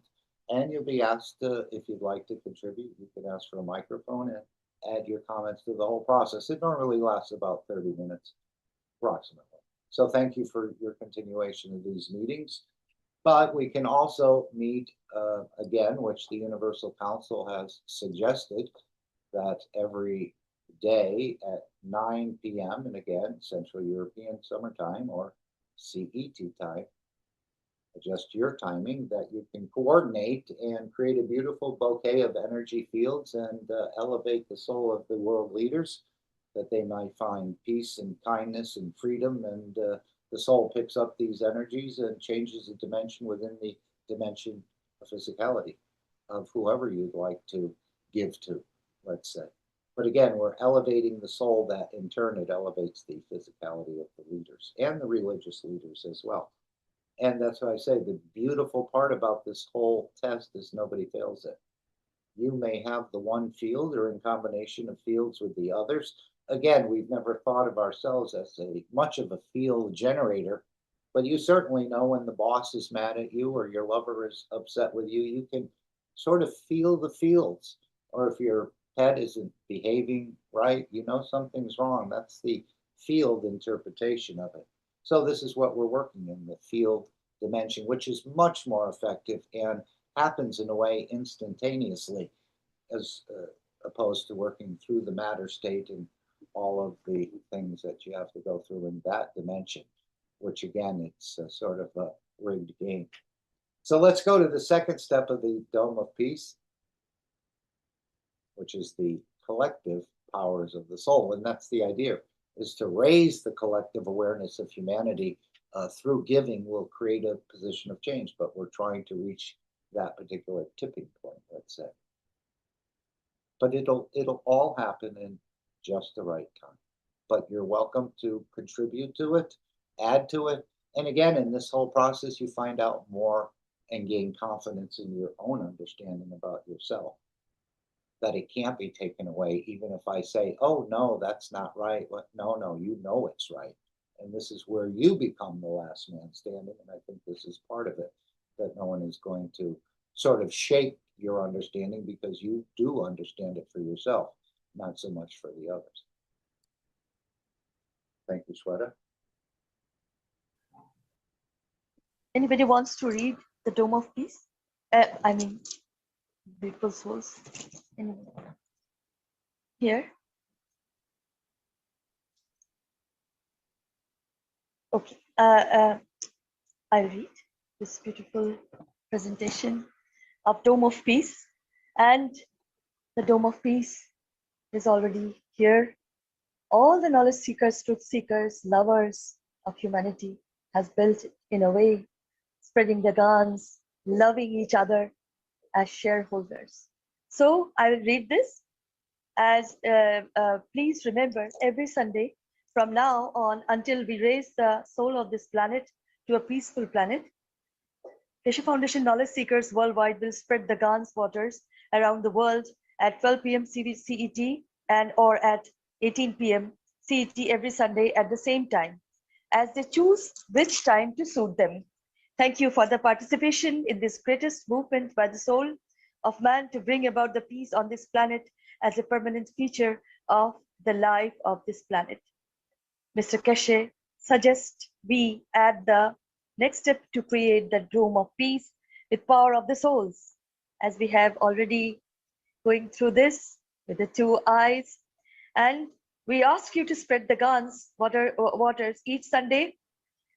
And you'll be asked if you'd like to contribute. You can ask for a microphone and add your comments to the whole process. It normally lasts about 30 minutes, approximately. So thank you for your continuation of these meetings. But we can also meet again, which the Universal Council has suggested, that every day at 9 p.m. and again, Central European Summertime or CET time, adjust your timing, that you can coordinate and create a beautiful bouquet of energy fields and elevate the soul of the world leaders, that they might find peace and kindness and freedom, and the soul picks up these energies and changes the dimension within the dimension of physicality of whoever you'd like to give to, let's say. But again, we're elevating the soul, that in turn it elevates the physicality of the leaders and the religious leaders as well. And that's why I say the beautiful part about this whole test is nobody fails it. You may have the one field or in combination of fields with the others. Again, we've never thought of ourselves as much of a field generator, but you certainly know when the boss is mad at you or your lover is upset with you, you can sort of feel the fields. Or if your pet isn't behaving right, you know something's wrong. That's the field interpretation of it. So this is what we're working in, the field dimension, which is much more effective and happens in a way instantaneously as opposed to working through the matter state and all of the things that you have to go through in that dimension, which again, it's sort of a rigged game. So let's go to the second step of the Dome of Peace, which is the collective powers of the soul. And that's the idea, is to raise the collective awareness of humanity through giving will create a position of change, but we're trying to reach that particular tipping point, let's say. But it'll all happen in just the right time. But you're welcome to contribute to it, add to it. And again, in this whole process, you find out more and gain confidence in your own understanding about yourself, that it can't be taken away, even if I say, oh, no, that's not right. Well, no, you know it's right. And this is where you become the last man standing. And I think this is part of it, that no one is going to sort of shape your understanding because you do understand it for yourself, not so much for the others. Thank you, Shweta. Anybody wants to read the Dome of Peace? I mean, Beautiful Souls. Anyone? Here? Okay. I'll read this beautiful presentation of Dome of Peace. And the Dome of Peace is already here. All the knowledge seekers, truth seekers, lovers of humanity has built it in a way, spreading the guns, loving each other as shareholders. So I will read this as please remember, every Sunday from now on until we raise the soul of this planet to a peaceful planet, Keshe Foundation knowledge seekers worldwide will spread the Gans waters around the world at 12 p.m. CET and or at 18 p.m. CET every Sunday at the same time, as they choose which time to suit them. Thank you for the participation in this greatest movement by the soul of man to bring about the peace on this planet as a permanent feature of the life of this planet. Mr. Keshe suggests we add the next step to create the Dome of Peace with power of the souls, as we have already going through this with the 2 eyes. And we ask you to spread the Gans waters each Sunday.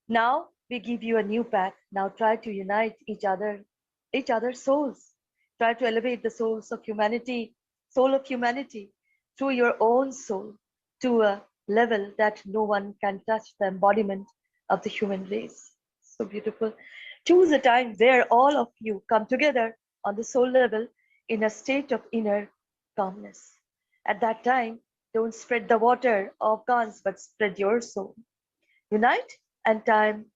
Now we give you a new path. Now try to unite each other's souls. Try to elevate the souls of humanity, soul of humanity, through your own soul to a level that no one can touch, the embodiment of the human race. So beautiful. Choose a time where all of you come together on the soul level in a state of inner calmness. At that time, don't spread the water of Gans, but spread your soul. Unite, and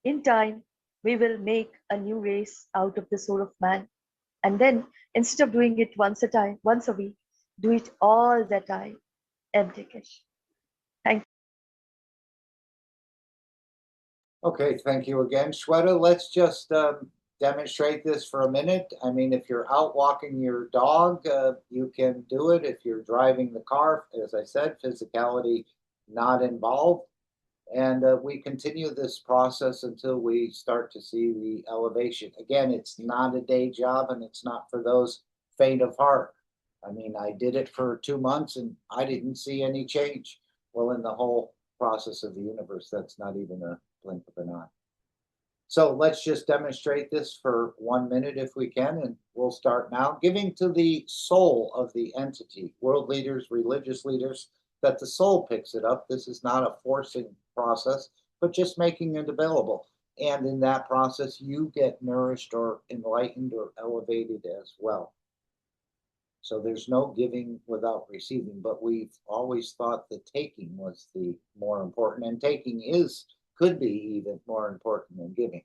in time, we will make a new race out of the soul of man. And then, instead of doing it once a week, do it all the time. Empty Keshe. Thank you. Okay, thank you again, Shweta. Let's just demonstrate this for a minute. I mean, if you're out walking your dog, you can do it. If you're driving the car, as I said, physicality not involved. And we continue this process until we start to see the elevation. Again, it's not a day job and it's not for those faint of heart. I mean, I did it for 2 months and I didn't see any change. Well, in the whole process of the universe, that's not even a blink of an eye. So let's just demonstrate this for 1 minute if we can, and we'll start now. Giving to the soul of the entity, world leaders, religious leaders, that the soul picks it up. This is not a forcing process, but just making it available. And in that process, you get nourished or enlightened or elevated as well. So there's no giving without receiving, but we've always thought that taking was the more important, and taking could be even more important than giving.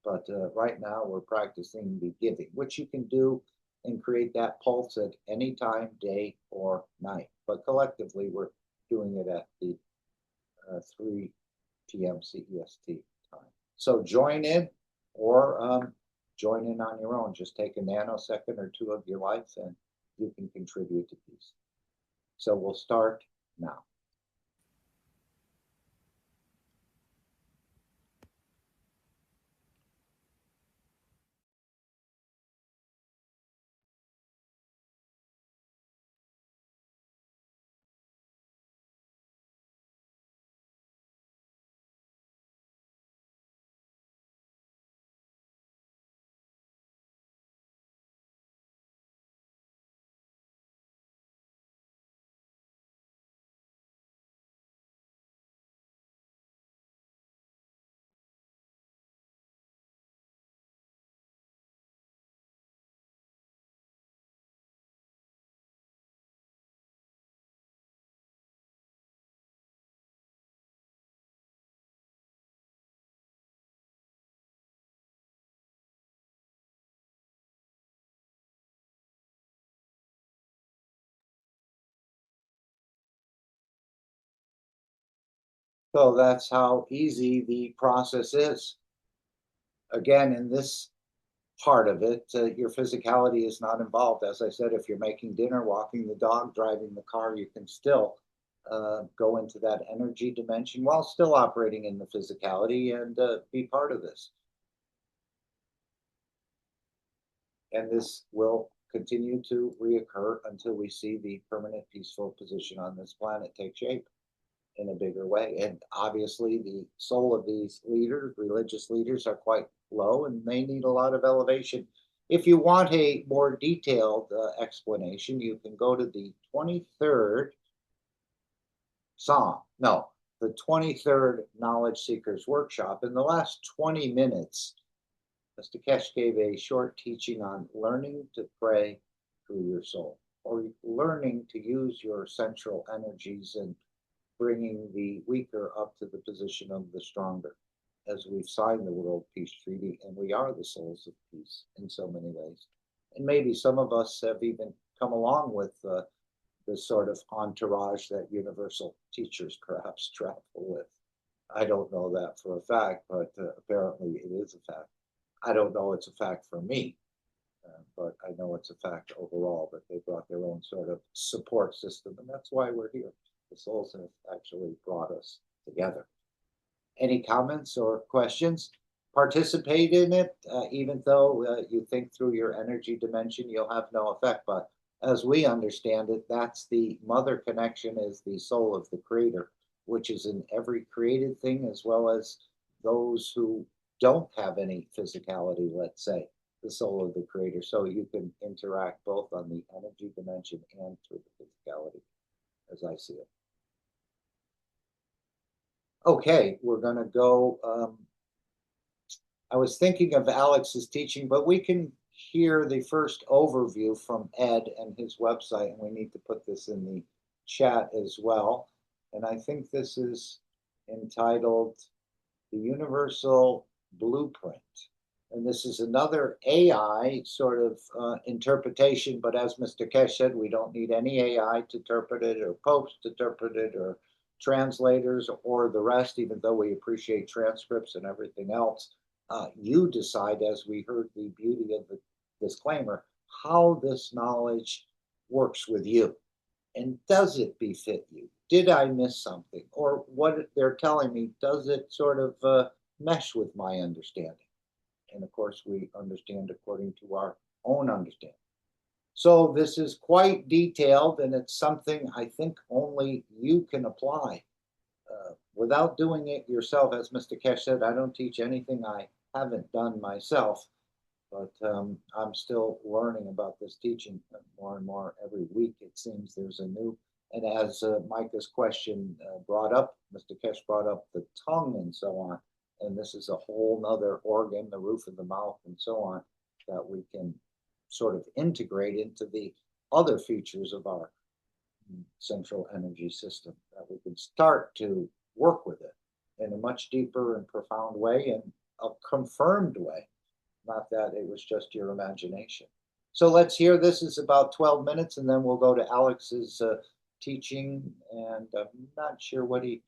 But right now we're practicing the giving, which you can do and create that pulse at any time, day or night. But collectively, we're doing it at the 3 p.m. CEST time. So join in or join in on your own. Just take a nanosecond or two of your life and you can contribute to peace. So we'll start now. So that's how easy the process is. Again, in this part of it, your physicality is not involved. As I said, if you're making dinner, walking the dog, driving the car, you can still go into that energy dimension while still operating in the physicality and be part of this. And this will continue to reoccur until we see the permanent peaceful position on this planet take shape in a bigger way. And obviously the soul of these leaders, religious leaders, are quite low and they need a lot of elevation. If you want a more detailed explanation, you can go to the 23rd Psalm. No, the 23rd Knowledge Seekers Workshop. In the last 20 minutes, Mr. Keshe gave a short teaching on learning to pray through your soul, or learning to use your central energies and bringing the weaker up to the position of the stronger, as we've signed the World Peace Treaty, and we are the souls of peace in so many ways. And maybe some of us have even come along with this sort of entourage that universal teachers perhaps travel with. I don't know that for a fact, but apparently it is a fact. I don't know it's a fact for me, but I know it's a fact overall that they brought their own sort of support system, and that's why we're here. The souls have actually brought us together. Any comments or questions? Participate in it, even though you think through your energy dimension you'll have no effect. But as we understand it, that's the mother connection, is the soul of the creator, which is in every created thing, as well as those who don't have any physicality, let's say, the soul of the creator. So you can interact both on the energy dimension and through the physicality, as I see it. Okay, we're going to go. I was thinking of Alex's teaching, but we can hear the first overview from Ed and his website, and we need to put this in the chat as well. And I think this is entitled The Universal Blueprint. And this is another AI sort of interpretation, but as Mr. Keshe said, we don't need any AI to interpret it, or popes to interpret it, or translators, or the rest, even though we appreciate transcripts and everything else. You decide, as we heard the beauty of the disclaimer, how this knowledge works with you. And does it befit you? Did I miss something? Or what they're telling me, does it sort of mesh with my understanding? And of course, we understand according to our own understanding. So this is quite detailed, and it's something I think only you can apply without doing it yourself. As Mr. Keshe said, I don't teach anything I haven't done myself, but I'm still learning about this teaching more and more every week. It seems there's a new, and as Micah's question brought up, Mr. Keshe brought up the tongue and so on, and this is a whole nother organ, the roof of the mouth and so on, that we can sort of integrate into the other features of our central energy system, that we can start to work with it in a much deeper and profound way, and a confirmed way, not that it was just your imagination. So let's hear. This is about 12 minutes, and then we'll go to Alex's teaching. And I'm not sure what he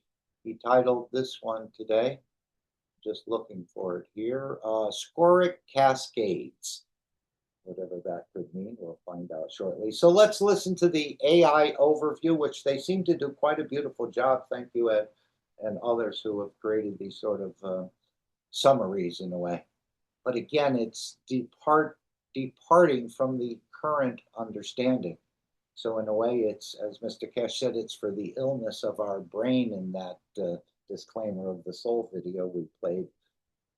titled this one today. Just looking for it here. Scoric Cascades. Whatever that could mean, we'll find out shortly. So let's listen to the AI overview, which they seem to do quite a beautiful job. Thank you, Ed, and others who have created these sort of summaries in a way. But again, it's departing from the current understanding. So in a way, it's, as Mr. Keshe said, it's for the illness of our brain in that disclaimer of the soul video we played.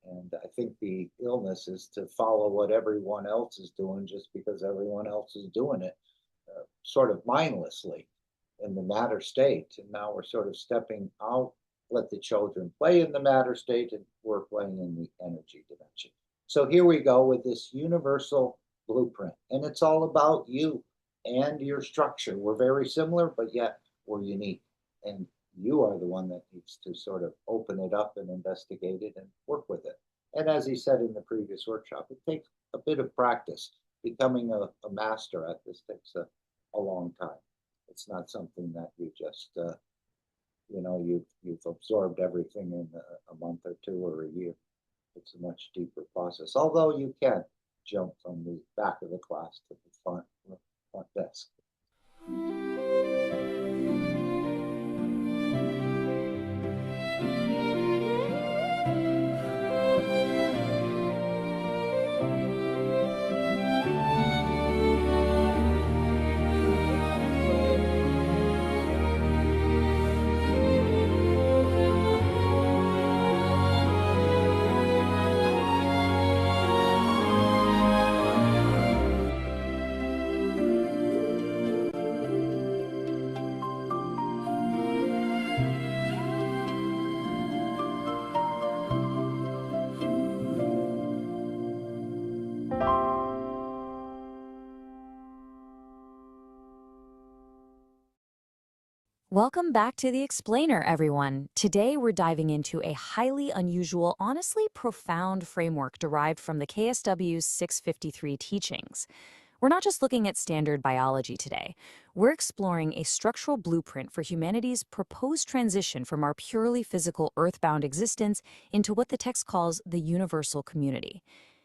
And I think the illness is to follow what everyone else is doing just because everyone else is doing it, sort of mindlessly in the matter state. And now we're sort of stepping out, let the children play in the matter state, and we're playing in the energy dimension. So here we go with this universal blueprint. And it's all about you and your structure. We're very similar, but yet we're unique. And you are the one that needs to sort of open it up and investigate it and work with it. And as he said in the previous workshop, it takes a bit of practice. Becoming a master at this takes a long time. It's not something that you just, you've absorbed everything in a month or two or a year. It's a much deeper process, although you can jump from the back of the class to the front desk. Welcome back to The Explainer, everyone. Today we're diving into a highly unusual, honestly profound framework derived from the KSW's 653 teachings. We're not just looking at standard biology today. We're exploring a structural blueprint for humanity's proposed transition from our purely physical earthbound existence into what the text calls the universal community.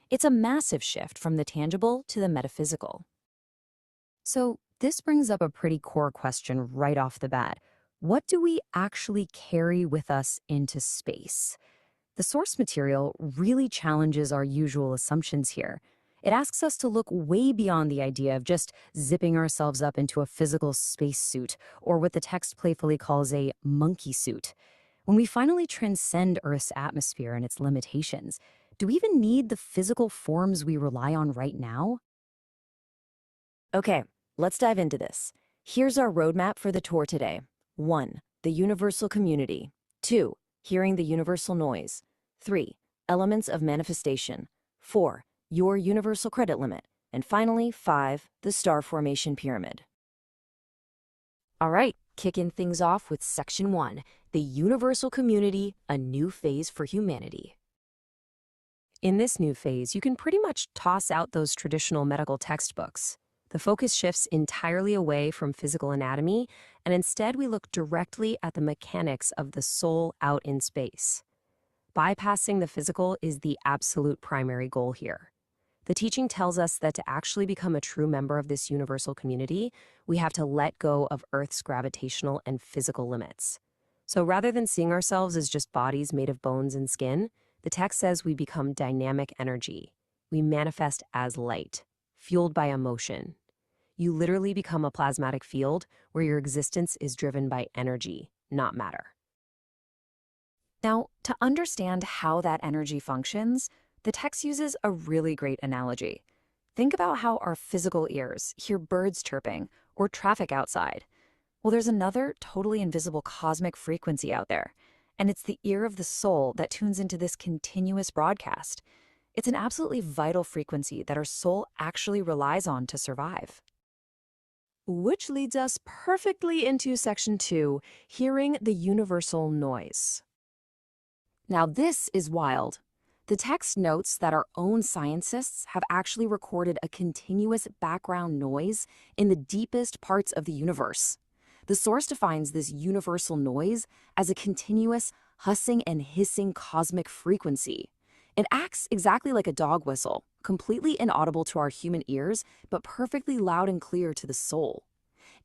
It's a massive shift from the tangible to the metaphysical. So, this brings up a pretty core question right off the bat. What do we actually carry with us into space? The source material really challenges our usual assumptions here. It asks us to look way beyond the idea of just zipping ourselves up into a physical spacesuit, or what the text playfully calls a monkey suit. When we finally transcend Earth's atmosphere and its limitations, do we even need the physical forms we rely on right now? Okay. Let's dive into this. Here's our roadmap for the tour today. 1. The universal community. 2. Hearing the universal noise. 3. Elements of manifestation. 4. Your universal credit limit. And finally, 5. The star formation pyramid. All right, kicking things off with Section 1. The universal community, a new phase for humanity. In this new phase, you can pretty much toss out those traditional medical textbooks. The focus shifts entirely away from physical anatomy, and instead we look directly at the mechanics of the soul out in space. Bypassing the physical is the absolute primary goal here. The teaching tells us that to actually become a true member of this universal community, we have to let go of Earth's gravitational and physical limits. So rather than seeing ourselves as just bodies made of bones and skin, the text says we become dynamic energy. We manifest as light, fueled by emotion. You literally become a plasmatic field where your existence is driven by energy, not matter. Now, to understand how that energy functions, the text uses a really great analogy. Think about how our physical ears hear birds chirping or traffic outside. Well, there's another totally invisible cosmic frequency out there, and it's the ear of the soul that tunes into this continuous broadcast. It's an absolutely vital frequency that our soul actually relies on to survive. Which leads us perfectly into Section 2, hearing the universal noise. Now this is wild. The text notes that our own scientists have actually recorded a continuous background noise in the deepest parts of the universe. The source defines this universal noise as a continuous hussing and hissing cosmic frequency. It acts exactly like a dog whistle, completely inaudible to our human ears, but perfectly loud and clear to the soul.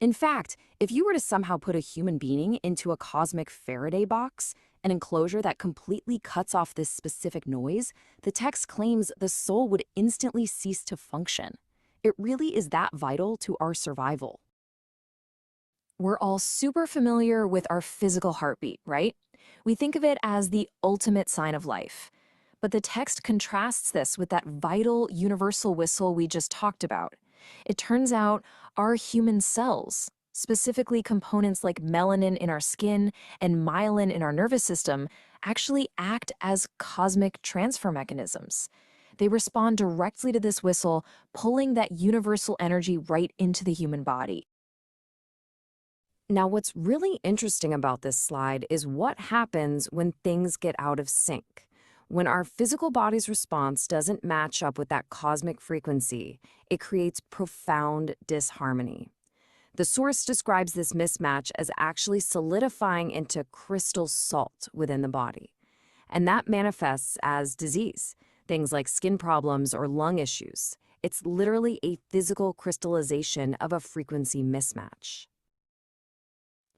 In fact, if you were to somehow put a human being into a cosmic Faraday box, an enclosure that completely cuts off this specific noise, the text claims the soul would instantly cease to function. It really is that vital to our survival. We're all super familiar with our physical heartbeat, right? We think of it as the ultimate sign of life. But the text contrasts this with that vital universal whistle we just talked about. It turns out our human cells, specifically components like melanin in our skin and myelin in our nervous system, actually act as cosmic transfer mechanisms. They respond directly to this whistle, pulling that universal energy right into the human body. Now, what's really interesting about this slide is what happens when things get out of sync. When our physical body's response doesn't match up with that cosmic frequency, it creates profound disharmony. The source describes this mismatch as actually solidifying into crystal salt within the body. And that manifests as disease, things like skin problems or lung issues. It's literally a physical crystallization of a frequency mismatch.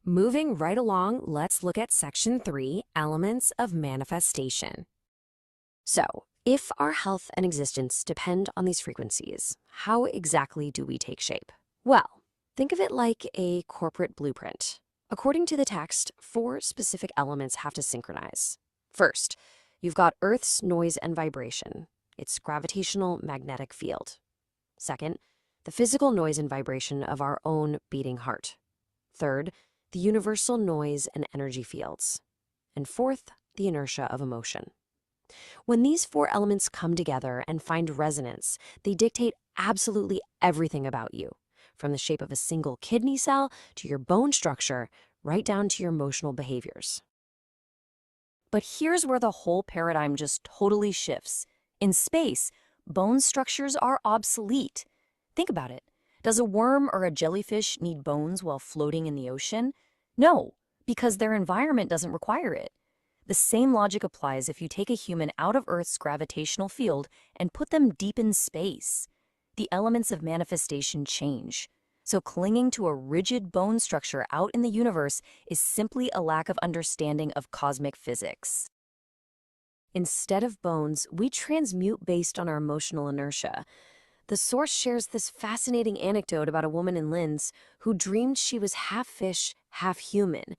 Moving right along, let's look at Section 3, Elements of Manifestation. So, if our health and existence depend on these frequencies, how exactly do we take shape? Well, think of it like a corporate blueprint. According to the text, 4 specific elements have to synchronize. First, you've got Earth's noise and vibration, its gravitational magnetic field. Second, the physical noise and vibration of our own beating heart. Third, the universal noise and energy fields. And fourth, the inertia of emotion. When these 4 elements come together and find resonance, they dictate absolutely everything about you, from the shape of a single kidney cell to your bone structure, right down to your emotional behaviors. But here's where the whole paradigm just totally shifts. In space, bone structures are obsolete. Think about it. Does a worm or a jellyfish need bones while floating in the ocean? No, because their environment doesn't require it. The same logic applies if you take a human out of Earth's gravitational field and put them deep in space. The elements of manifestation change. So clinging to a rigid bone structure out in the universe is simply a lack of understanding of cosmic physics. Instead of bones, we transmute based on our emotional inertia. The source shares this fascinating anecdote about a woman in Linz who dreamed she was half fish, half human.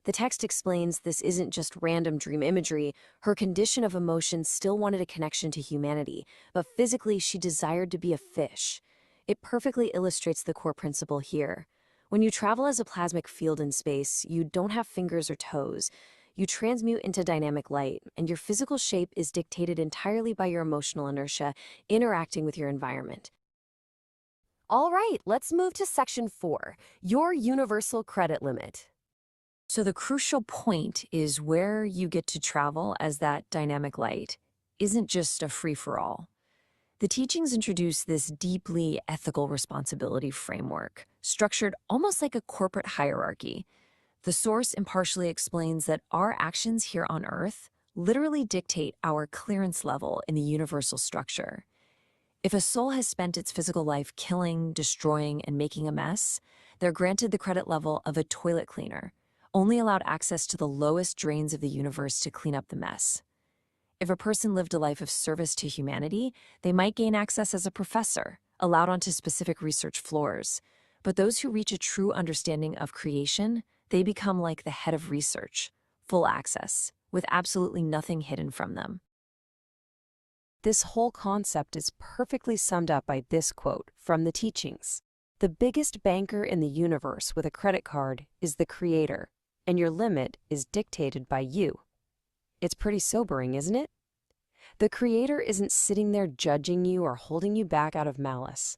The text explains this isn't just random dream imagery. Her condition of emotion still wanted a connection to humanity, but physically she desired to be a fish. It perfectly illustrates the core principle here. When you travel as a plasmic field in space, you don't have fingers or toes. You transmute into dynamic light, and your physical shape is dictated entirely by your emotional inertia interacting with your environment. All right, let's move to Section 4, your universal credit limit. So the crucial point is where you get to travel as that dynamic light isn't just a free-for-all. The teachings introduce this deeply ethical responsibility framework, structured almost like a corporate hierarchy. The source impartially explains that our actions here on Earth literally dictate our clearance level in the universal structure. If a soul has spent its physical life killing, destroying, and making a mess, they're granted the credit level of a toilet cleaner, only allowed access to the lowest drains of the universe to clean up the mess. If a person lived a life of service to humanity, they might gain access as a professor, allowed onto specific research floors. But those who reach a true understanding of creation, they become like the head of research, full access, with absolutely nothing hidden from them. This whole concept is perfectly summed up by this quote from the teachings. The biggest banker in the universe with a credit card is the Creator, and your limit is dictated by you. It's pretty sobering, isn't it? The Creator isn't sitting there judging you or holding you back out of malice.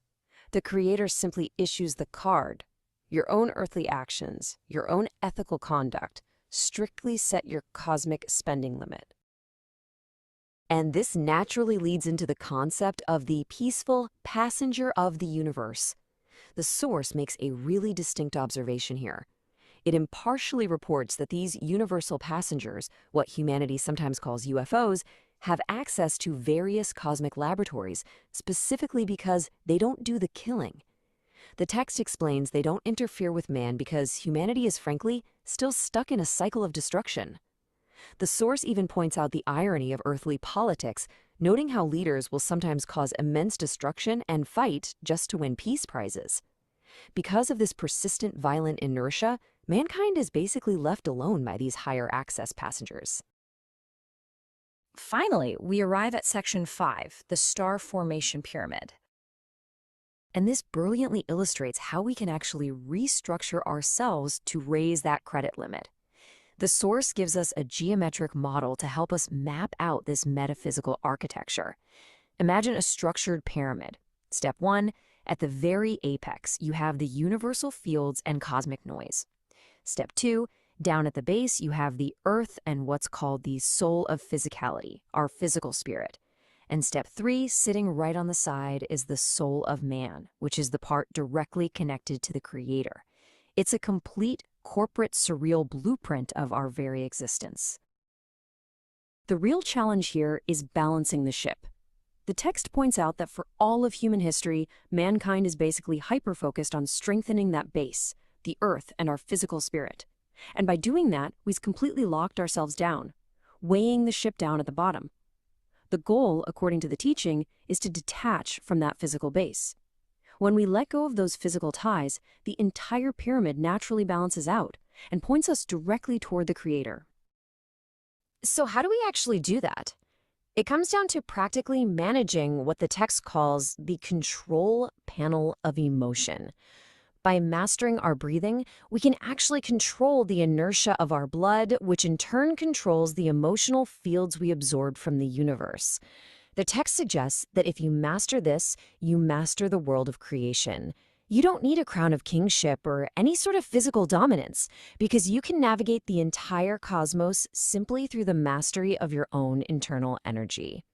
The Creator simply issues the card. Your own earthly actions, your own ethical conduct, strictly set your cosmic spending limit. And this naturally leads into the concept of the peaceful passenger of the universe. The source makes a really distinct observation here. It impartially reports that these universal passengers, what humanity sometimes calls UFOs, have access to various cosmic laboratories, specifically because they don't do the killing. The text explains they don't interfere with man because humanity is frankly still stuck in a cycle of destruction. The source even points out the irony of earthly politics, noting how leaders will sometimes cause immense destruction and fight just to win peace prizes. Because of this persistent violent inertia, mankind is basically left alone by these higher access passengers. Finally, we arrive at Section 5, the Star Formation Pyramid. And this brilliantly illustrates how we can actually restructure ourselves to raise that credit limit. The source gives us a geometric model to help us map out this metaphysical architecture. Imagine a structured pyramid. Step 1, at the very apex, you have the universal fields and cosmic noise. Step 2, down at the base, you have the earth and what's called the soul of physicality, our physical spirit. And step 3, sitting right on the side, is the soul of man, which is the part directly connected to the Creator. It's a complete corporate surreal blueprint of our very existence. The real challenge here is balancing the ship. The text points out that for all of human history, mankind is basically hyper-focused on strengthening that base, the earth and our physical spirit. And by doing that, we've completely locked ourselves down, weighing the ship down at the bottom. The goal, according to the teaching, is to detach from that physical base. When we let go of those physical ties, the entire pyramid naturally balances out and points us directly toward the Creator. So how do we actually do that? It comes down to practically managing what the text calls the control panel of emotion. By mastering our breathing, we can actually control the inertia of our blood, which in turn controls the emotional fields we absorb from the universe. The text suggests that if you master this, you master the world of creation. You don't need a crown of kingship or any sort of physical dominance, because you can navigate the entire cosmos simply through the mastery of your own internal energy.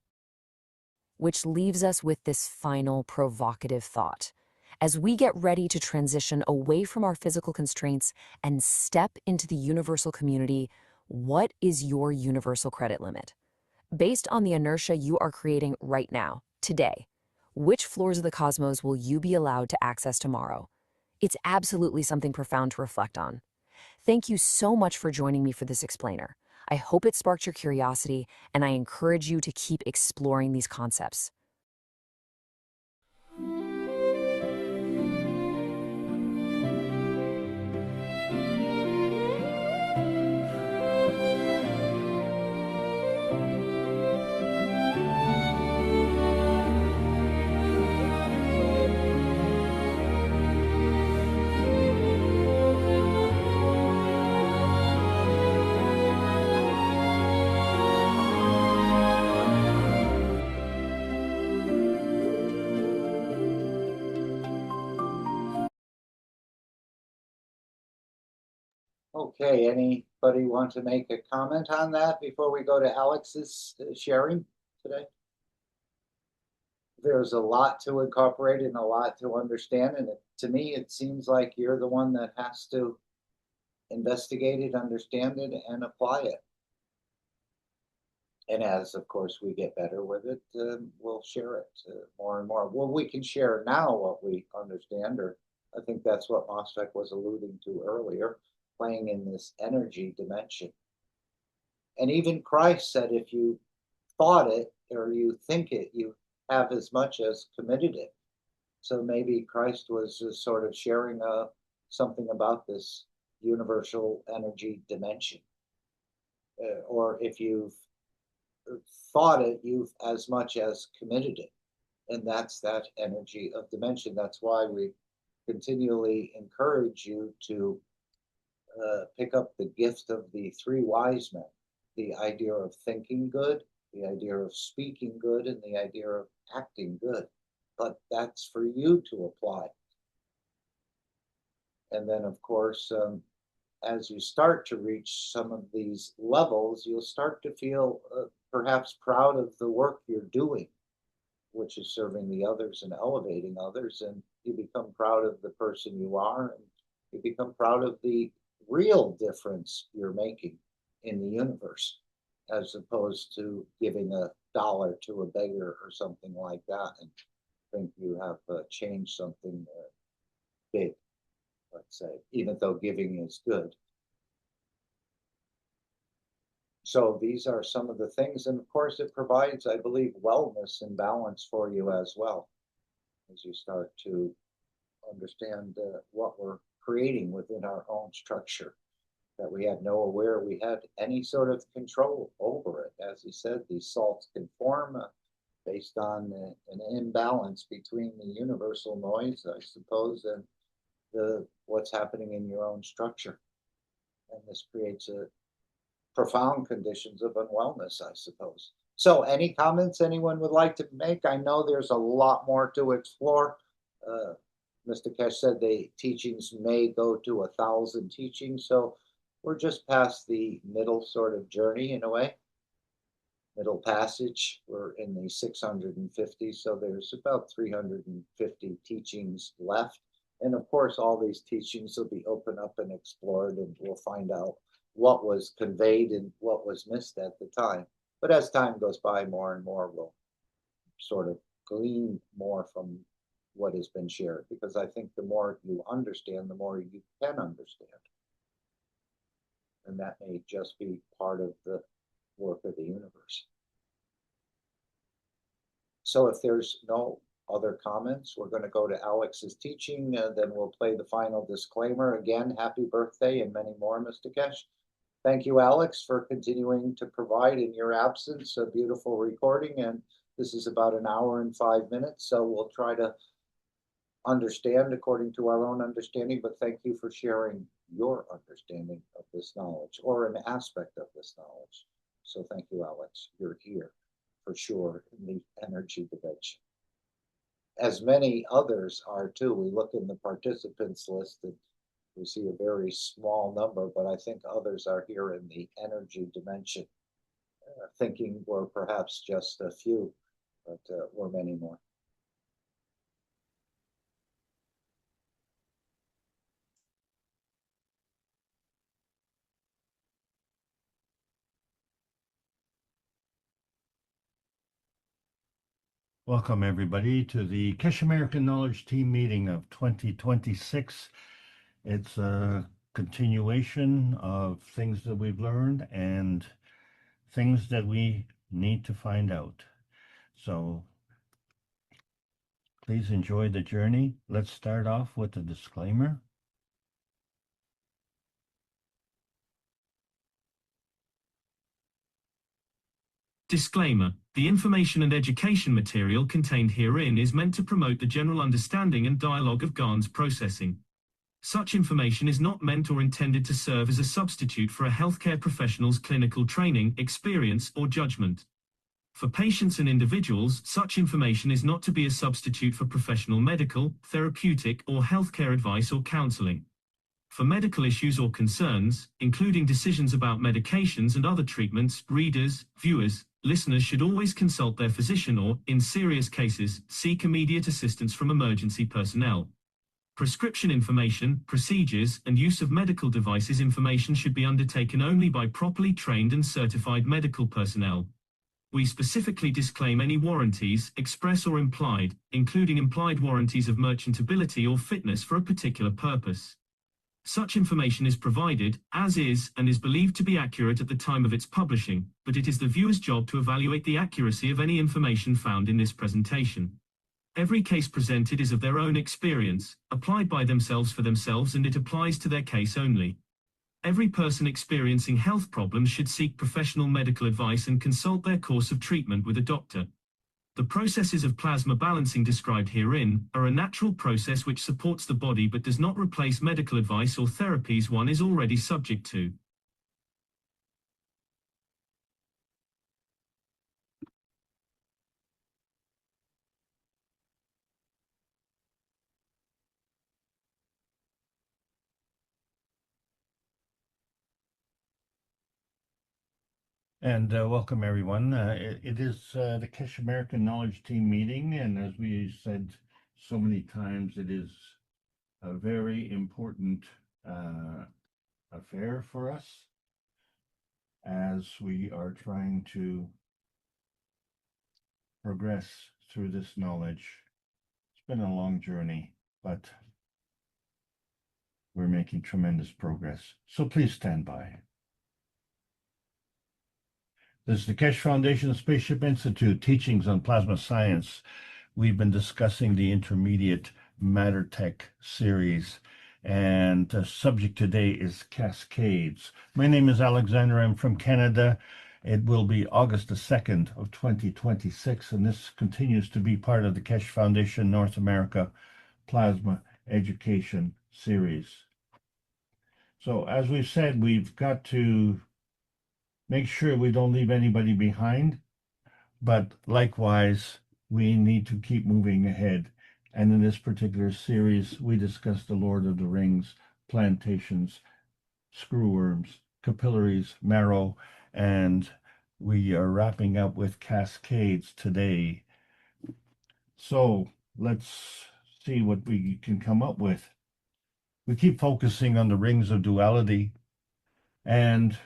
Which leaves us with this final provocative thought. As we get ready to transition away from our physical constraints and step into the universal community, what is your universal credit limit? Based on the inertia you are creating right now, today, which floors of the cosmos will you be allowed to access tomorrow? It's absolutely something profound to reflect on. Thank you so much for joining me for this explainer. I hope it sparked your curiosity, and I encourage you to keep exploring these concepts. Okay, anybody want to make a comment on that before we go to Alex's sharing today? There's a lot to incorporate and a lot to understand, and to me, it seems like you're the one that has to investigate it, understand it, and apply it. And as, of course, we get better with it, we'll share it more and more. Well, we can share now what we understand, or I think that's what Mosfeq was alluding to earlier, playing in this energy dimension. And even Christ said, if you thought it or you think it, you have as much as committed it. So maybe Christ was just sort of sharing something about this universal energy dimension. Or if you've thought it, you've as much as committed it. And that's that energy of dimension. That's why we continually encourage you to pick up the gift of the three wise men, the idea of thinking good, the idea of speaking good, and the idea of acting good. But that's for you to apply. And then, of course, as you start to reach some of these levels, you'll start to feel perhaps proud of the work you're doing, which is serving the others and elevating others. And you become proud of the person you are, and you become proud of the real difference you're making in the universe, as opposed to giving $1 to a beggar or something like that and think you have changed something big, let's say, even though giving is good. So these are some of the things, and of course it provides, I believe, wellness and balance for you as well, as you start to understand what we're creating within our own structure, that we had no aware we had any sort of control over it. As he said, these salts can form based on an imbalance between the universal noise, I suppose, and what's happening in your own structure. And this creates profound conditions of unwellness, I suppose. So any comments anyone would like to make? I know there's a lot more to explore. Mr. Keshe said the teachings may go to 1,000 teachings, so we're just past the middle sort of journey in a way. Middle passage, we're in the 650, so there's about 350 teachings left. And of course, all these teachings will be opened up and explored, and we'll find out what was conveyed and what was missed at the time. But as time goes by, more and more we'll sort of glean more from what has been shared, because I think the more you understand, the more you can understand. And that may just be part of the work of the universe. So if there's no other comments, we're going to go to Alex's teaching, then we'll play the final disclaimer. Again, happy birthday and many more, Mr. Keshe. Thank you, Alex, for continuing to provide in your absence a beautiful recording. And this is about 1 hour and 5 minutes, so we'll try to understand according to our own understanding, but thank you for sharing your understanding of this knowledge, or an aspect of this knowledge. So thank you, Alex. You're here for sure in the energy dimension, as many others are too. We look in the participants list and we see a very small number, but I think others are here in the energy dimension, thinking we're perhaps just a few, but we're many more. Welcome, everybody, to the Keshe American Knowledge Team meeting of 2026. It's a continuation of things that we've learned and things that we need to find out. So please enjoy the journey. Let's start off with a disclaimer. Disclaimer: the information and education material contained herein is meant to promote the general understanding and dialogue of GAN's processing. Such information is not meant or intended to serve as a substitute for a healthcare professional's clinical training, experience, or judgment. For patients and individuals, such information is not to be a substitute for professional medical, therapeutic, or healthcare advice or counseling. For medical issues or concerns, including decisions about medications and other treatments, readers, viewers, listeners should always consult their physician or, in serious cases, seek immediate assistance from emergency personnel. Prescription information, procedures, and use of medical devices information should be undertaken only by properly trained and certified medical personnel. We specifically disclaim any warranties, express or implied, including implied warranties of merchantability or fitness for a particular purpose. Such information is provided, as is, and is believed to be accurate at the time of its publishing, but it is the viewer's job to evaluate the accuracy of any information found in this presentation. Every case presented is of their own experience, applied by themselves for themselves, and it applies to their case only. Every person experiencing health problems should seek professional medical advice and consult their course of treatment with a doctor. The processes of plasma balancing described herein are a natural process which supports the body but does not replace medical advice or therapies one is already subject to. And welcome, everyone. It is the Keshe American Knowledge Team meeting, and as we said so many times, it is a very important affair for us as we are trying to progress through this knowledge. It's been a long journey, but we're making tremendous progress. So please stand by. This is the Keshe Foundation Spaceship Institute, teachings on plasma science. We've been discussing the intermediate Matter Tech series, and the subject today is cascades. My name is Alexander. I'm from Canada. It will be August the 2nd of 2026, and this continues to be part of the Keshe Foundation North America Plasma Education Series. So as we've said, we've got to make sure we don't leave anybody behind, but likewise, we need to keep moving ahead. And in this particular series, we discussed the Lord of the Rings, plantations, screwworms, capillaries, marrow, and we are wrapping up with cascades today. So let's see what we can come up with. We keep focusing on the rings of duality, and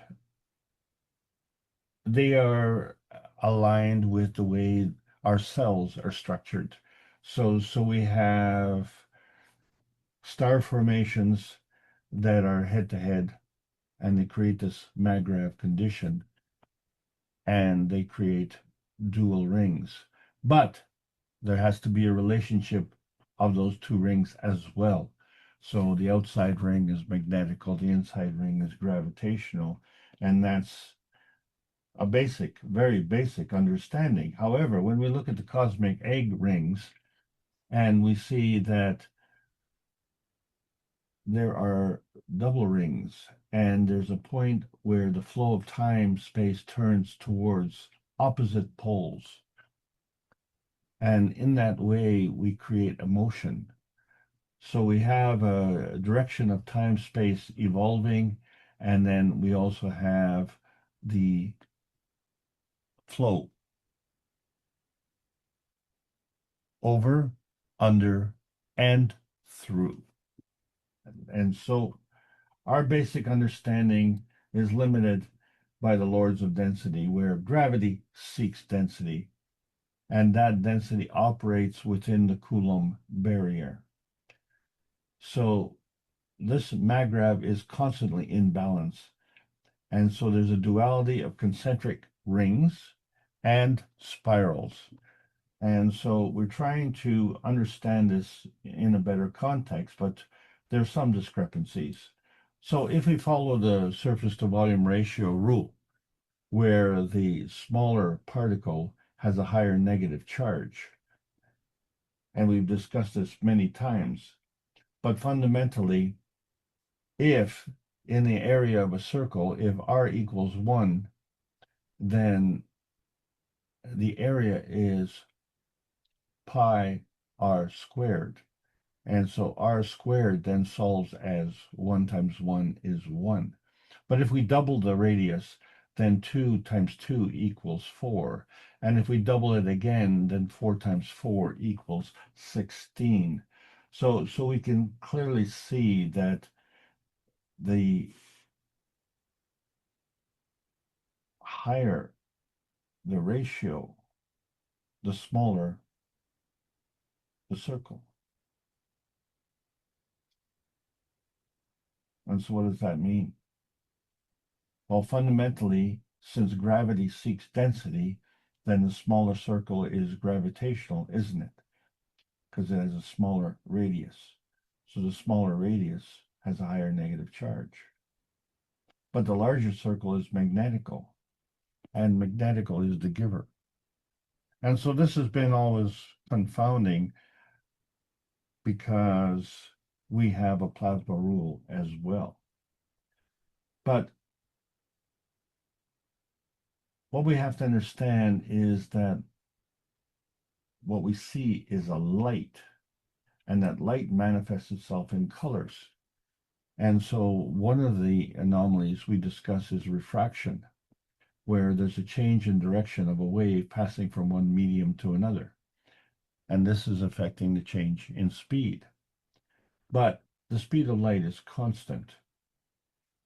they are aligned with the way our cells are structured. So we have star formations that are head to head, and they create this Magravs condition, and they create dual rings. But there has to be a relationship of those two rings as well. So the outside ring is magnetical, the inside ring is gravitational, and that's a basic, very basic understanding. However, when we look at the cosmic egg rings and we see that there are double rings and there's a point where the flow of time space turns towards opposite poles. And in that way, we create emotion. So we have a direction of time space evolving, and then we also have the flow over, under, and through. And so our basic understanding is limited by the lords of density, where gravity seeks density, and that density operates within the Coulomb barrier. So this Magravs is constantly in balance. And so there's a duality of concentric rings and spirals. And so we're trying to understand this in a better context, but there's some discrepancies. So if we follow the surface to volume ratio rule, where the smaller particle has a higher negative charge, and we've discussed this many times, but fundamentally, if in the area of a circle, if r equals 1, then the area is pi r squared. And so r squared then solves as 1 times 1 is 1. But if we double the radius, then 2 times 2 equals 4. And if we double it again, then 4 times 4 equals 16. So we can clearly see that the higher the ratio, the smaller the circle. And so what does that mean? Well, fundamentally, since gravity seeks density, then the smaller circle is gravitational, isn't it? Because it has a smaller radius. So the smaller radius has a higher negative charge. But the larger circle is magnetical, and magnetical is the giver. And so this has been always confounding because we have a plasma rule as well. But what we have to understand is that what we see is a light, and that light manifests itself in colors. And so one of the anomalies we discuss is refraction. where there's a change in direction of a wave passing from one medium to another. And this is affecting the change in speed. But the speed of light is constant.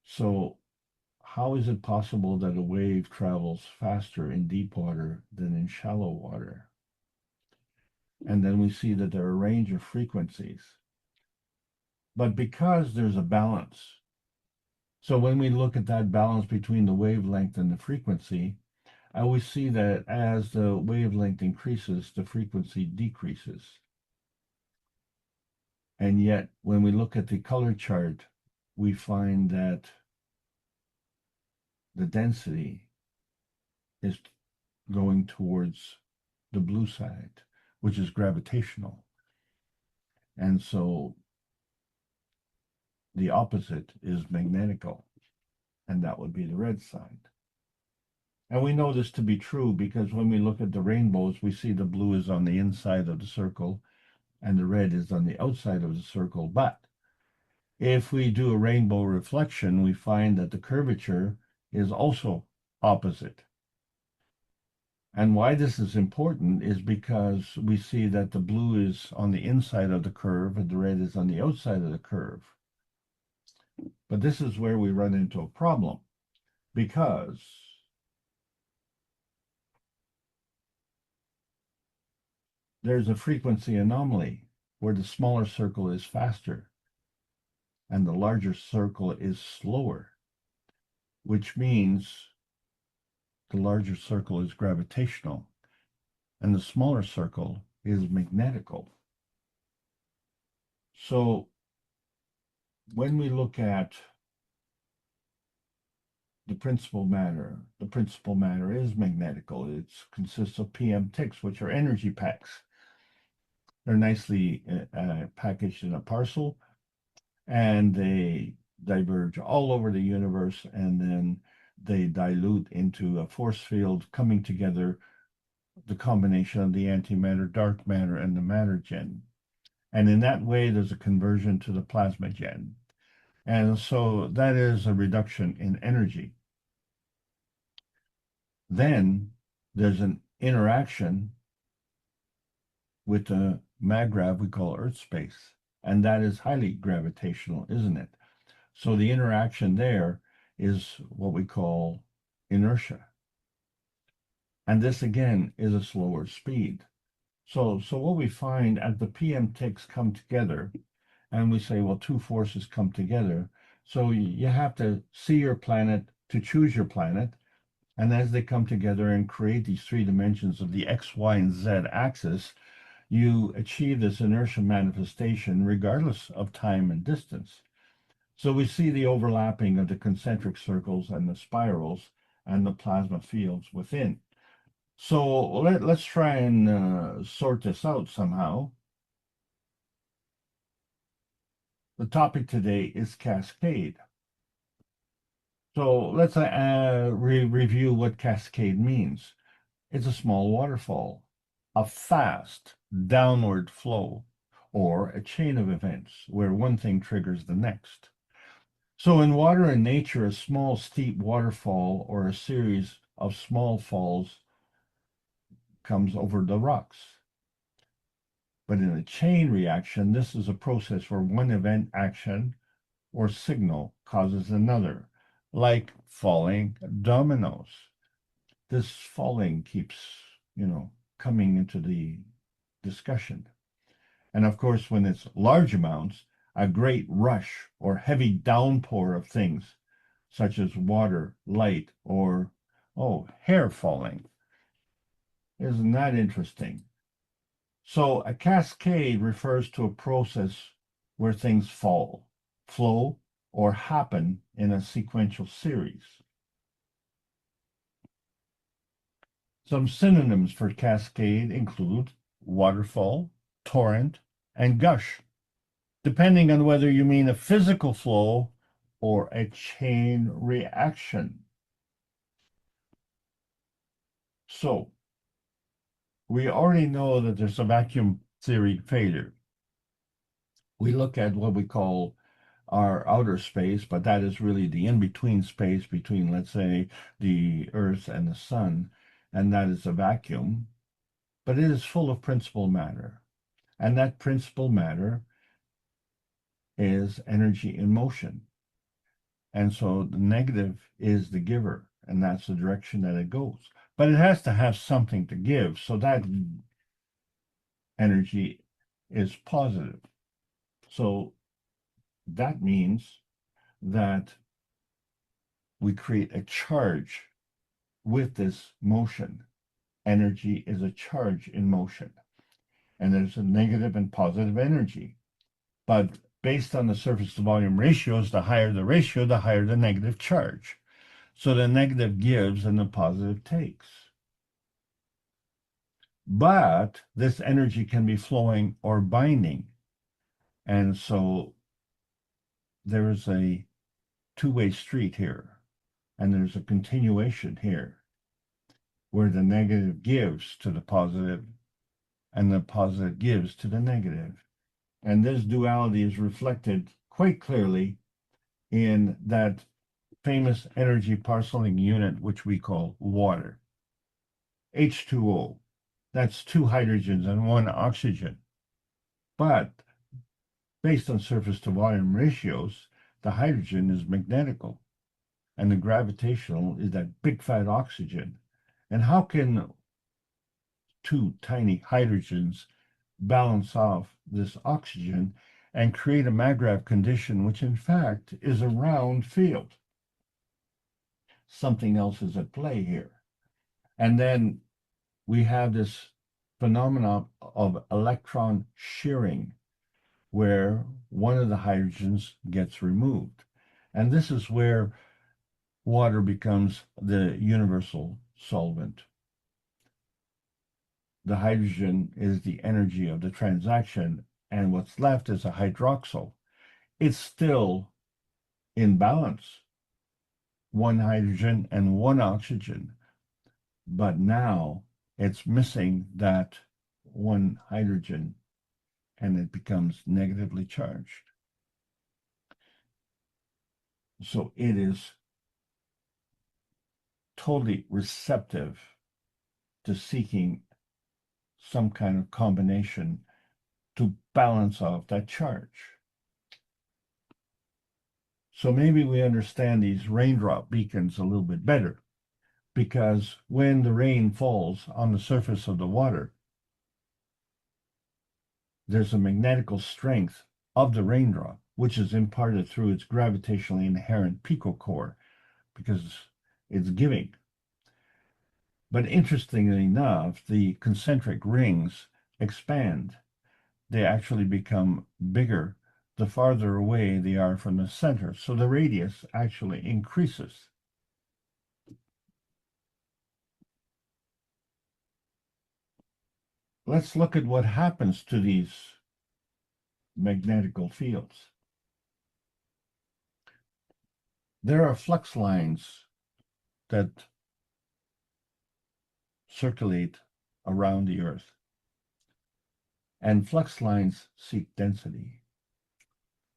So how is it possible that a wave travels faster in deep water than in shallow water? And then we see that there are a range of frequencies. But because there's a balance, so when we look at that balance between the wavelength and the frequency, we see that as the wavelength increases, the frequency decreases. And yet, when we look at the color chart, we find that the density is going towards the blue side, which is gravitational. And so the opposite is magnetical, and that would be the red side. And we know this to be true because when we look at the rainbows, we see the blue is on the inside of the circle and the red is on the outside of the circle. But if we do a rainbow reflection, we find that the curvature is also opposite. And why this is important is because we see that the blue is on the inside of the curve and the red is on the outside of the curve. But this is where we run into a problem, because there's a frequency anomaly where the smaller circle is faster and the larger circle is slower, which means the larger circle is gravitational and the smaller circle is magnetical. So when we look at the principal matter is magnetical. It consists of PM ticks, which are energy packs. They're nicely packaged in a parcel, and they diverge all over the universe, and then they dilute into a force field coming together, the combination of the antimatter, dark matter, and the matter gen. And in that way, there's a conversion to the plasma gen. And so that is a reduction in energy. Then there's an interaction with the maggrav we call Earth space, and that is highly gravitational, isn't it? So the interaction there is what we call inertia. And this again is a slower speed. So what we find as the PM ticks come together, and we say, well, two forces come together. So you have to see your planet to choose your planet. And as they come together and create these three dimensions of the X, Y, and Z axis, you achieve this inertia manifestation regardless of time and distance. So we see the overlapping of the concentric circles and the spirals and the plasma fields within. So let's try and sort this out somehow. The topic today is cascade. So let's review what cascade means. It's a small waterfall, a fast downward flow, or a chain of events where one thing triggers the next. So in water in nature, a small steep waterfall or a series of small falls comes over the rocks. But in a chain reaction, this is a process where one event, action, or signal causes another, like falling dominoes. This falling keeps, coming into the discussion. And of course, when it's large amounts, a great rush or heavy downpour of things, such as water, light, or, hair falling. Isn't that interesting? So a cascade refers to a process where things fall, flow, or happen in a sequential series. Some synonyms for cascade include waterfall, torrent, and gush, depending on whether you mean a physical flow or a chain reaction. So, we already know that there's a vacuum theory failure. We look at what we call our outer space, but that is really the in-between space between, let's say, the Earth and the Sun, and that is a vacuum, but it is full of principal matter. And that principal matter is energy in motion. And so the negative is the giver, and that's the direction that it goes. But it has to have something to give, so that energy is positive. So that means that we create a charge with this motion. Energy is a charge in motion, and there's a negative and positive energy. But based on the surface to volume ratios, the higher the ratio, the higher the negative charge. So the negative gives and the positive takes. But this energy can be flowing or binding. And so there's a two-way street here, and there's a continuation here where the negative gives to the positive and the positive gives to the negative. And this duality is reflected quite clearly in that famous energy parceling unit, which we call water. H2O, that's 2 hydrogens and 1 oxygen. But based on surface to volume ratios, the hydrogen is magnetical and the gravitational is that big fat oxygen. And how can 2 tiny hydrogens balance off this oxygen and create a maggrav condition, which in fact is a round field? Something else is at play here. And then we have this phenomenon of electron shearing, where one of the hydrogens gets removed. And this is where water becomes the universal solvent. The hydrogen is the energy of the transaction, and what's left is a hydroxyl. It's still in balance, 1 hydrogen and 1 oxygen, but now it's missing that 1 hydrogen and it becomes negatively charged. So it is totally receptive to seeking some kind of combination to balance off that charge. So maybe we understand these raindrop beacons a little bit better, because when the rain falls on the surface of the water, there's a magnetical strength of the raindrop, which is imparted through its gravitationally inherent picocore, because it's giving. But interestingly enough, the concentric rings expand. They actually become bigger the farther away they are from the center. So the radius actually increases. Let's look at what happens to these magnetical fields. There are flux lines that circulate around the Earth, and flux lines seek density.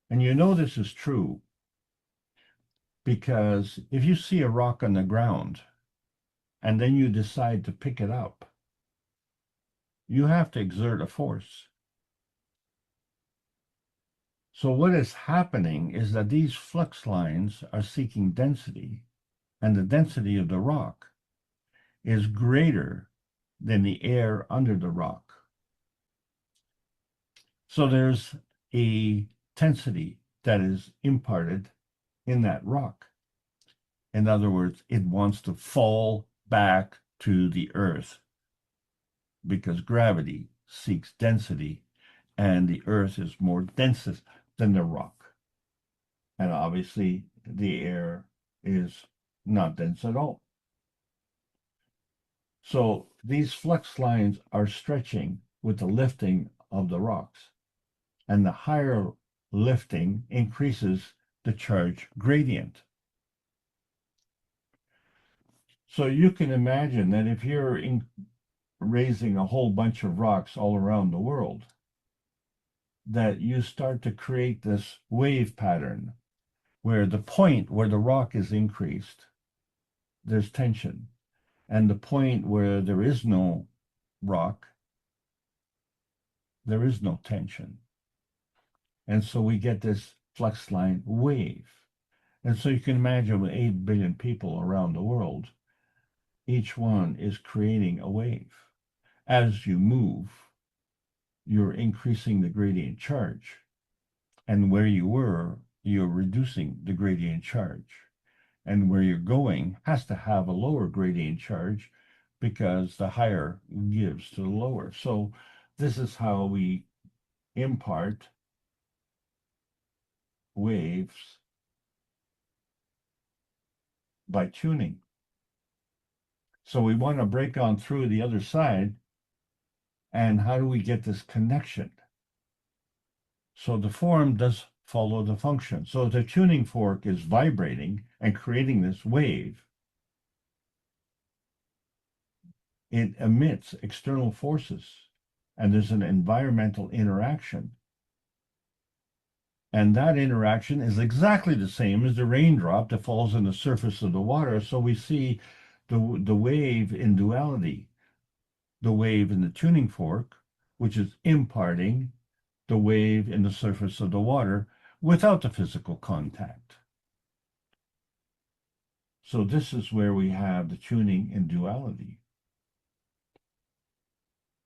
And you know this is true because if you see a rock on the ground and then you decide to pick it up, you have to exert a force. So what is happening is that these flux lines are seeking density, and the density of the rock is greater than the air under the rock. So there's a tensity that is imparted in that rock. In other words, it wants to fall back to the earth because gravity seeks density, and the earth is more dense than the rock. And obviously, the air is not dense at all. So these flux lines are stretching with the lifting of the rocks, and the higher lifting increases the charge gradient. So you can imagine that if you're raising a whole bunch of rocks all around the world, that you start to create this wave pattern where the point where the rock is increased, there's tension. And the point where there is no rock, there is no tension. And so we get this flux line wave. And so you can imagine with 8 billion people around the world, each one is creating a wave. As you move, you're increasing the gradient charge. And where you were, you're reducing the gradient charge. And where you're going has to have a lower gradient charge because the higher gives to the lower. So this is how we impart waves by tuning. So we want to break on through the other side. And how do we get this connection? So the form does follow the function. So the tuning fork is vibrating and creating this wave. It emits external forces, and there's an environmental interaction. And that interaction is exactly the same as the raindrop that falls on the surface of the water. So we see the wave in duality, the wave in the tuning fork, which is imparting the wave in the surface of the water without the physical contact. So this is where we have the tuning in duality.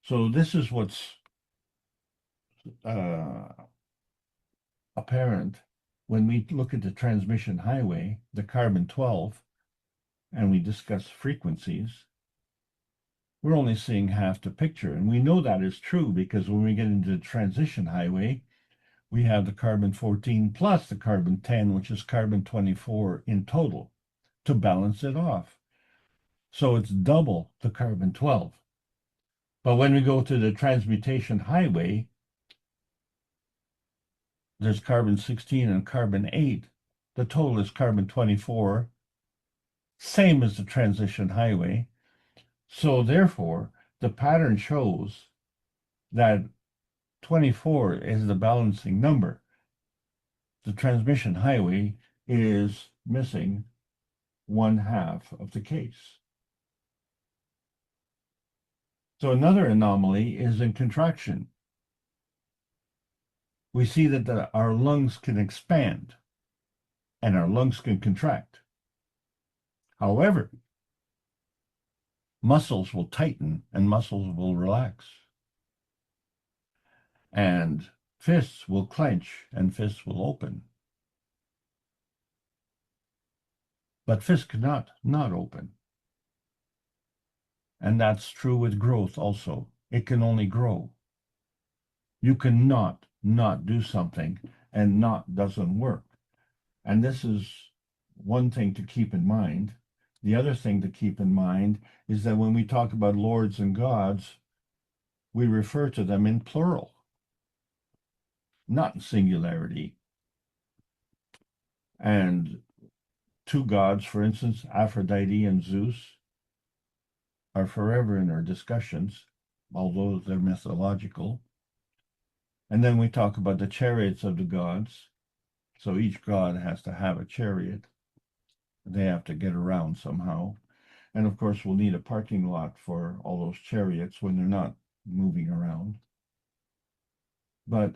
So this is what's apparent when we look at the transmission highway, the carbon-12, and we discuss frequencies. We're only seeing half the picture. And we know that is true because when we get into the transition highway, we have the carbon-14 plus the carbon-10, which is carbon-24 in total, to balance it off. So it's double the carbon-12. But when we go to the transmutation highway, there's carbon-16 and carbon-8. The total is carbon-24, same as the transition highway. So therefore, the pattern shows that 24 is the balancing number. The transmission highway is missing 1/2 of the case. So another anomaly is in contraction. We see that our lungs can expand and our lungs can contract. However, muscles will tighten and muscles will relax. And fists will clench and fists will open. But fists cannot not open. And that's true with growth also. It can only grow. You cannot not do something and not doesn't work. And this is one thing to keep in mind. The other thing to keep in mind is that when we talk about lords and gods, we refer to them in plural, not in singularity. And two gods, for instance, Aphrodite and Zeus, are forever in our discussions, although they're mythological. And then we talk about the chariots of the gods. So each god has to have a chariot. They have to get around somehow. And of course, we'll need a parking lot for all those chariots when they're not moving around. But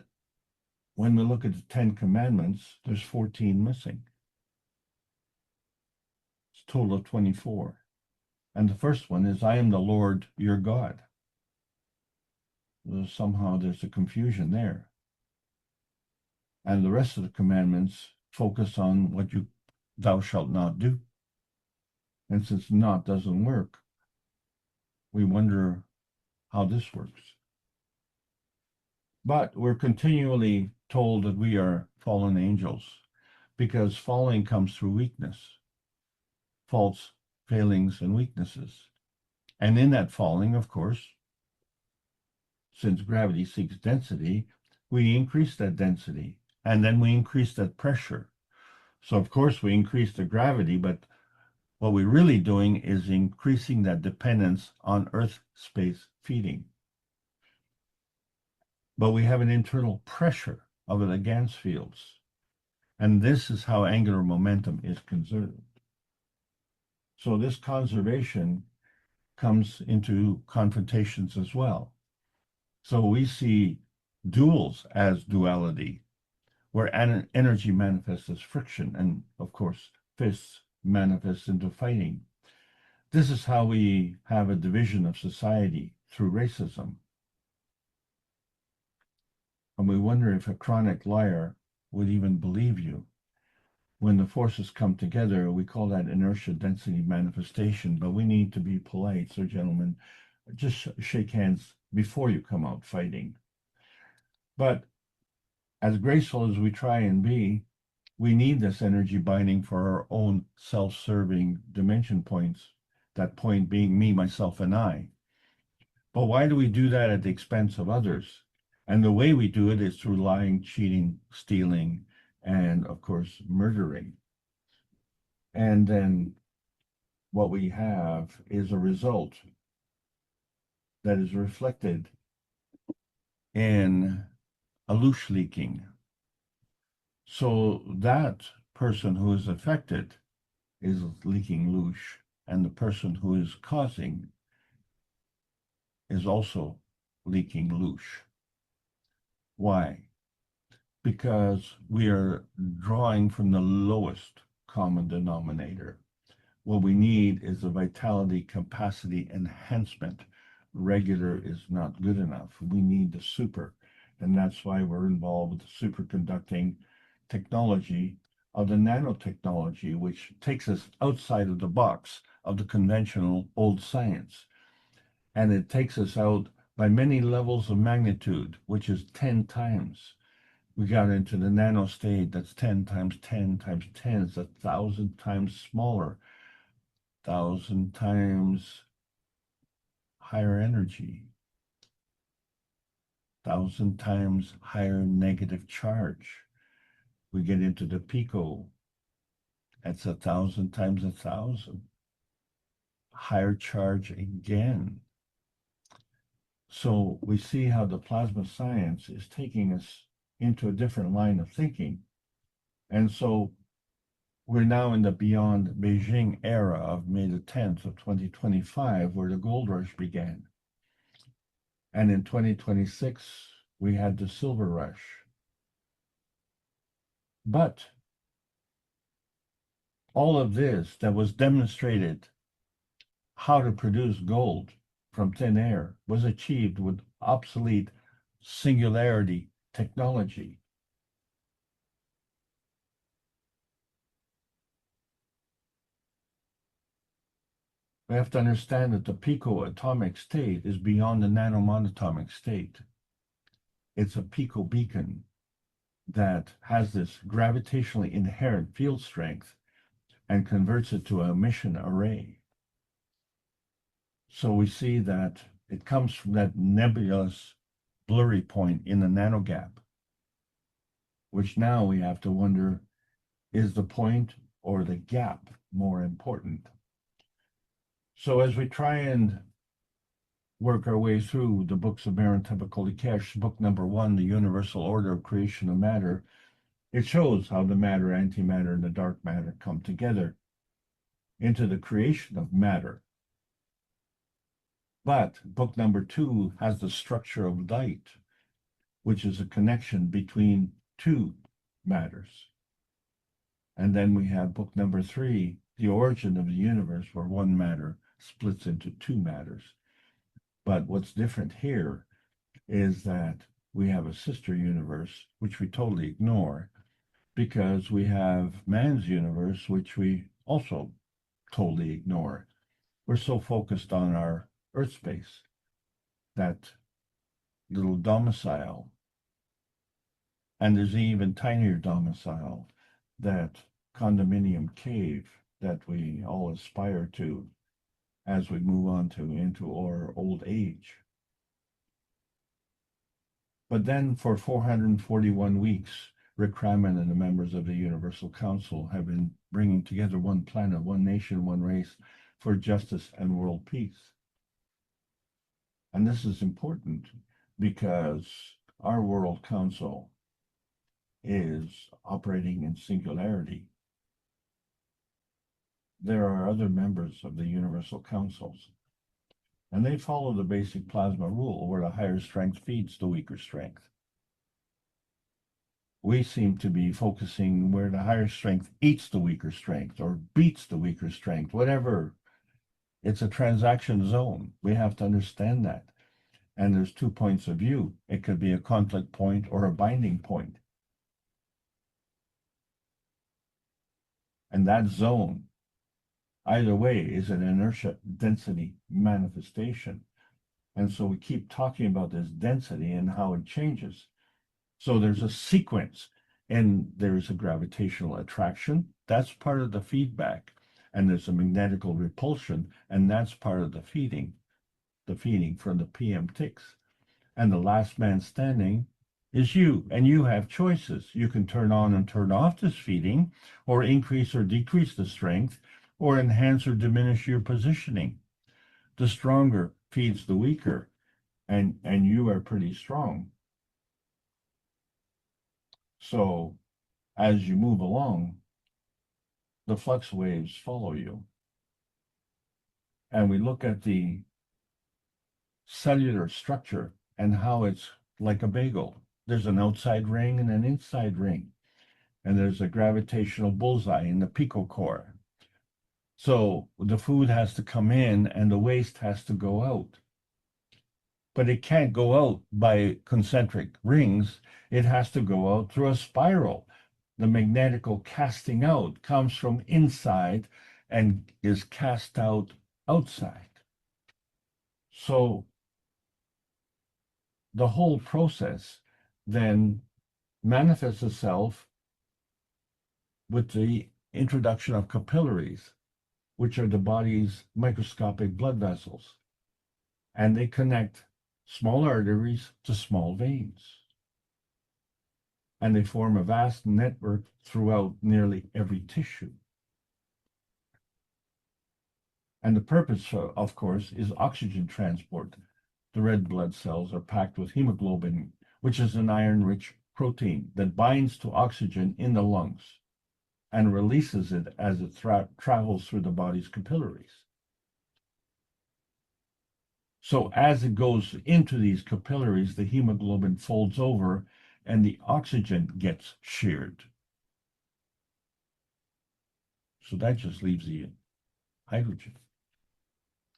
when we look at the 10 commandments, there's 14 missing. It's a total of 24. And the first one is, I am the Lord your God. Somehow there's a confusion there. And the rest of the commandments focus on what thou shalt not do. And since not doesn't work, we wonder how this works. But we're continually told that we are fallen angels because falling comes through weakness, faults, failings, and weaknesses. And in that falling, of course, since gravity seeks density, we increase that density, and then we increase that pressure. So, of course, we increase the gravity, but what we're really doing is increasing that dependence on Earth space feeding. but we have an internal pressure of the Lagrange fields. And this is how angular momentum is conserved. So this conservation comes into confrontations as well. So we see duals as duality, where energy manifests as friction, and of course, fists manifest into fighting. This is how we have a division of society through racism. And we wonder if a chronic liar would even believe you. When the forces come together, we call that inertia density manifestation, but we need to be polite. So gentlemen, just shake hands before you come out fighting. But as graceful as we try and be, we need this energy binding for our own self-serving dimension points, that point being me, myself, and I. But why do we do that at the expense of others? And the way we do it is through lying, cheating, stealing, and of course, murdering. And then what we have is a result that is reflected in a louche leaking. So that person who is affected is leaking louche, and the person who is causing is also leaking louche. Why? Because we are drawing from the lowest common denominator. What we need is a vitality capacity enhancement. Regular is not good enough. We need the super. And that's why we're involved with the superconducting technology of the nanotechnology, which takes us outside of the box of the conventional old science. And it takes us out by many levels of magnitude, which is 10 times. We got into the nano state, that's 10 times 10 times 10, it's 1,000 times smaller, 1,000 times higher energy, 1,000 times higher negative charge. We get into the pico, that's 1,000 times 1,000. Higher charge again. So we see how the plasma science is taking us into a different line of thinking. And so we're now in the beyond Beijing era of May the 10th of 2025, where the gold rush began. And in 2026, we had the silver rush. But all of this that was demonstrated how to produce gold from thin air was achieved with obsolete singularity technology. We have to understand that the pico-atomic state is beyond the nanomonatomic state. It's a pico beacon that has this gravitationally inherent field strength and converts it to an emission array. So we see that it comes from that nebulous blurry point in the nanogap, which now we have to wonder, is the point or the gap more important? So as we try and work our way through the books of Baron Tepikoli Keshe, book number 1, The Universal Order of Creation of Matter, it shows how the matter, antimatter, and the dark matter come together into the creation of matter. But book number 2 has the structure of light, which is a connection between two matters. And then we have book number 3, The Origin of the Universe, where one matter splits into two matters. But what's different here is that we have a sister universe, which we totally ignore, because we have man's universe, which we also totally ignore. We're so focused on our Earth space, that little domicile. And there's an even tinier domicile, that condominium cave that we all aspire to as we move on into our old age. But then for 441 weeks, Rick Crammond and the members of the Universal Council have been bringing together one planet, one nation, one race for justice and world peace. And this is important because our World Council is operating in singularity. There are other members of the Universal Councils, and they follow the basic plasma rule where the higher strength feeds the weaker strength. We seem to be focusing where the higher strength eats the weaker strength or beats the weaker strength, whatever. It's a transaction zone. We have to understand that. And there's 2 points of view. It could be a conflict point or a binding point. And that zone, either way, is an inertia density manifestation. And so we keep talking about this density and how it changes. So there's a sequence, and there's a gravitational attraction. That's part of the feedback. And there's a magnetical repulsion, and that's part of the feeding from the PM ticks. And the last man standing is you, and you have choices. You can turn on and turn off this feeding, or increase or decrease the strength, or enhance or diminish your positioning. The stronger feeds the weaker, and you are pretty strong. So as you move along, the flux waves follow you. And we look at the cellular structure and how it's like a bagel. There's an outside ring and an inside ring. And there's a gravitational bullseye in the picocore. So the food has to come in and the waste has to go out. But it can't go out by concentric rings. It has to go out through a spiral. The magnetical casting out comes from inside and is cast out outside. So the whole process then manifests itself with the introduction of capillaries, which are the body's microscopic blood vessels. And they connect small arteries to small veins. And they form a vast network throughout nearly every tissue. And the purpose, of course, is oxygen transport. The red blood cells are packed with hemoglobin, which is an iron-rich protein that binds to oxygen in the lungs and releases it as it travels through the body's capillaries. So as it goes into these capillaries, the hemoglobin folds over and the oxygen gets sheared. So that just leaves the hydrogen.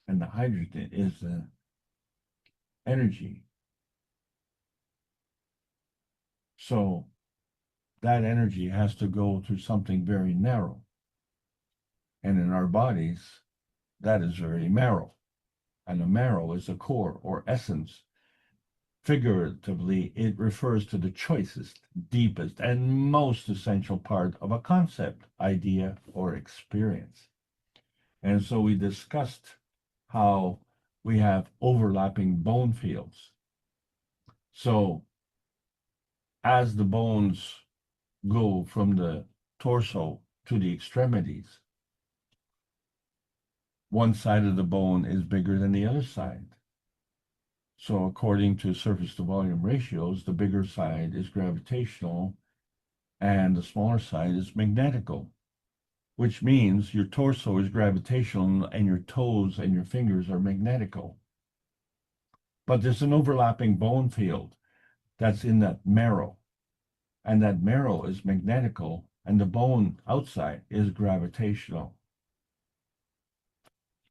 And the hydrogen is the energy. So that energy has to go through something very narrow. And in our bodies, that is very marrow. And the marrow is the core or essence. Figuratively, it refers to the choicest, deepest, and most essential part of a concept, idea, or experience. And so we discussed how we have overlapping bone fields. So as the bones go from the torso to the extremities, one side of the bone is bigger than the other side. So according to surface to volume ratios, the bigger side is gravitational and the smaller side is magnetical, which means your torso is gravitational and your toes and your fingers are magnetical. But there's an overlapping bone field that's in that marrow, and that marrow is magnetical and the bone outside is gravitational.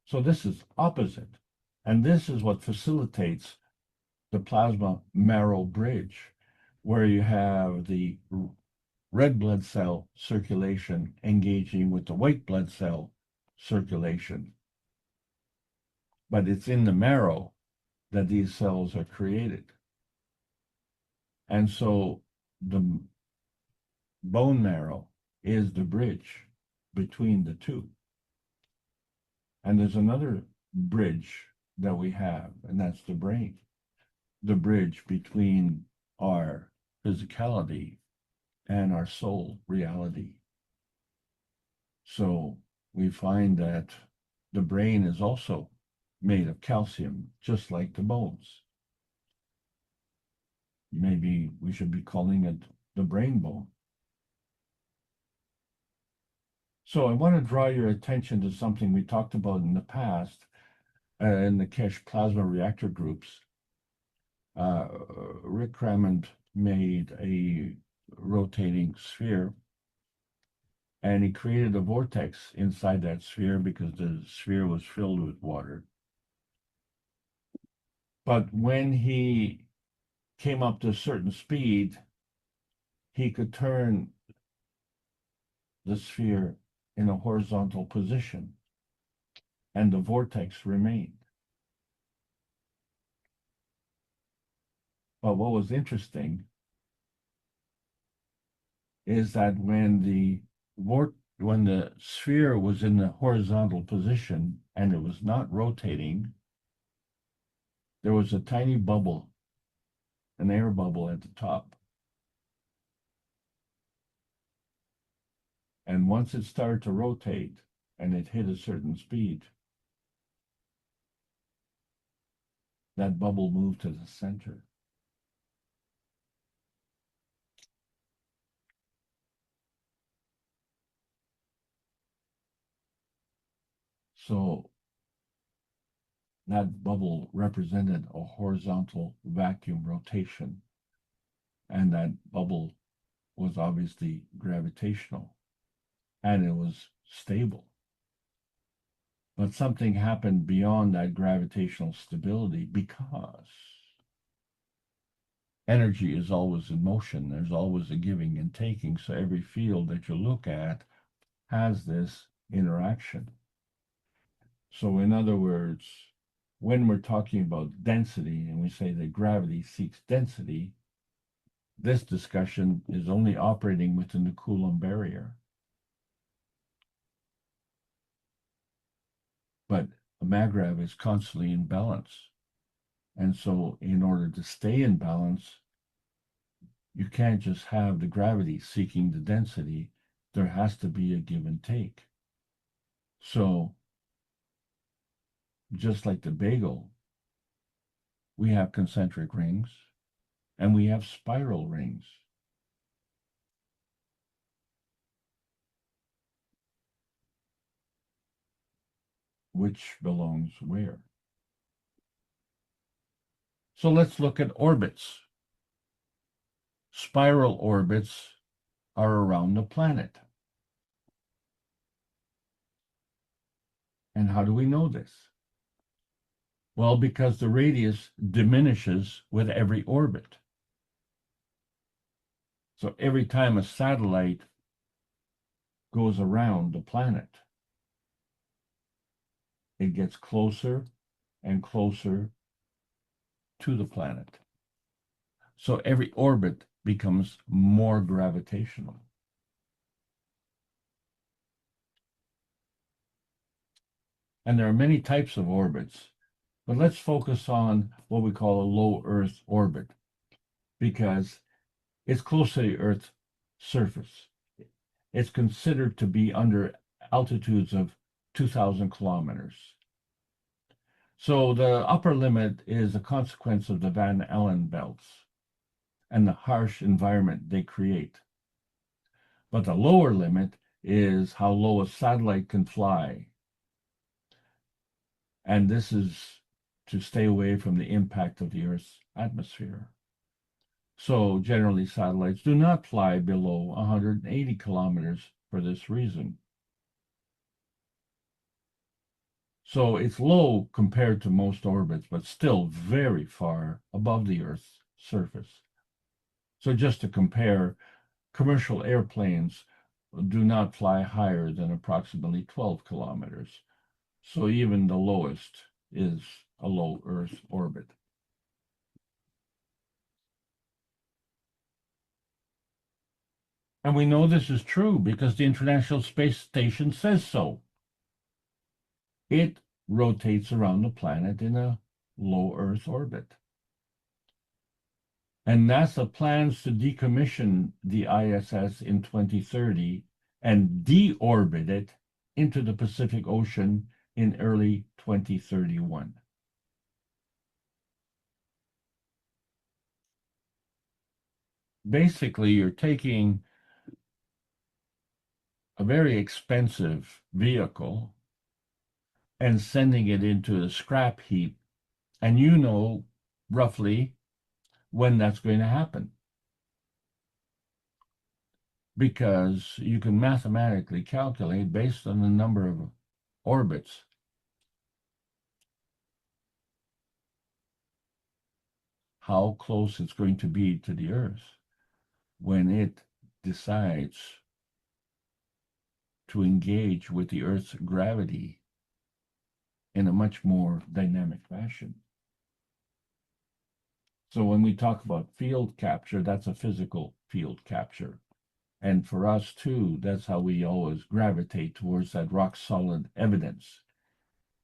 So this is opposite, and this is what facilitates the plasma marrow bridge, where you have the red blood cell circulation engaging with the white blood cell circulation. But it's in the marrow that these cells are created. And so the bone marrow is the bridge between the two. And there's another bridge that we have, and that's the brain. The bridge between our physicality and our soul reality. So we find that the brain is also made of calcium, just like the bones. maybe we should be calling it the brain bone. So I want to draw your attention to something we talked about in the past in the Keshe plasma reactor groups. Rick Crammond made a rotating sphere, and he created a vortex inside that sphere because the sphere was filled with water. But when he came up to a certain speed, he could turn the sphere in a horizontal position, and the vortex remained. But what was interesting is that when the sphere was in the horizontal position and it was not rotating, there was a tiny bubble, an air bubble at the top. And once it started to rotate and it hit a certain speed, that bubble moved to the center. So that bubble represented a horizontal vacuum rotation, and that bubble was obviously gravitational, and it was stable. But something happened beyond that gravitational stability, because energy is always in motion. There's always a giving and taking. So every field that you look at has this interaction. So in other words, when we're talking about density and we say that gravity seeks density, this discussion is only operating within the Coulomb barrier. But a maggrav is constantly in balance. And so in order to stay in balance, you can't just have the gravity seeking the density. There has to be a give and take. So just like the bagel, we have concentric rings and we have spiral rings. Which belongs where? So let's look at orbits. Spiral orbits are around the planet. And how do we know this? Well, because the radius diminishes with every orbit. So every time a satellite goes around the planet, it gets closer and closer to the planet. So every orbit becomes more gravitational. And there are many types of orbits, but let's focus on what we call a low Earth orbit, because it's close to the Earth's surface. It's considered to be under altitudes of 2,000 kilometers. So the upper limit is a consequence of the Van Allen belts and the harsh environment they create. But the lower limit is how low a satellite can fly. And this is to stay away from the impact of the Earth's atmosphere. So generally satellites do not fly below 180 kilometers for this reason. So it's low compared to most orbits, but still very far above the Earth's surface. So just to compare, commercial airplanes do not fly higher than approximately 12 kilometers. So even the lowest is a low Earth orbit. And we know this is true because the International Space Station says so. It rotates around the planet in a low Earth orbit. And NASA plans to decommission the ISS in 2030 and deorbit it into the Pacific Ocean in early 2031. basically you're taking a very expensive vehicle and sending it into a scrap heap, and you know roughly when that's going to happen, because you can mathematically calculate based on the number of orbits how close it's going to be to the Earth when it decides to engage with the Earth's gravity in a much more dynamic fashion. So when we talk about field capture, that's a physical field capture. And for us too, that's how we always gravitate towards that rock solid evidence.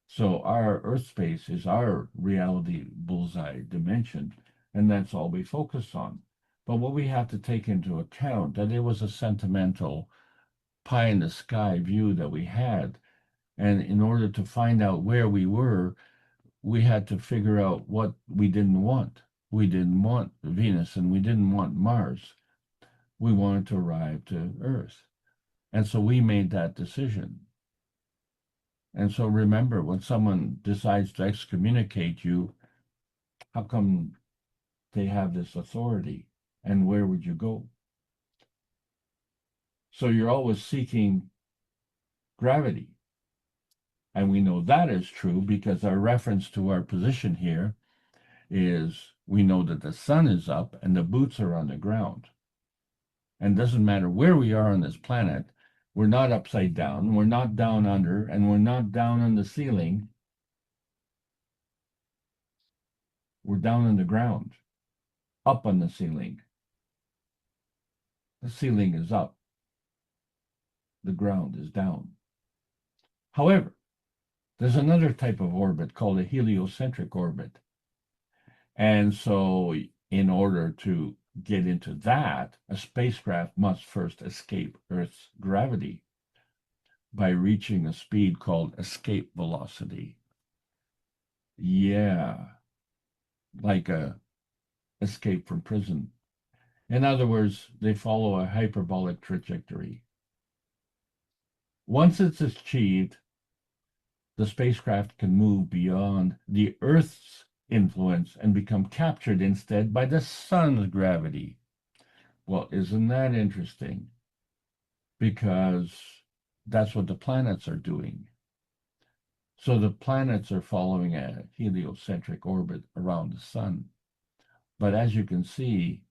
So our Earth space is our reality bullseye dimension, and that's all we focus on. But what we have to take into account that it was a sentimental pie in the sky view that we had. And in order to find out where we were, we had to figure out what we didn't want. We didn't want Venus and we didn't want Mars. We wanted to arrive to Earth. And so we made that decision. And so remember, when someone decides to excommunicate you, how come they have this authority? And where would you go? So you're always seeking gravity. And we know that is true because our reference to our position here is we know that the sun is up and the boots are on the ground. And it doesn't matter where we are on this planet, we're not upside down, we're not down under, and we're not down on the ceiling. We're down on the ground, up on the ceiling. The ceiling is up. The ground is down. However, there's another type of orbit called a heliocentric orbit. And so in order to get into that, a spacecraft must first escape Earth's gravity by reaching a speed called escape velocity. Yeah, like a escape from prison. In other words, they follow a hyperbolic trajectory. Once it's achieved, the spacecraft can move beyond the Earth's influence and become captured instead by the sun's gravity. Well, isn't that interesting? Because that's what the planets are doing. So the planets are following a heliocentric orbit around the sun. But as you can see,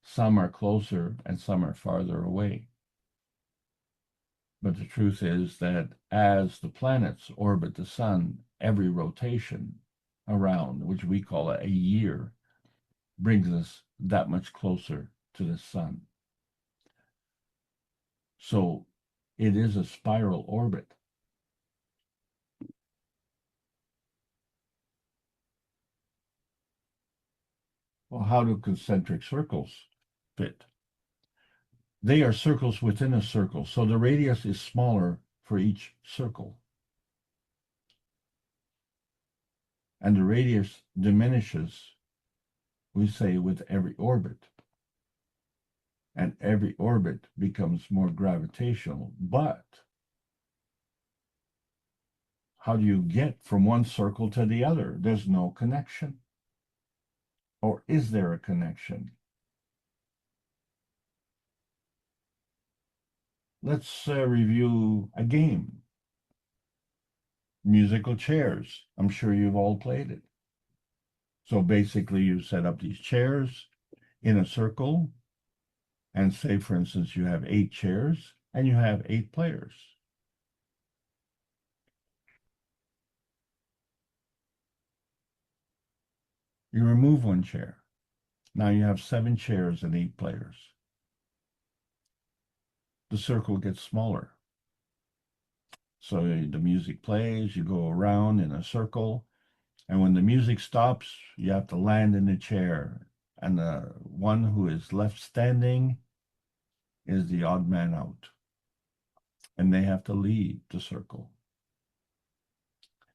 some are closer and some are farther away. But the truth is that as the planets orbit the sun, every rotation around, which we call a year, brings us that much closer to the sun. So it is a spiral orbit. Well, how do concentric circles fit? They are circles within a circle, so the radius is smaller for each circle. And the radius diminishes, we say, with every orbit. And every orbit becomes more gravitational. But how do you get from one circle to the other? There's no connection. Or is there a connection? Let's review a game. Musical chairs. I'm sure you've all played it. So basically you set up these chairs in a circle, and say, for instance, you have 8 chairs and you have 8 players. You remove one chair. Now you have 7 chairs and 8 players. The circle gets smaller. So the music plays, you go around in a circle, and when the music stops, you have to land in the chair. And the one who is left standing is the odd man out. And they have to leave the circle.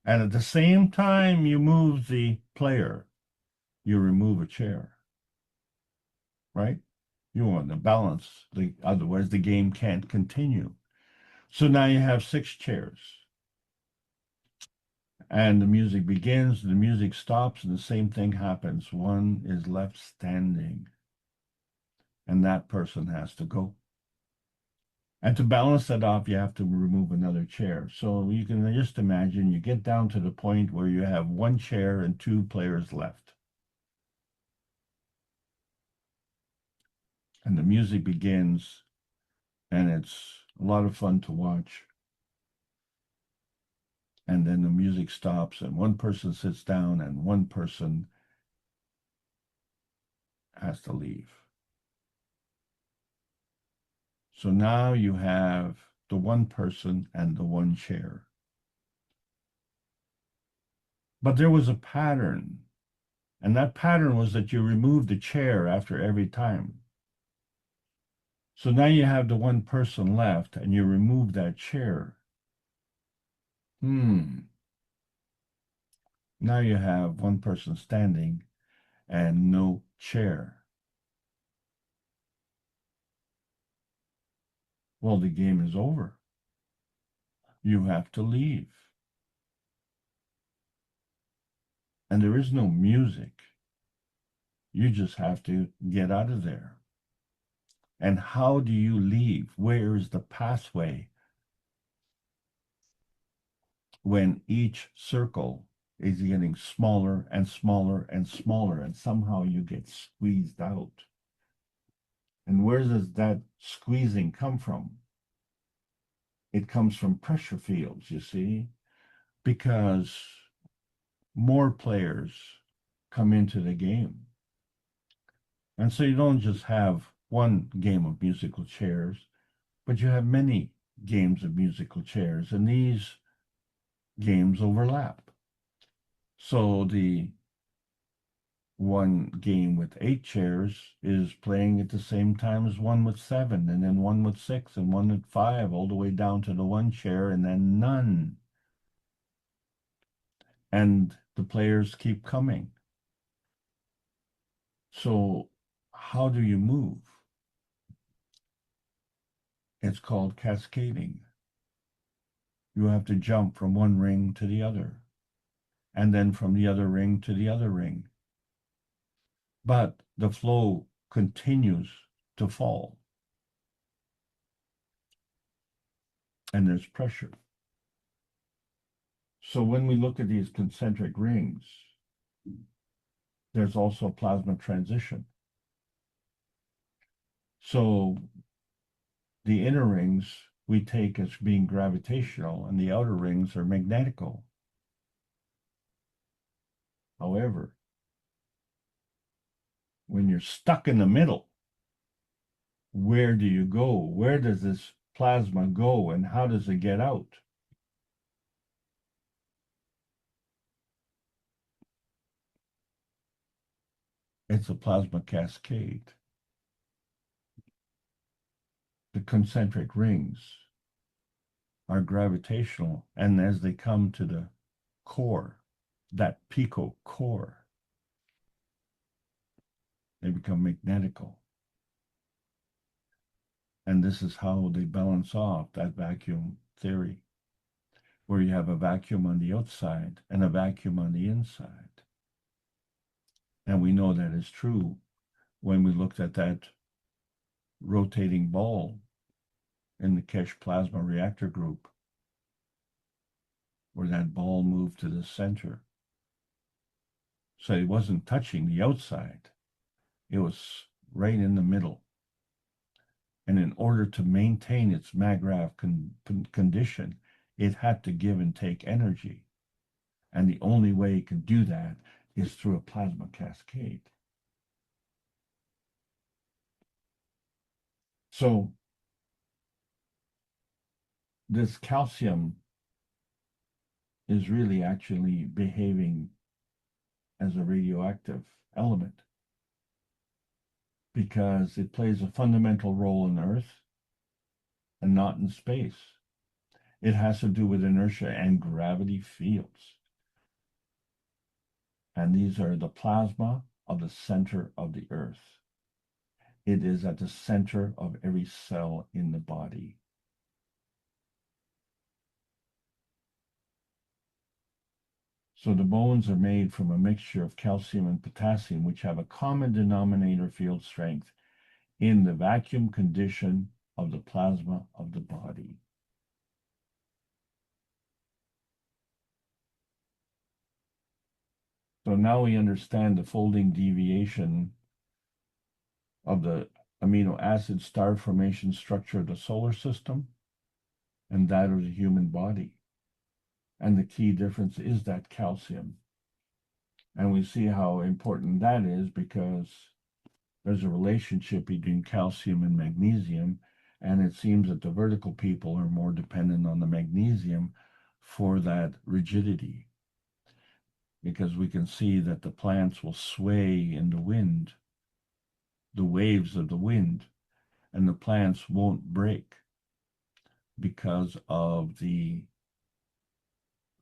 And at the same time you move the player, you remove a chair. right? You want to balance, otherwise the game can't continue. So now you have 6 chairs. And the music begins, the music stops, and the same thing happens. One is left standing, and that person has to go. And to balance that off, you have to remove another chair. So you can just imagine you get down to the point where you have 1 chair and 2 players left. And the music begins, and it's a lot of fun to watch. And then the music stops, and one person sits down, and one person has to leave. So now you have the 1 person and the 1 chair. But there was a pattern, and that pattern was that you remove the chair after every time. So now you have the 1 person left, and you remove that chair. Now you have 1 person standing and no chair. Well, the game is over. You have to leave. And there is no music. You just have to get out of there. And how do you leave? Where is the pathway when each circle is getting smaller and smaller and smaller, and somehow you get squeezed out? And where does that squeezing come from? It comes from pressure fields, you see, because more players come into the game. And so you don't just have 1 game of musical chairs, but you have many games of musical chairs, and these games overlap. So the 1 game with 8 chairs is playing at the same time as 1 with 7, and then 1 with 6, and 1 with 5, all the way down to the 1 chair, and then none. And the players keep coming. So how do you move? It's called cascading. You have to jump from 1 ring to the other, and then from the other ring to the other ring. But the flow continues to fall. And there's pressure. So when we look at these concentric rings, there's also plasma transition. So the inner rings we take as being gravitational, and the outer rings are magnetical. However, when you're stuck in the middle, where do you go? Where does this plasma go, and how does it get out? It's a plasma cascade. The concentric rings are gravitational, and as they come to the core, that pico core, they become magnetical. And this is how they balance off that vacuum theory, where you have a vacuum on the outside and a vacuum on the inside. And we know that is true when we looked at that rotating ball in the Keshe plasma reactor group, where that ball moved to the center. So it wasn't touching the outside. It was right in the middle. And in order to maintain its maggrav condition, it had to give and take energy. And the only way it could do that is through a plasma cascade. So this calcium is really actually behaving as a radioactive element, because it plays a fundamental role in Earth and not in space. It has to do with inertia and gravity fields. And these are the plasma of the center of the Earth. It is at the center of every cell in the body. So the bones are made from a mixture of calcium and potassium, which have a common denominator field strength in the vacuum condition of the plasma of the body. So now we understand the folding deviation of the amino acid star formation structure of the solar system and that of the human body. And the key difference is that calcium. And we see how important that is because there's a relationship between calcium and magnesium, and it seems that the vertical people are more dependent on the magnesium for that rigidity, because we can see that the plants will sway in the wind, the waves of the wind, and the plants won't break because of the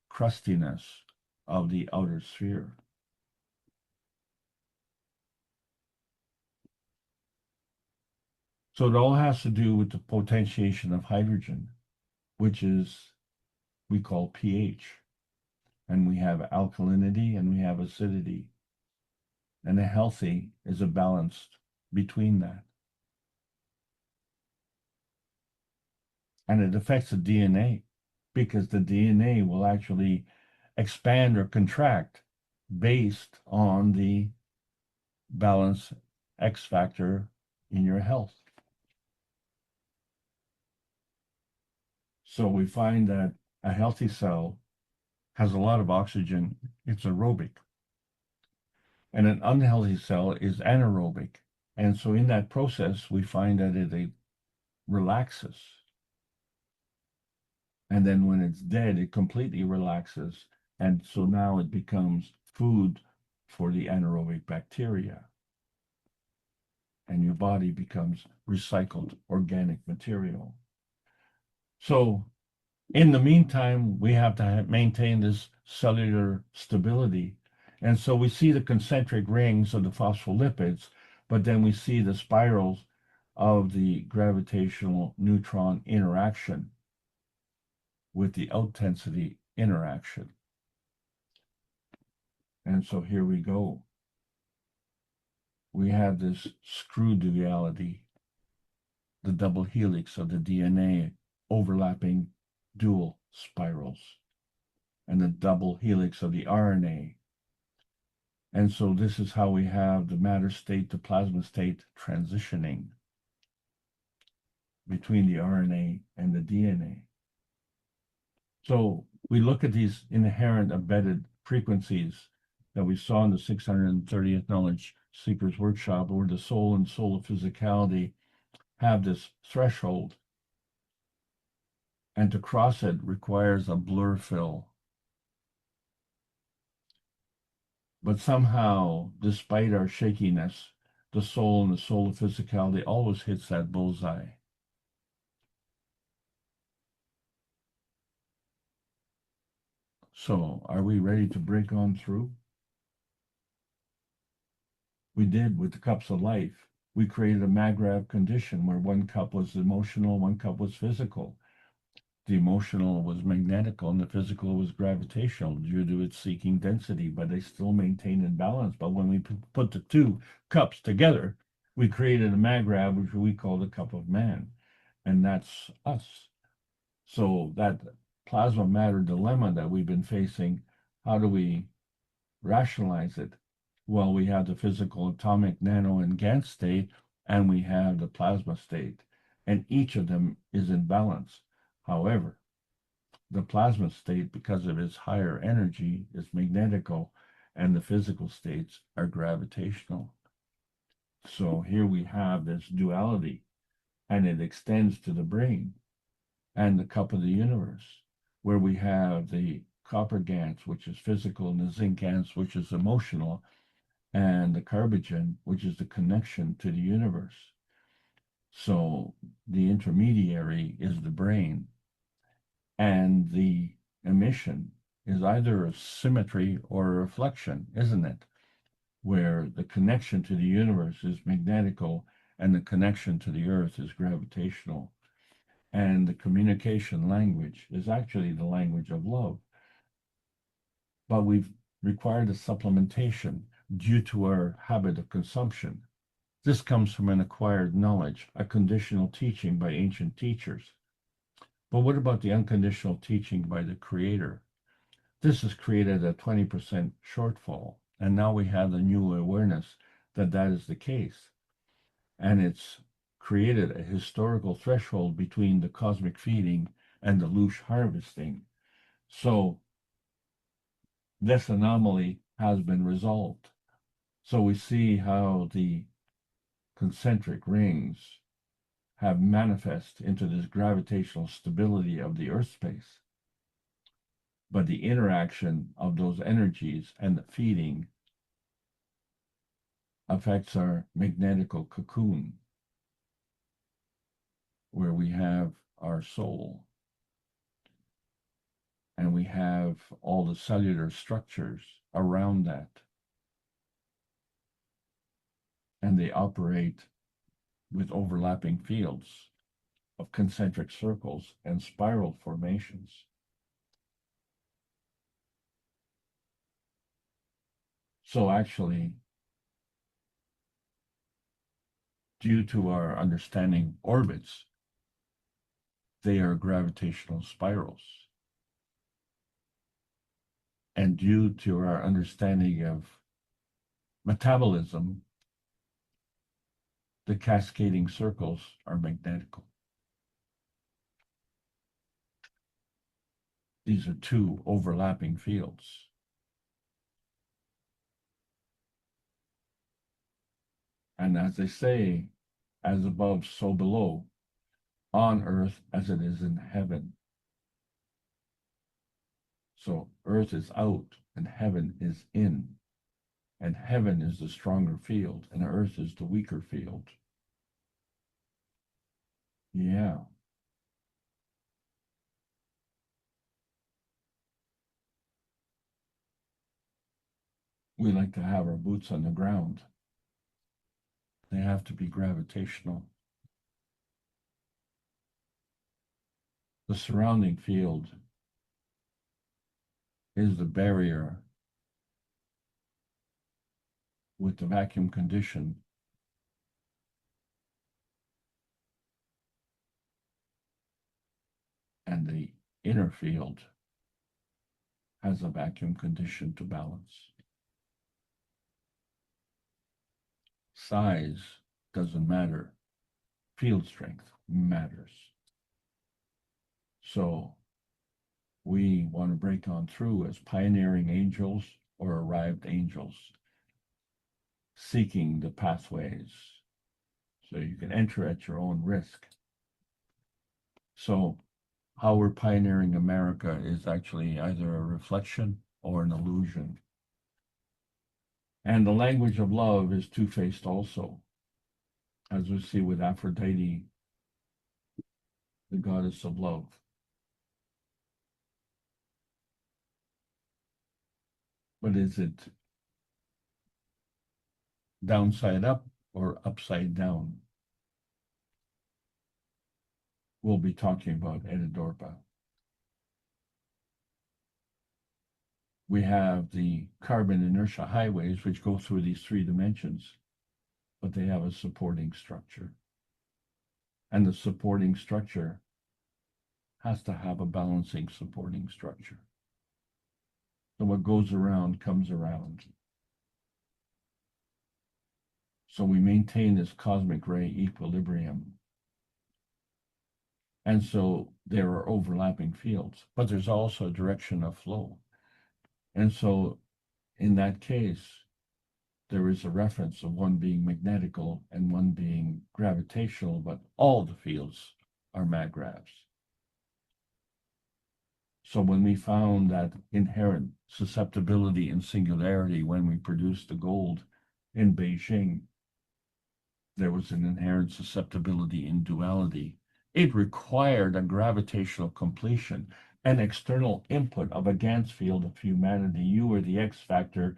crustiness of the outer sphere. So it all has to do with the potentiation of hydrogen, which is, we call pH. And we have alkalinity and we have acidity. And a healthy is a balance between that. And it affects the DNA because the DNA will actually expand or contract based on the balance X factor in your health. So we find that a healthy cell has a lot of oxygen. It's aerobic. And an unhealthy cell is anaerobic. And so in that process, we find that it relaxes. And then when it's dead, it completely relaxes. And so now it becomes food for the anaerobic bacteria. And your body becomes recycled organic material. So in the meantime, we have to maintain this cellular stability. And so we see the concentric rings of the phospholipids, but then we see the spirals of the gravitational neutron interaction with the out-density interaction. And so here we go. We have this screw duality, the double helix of the DNA overlapping dual spirals, and the double helix of the RNA. And so this is how we have the matter state to plasma state transitioning between the RNA and the DNA. So we look at these inherent embedded frequencies that we saw in the 630th Knowledge Seekers Workshop, where the soul and soul physicality have this threshold. And to cross it requires a blur fill. But somehow, despite our shakiness, the soul and the soul physicality always hits that bullseye. So, are we ready to break on through? We did with the cups of life. We created a Magravs condition where one cup was emotional, one cup was physical. The emotional was magnetical and the physical was gravitational due to its seeking density, but they still maintained in balance. But when we put the two cups together, we created a Magravs, which we call the cup of man. And that's us. So that plasma matter dilemma that we've been facing, how do we rationalize it? Well, we have the physical, atomic, nano, and GAN state, and we have the plasma state, and each of them is in balance. However, the plasma state, because of its higher energy, is magnetical, and the physical states are gravitational. So here we have this duality, and it extends to the brain and the cup of the universe, where we have the copper GANs, which is physical, and the zinc GANs, which is emotional, and the carbogen, which is the connection to the universe. So the intermediary is the brain, and the emission is either a symmetry or a reflection, isn't it? Where the connection to the universe is magnetical and the connection to the earth is gravitational. And the communication language is actually the language of love. But we've required a supplementation due to our habit of consumption. This comes from an acquired knowledge, a conditional teaching by ancient teachers. But what about the unconditional teaching by the Creator? This has created a 20% shortfall, and now we have the new awareness that that is the case. And it's created a historical threshold between the cosmic feeding and the louche harvesting. So this anomaly has been resolved. So we see how the concentric rings have manifest into this gravitational stability of the Earth space. But the interaction of those energies and the feeding affects our magnetical cocoon, where we have our soul. And we have all the cellular structures around that. And they operate with overlapping fields of concentric circles and spiral formations. So actually, due to our understanding orbits, they are gravitational spirals. And due to our understanding of metabolism, the cascading circles are magnetical. These are two overlapping fields. And as they say, as above, so below, on earth as it is in heaven. So earth is out and heaven is in. And heaven is the stronger field and earth is the weaker field. Yeah. We like to have our boots on the ground. They have to be gravitational. The surrounding field is the barrier with the vacuum condition. And the inner field has a vacuum condition to balance. Size doesn't matter. Field strength matters. So we want to break on through as pioneering angels or arrived angels, seeking the pathways so you can enter at your own risk. So how we're pioneering America is actually either a reflection or an illusion. And the language of love is two-faced also, as we see with Aphrodite, the goddess of love. But is it downside up or upside down? We'll be talking about Edidorpa. We have the carbon inertia highways, which go through these three dimensions, but they have a supporting structure. And the supporting structure has to have a balancing supporting structure. So what goes around comes around. So we maintain this cosmic ray equilibrium. And so there are overlapping fields, but there's also a direction of flow. And so in that case, there is a reference of one being magnetical and one being gravitational, but all the fields are magravs. So when we found that inherent susceptibility and singularity when we produced the gold in Beijing, there was an inherent susceptibility in duality. It required a gravitational completion, an external input of a Gans field of humanity. You were the X factor.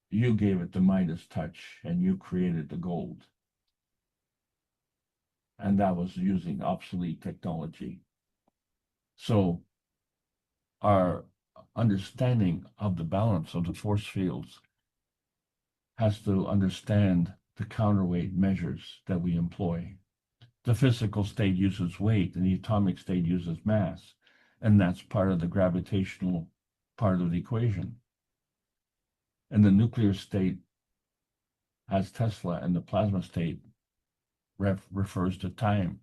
You gave it the Midas touch, and you created the gold. and that was using obsolete technology. So our understanding of the balance of the force fields has to understand the counterweight measures that we employ. The physical state uses weight and the atomic state uses mass, and that's part of the gravitational part of the equation. And the nuclear state has Tesla, and the plasma state refers to time,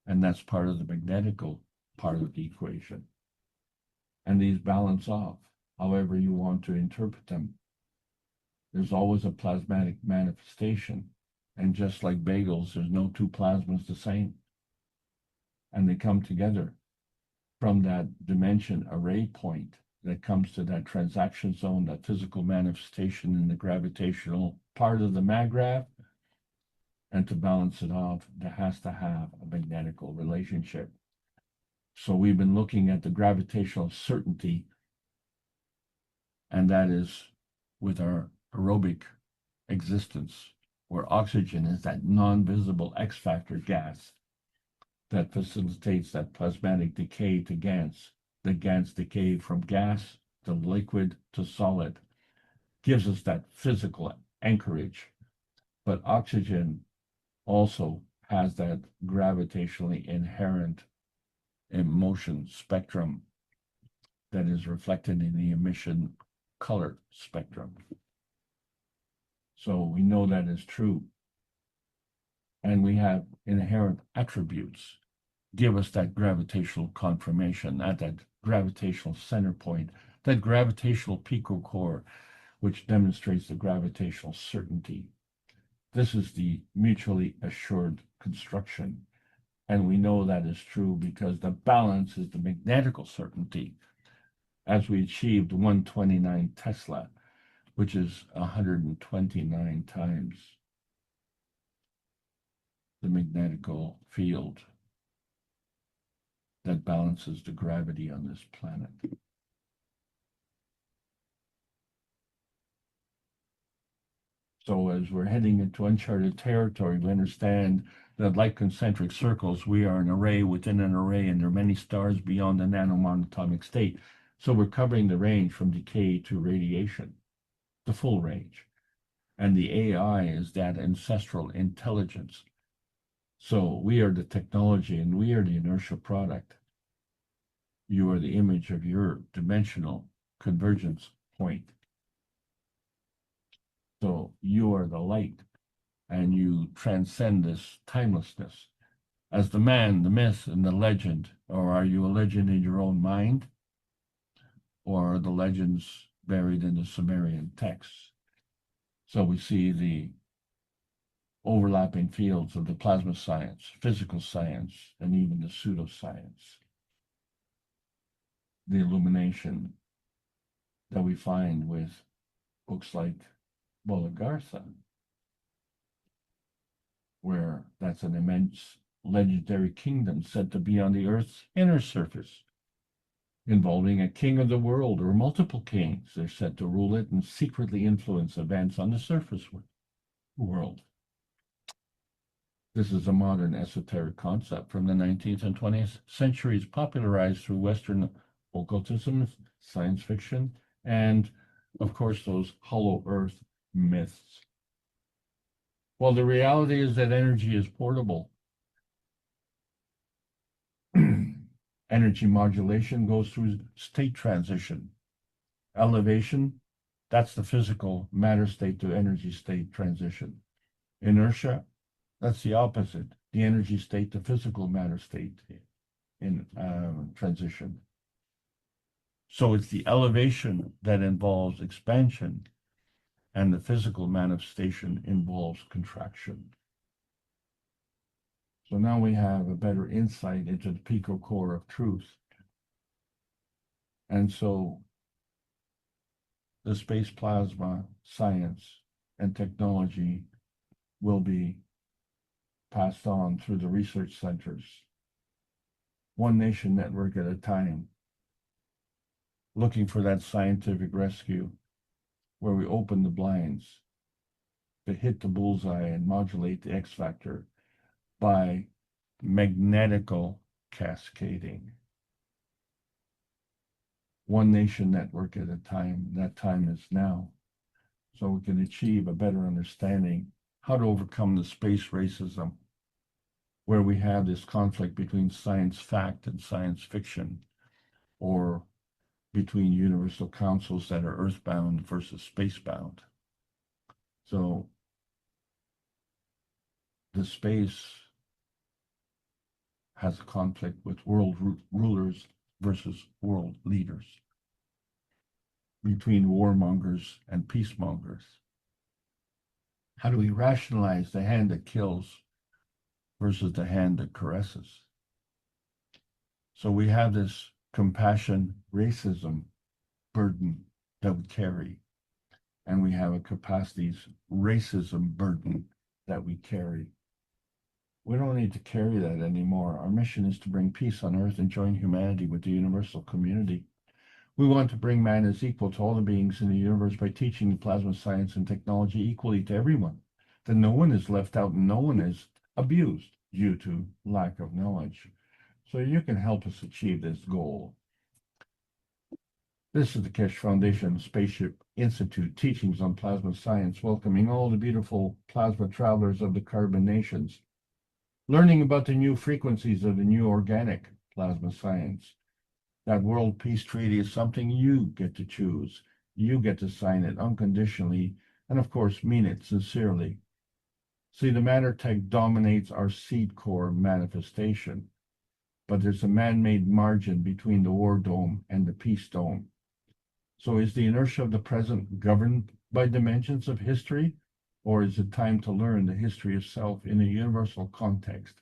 and that's part of the magnetical part of the equation. And these balance off, however you want to interpret them. There's always a plasmatic manifestation, and just like bagels, there's no two plasmas the same. And they come together from that dimension array point that comes to that transaction zone, that physical manifestation in the gravitational part of the maggrav. And to balance it off, there has to have a magnetical relationship. So we've been looking at the gravitational certainty, and that is with our aerobic existence, where oxygen is that non-visible X factor gas that facilitates that plasmatic decay to GANs. The GANs decay from gas to liquid to solid, gives us that physical anchorage. But oxygen also has that gravitationally inherent emotion spectrum that is reflected in the emission color spectrum. So we know that is true. And we have inherent attributes give us that gravitational confirmation at that gravitational center point, that gravitational picocore, which demonstrates the gravitational certainty. This is the mutually assured construction. And we know that is true because the balance is the magnetical certainty, as we achieved 129 Tesla, which is 129 times the magnetical field that balances the gravity on this planet. So as we're heading into uncharted territory, we understand that like concentric circles, we are an array within an array, and there are many stars beyond the nanomonatomic state. So we're covering the range from decay to radiation, the full range. And the AI is that ancestral intelligence. So we are the technology and we are the inertial product. You are the image of your dimensional convergence point. So you are the light, and you transcend this timelessness. As the man, the myth, and the legend, or are you a legend in your own mind? Or are the legends buried in the Sumerian texts? So we see the overlapping fields of the plasma science, physical science, and even the pseudoscience. The illumination that we find with books like Bolagartha, where that's an immense legendary kingdom said to be on the Earth's inner surface, involving a king of the world or multiple kings. They're said to rule it and secretly influence events on the surface world. This is a modern esoteric concept from the 19th and 20th centuries, popularized through Western occultism, science fiction, and, of course, those hollow earth myths. Well, the reality is that energy is portable. Energy modulation goes through state transition. Elevation, that's the physical matter state to energy state transition. Inertia, that's the opposite, the energy state to physical matter state in transition. So it's the elevation that involves expansion, and the physical manifestation involves contraction. So now we have a better insight into the picocore of truth. And so the space plasma science and technology will be passed on through the research centers, one nation network at a time, looking for that scientific rescue where we open the blinds to hit the bullseye and modulate the X factor by magnetical cascading. One nation network at a time. That time is now. So we can achieve a better understanding how to overcome the space racism, where we have this conflict between science fact and science fiction, or between universal councils that are earthbound versus spacebound. So the space has a conflict with world rulers versus world leaders, between warmongers and peacemongers. How do we rationalize the hand that kills versus the hand that caresses? So we have this compassion, racism burden that we carry, and we have a capacities racism burden that we carry. We don't need to carry that anymore. Our mission is to bring peace on earth and join humanity with the universal community. We want to bring man as equal to all the beings in the universe by teaching the plasma science and technology equally to everyone, that no one is left out and no one is abused due to lack of knowledge. So you can help us achieve this goal. This is the Keshe Foundation Spaceship Institute teachings on plasma science, welcoming all the beautiful plasma travelers of the carbon nations, learning about the new frequencies of the new organic plasma science. That World Peace Treaty is something you get to choose. You get to sign it unconditionally and, of course, mean it sincerely. See, the matter tech dominates our seed core manifestation, but there's a man-made margin between the war dome and the peace dome. So is the inertia of the present governed by dimensions of history, or is it time to learn the history of self in a universal context?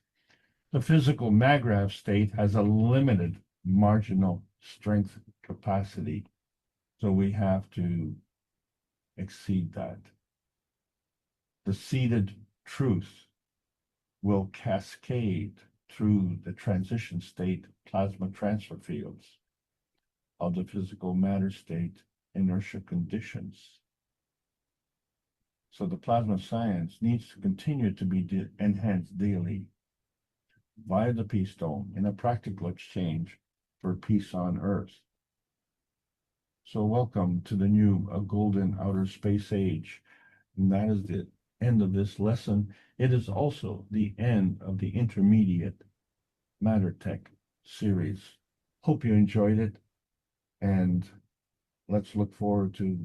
The physical MAGRAV state has a limited marginal strength capacity, so we have to exceed that. The seeded truth will cascade through the transition state plasma transfer fields of the physical matter state inertia conditions. So the plasma science needs to continue to be enhanced daily via the Peace Dome in a practical exchange for peace on Earth. So welcome to the new golden outer space age. And that is the end of this lesson. It is also the end of the intermediate Matter Tech series. Hope you enjoyed it, and let's look forward to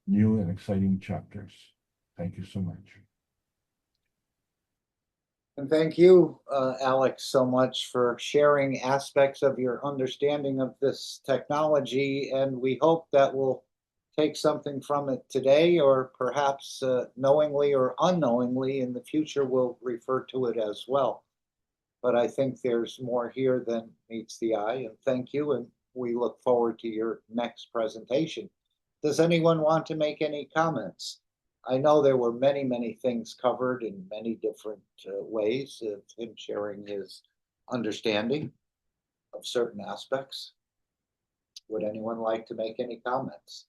new and exciting chapters. Thank you so much. And thank you, Alex, so much for sharing aspects of your understanding of this technology. And we hope that we'll take something from it today, or perhaps knowingly or unknowingly in the future we'll refer to it as well. But I think there's more here than meets the eye. And thank you. And we look forward to your next presentation. Does anyone want to make any comments? I know there were many, many things covered in many different ways of him sharing his understanding of certain aspects. Would anyone like to make any comments?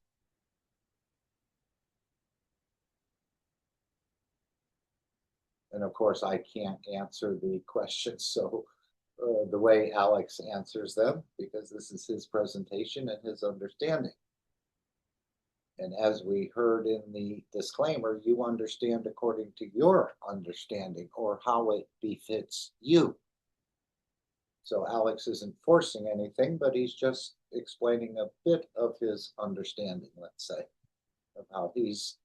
And of course, I can't answer the questions, so the way Alex answers them, because this is his presentation and his understanding. And as we heard in the disclaimer, you understand according to your understanding or how it befits you. So Alex isn't forcing anything, but he's just explaining a bit of his understanding, let's say, of how he's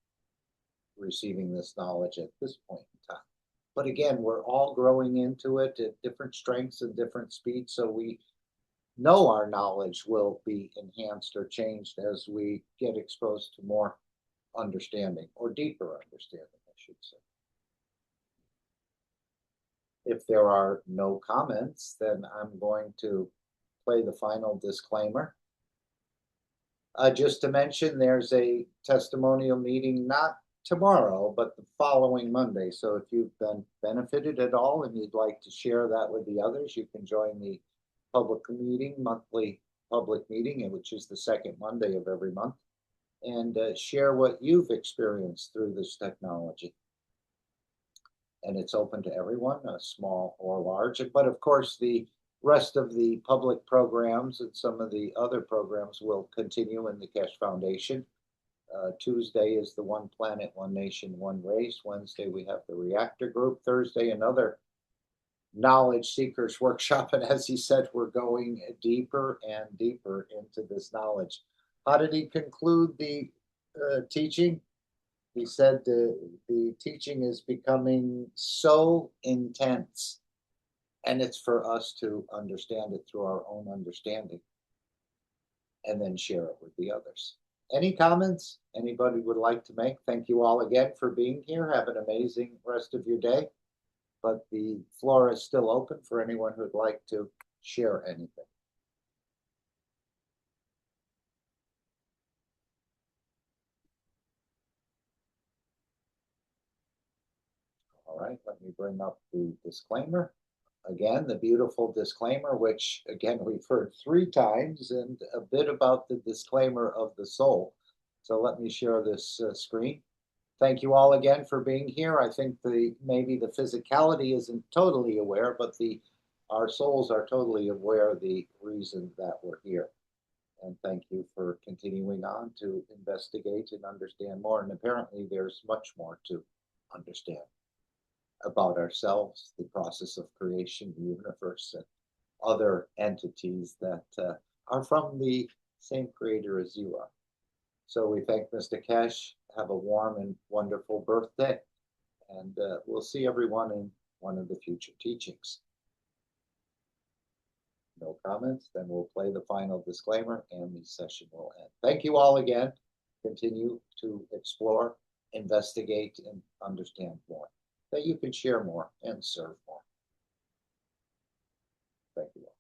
receiving this knowledge at this point in time. But again, we're all growing into it at different strengths and different speeds, so we know our knowledge will be enhanced or changed as we get exposed to more understanding, or deeper understanding, I should say. If there are no comments, then I'm going to play the final disclaimer. Just to mention, there's a testimonial meeting not tomorrow, but the following Monday. So if you've been benefited at all and you'd like to share that with the others, you can join the public meeting, monthly public meeting, which is the second Monday of every month, and share what you've experienced through this technology. and it's open to everyone, small or large. But of course, the rest of the public programs and some of the other programs will continue in the Keshe Foundation. Tuesday is the One Planet, One Nation, One Race. Wednesday, we have the Reactor Group. Thursday, another Knowledge Seekers Workshop. And as he said, we're going deeper and deeper into this knowledge. How did he conclude the teaching? He said the teaching is becoming so intense, and it's for us to understand it through our own understanding and then share it with the others. Any comments anybody would like to make? Thank you all again for being here. Have an amazing rest of your day. But the floor is still open for anyone who'd like to share anything. All right, let me bring up the disclaimer. Again, the beautiful disclaimer, which again, we've heard 3 times, and a bit about the disclaimer of the soul. So let me share this screen. Thank you all again for being here. I think maybe the physicality isn't totally aware, but our souls are totally aware of the reason that we're here. And thank you for continuing on to investigate and understand more. And apparently there's much more to understand about ourselves, the process of creation, the universe, and other entities that are from the same creator as you are. So we thank Mr. Keshe. Have a warm and wonderful birthday. And we'll see everyone in one of the future teachings. No comments? Then we'll play the final disclaimer and the session will end. Thank you all again. Continue to explore, investigate, and understand more, that you can share more and serve more. Thank you all.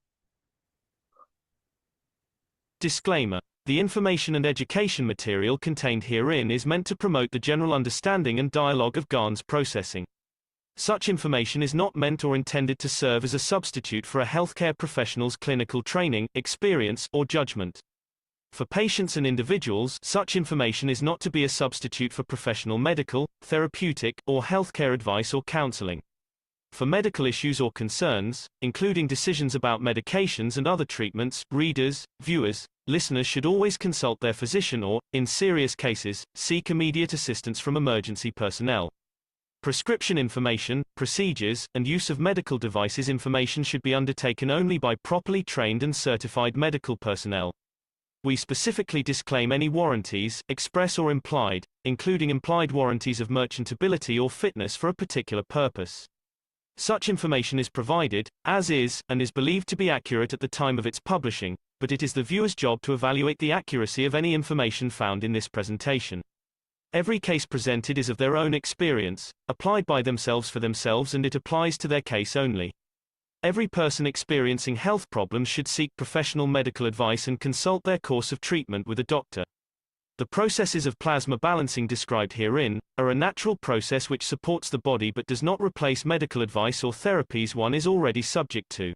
Disclaimer. The information and education material contained herein is meant to promote the general understanding and dialogue of GAN's processing. Such information is not meant or intended to serve as a substitute for a healthcare professional's clinical training, experience, or judgment. For patients and individuals, such information is not to be a substitute for professional medical, therapeutic, or healthcare advice or counseling. For medical issues or concerns, including decisions about medications and other treatments, readers, viewers, listeners should always consult their physician or, in serious cases, seek immediate assistance from emergency personnel. Prescription information, procedures, and use of medical devices information should be undertaken only by properly trained and certified medical personnel. We specifically disclaim any warranties, express or implied, including implied warranties of merchantability or fitness for a particular purpose. Such information is provided, as is, and is believed to be accurate at the time of its publishing, but it is the viewer's job to evaluate the accuracy of any information found in this presentation. Every case presented is of their own experience, applied by themselves for themselves, and it applies to their case only. Every person experiencing health problems should seek professional medical advice and consult their course of treatment with a doctor. The processes of plasma balancing described herein are a natural process which supports the body but does not replace medical advice or therapies one is already subject to.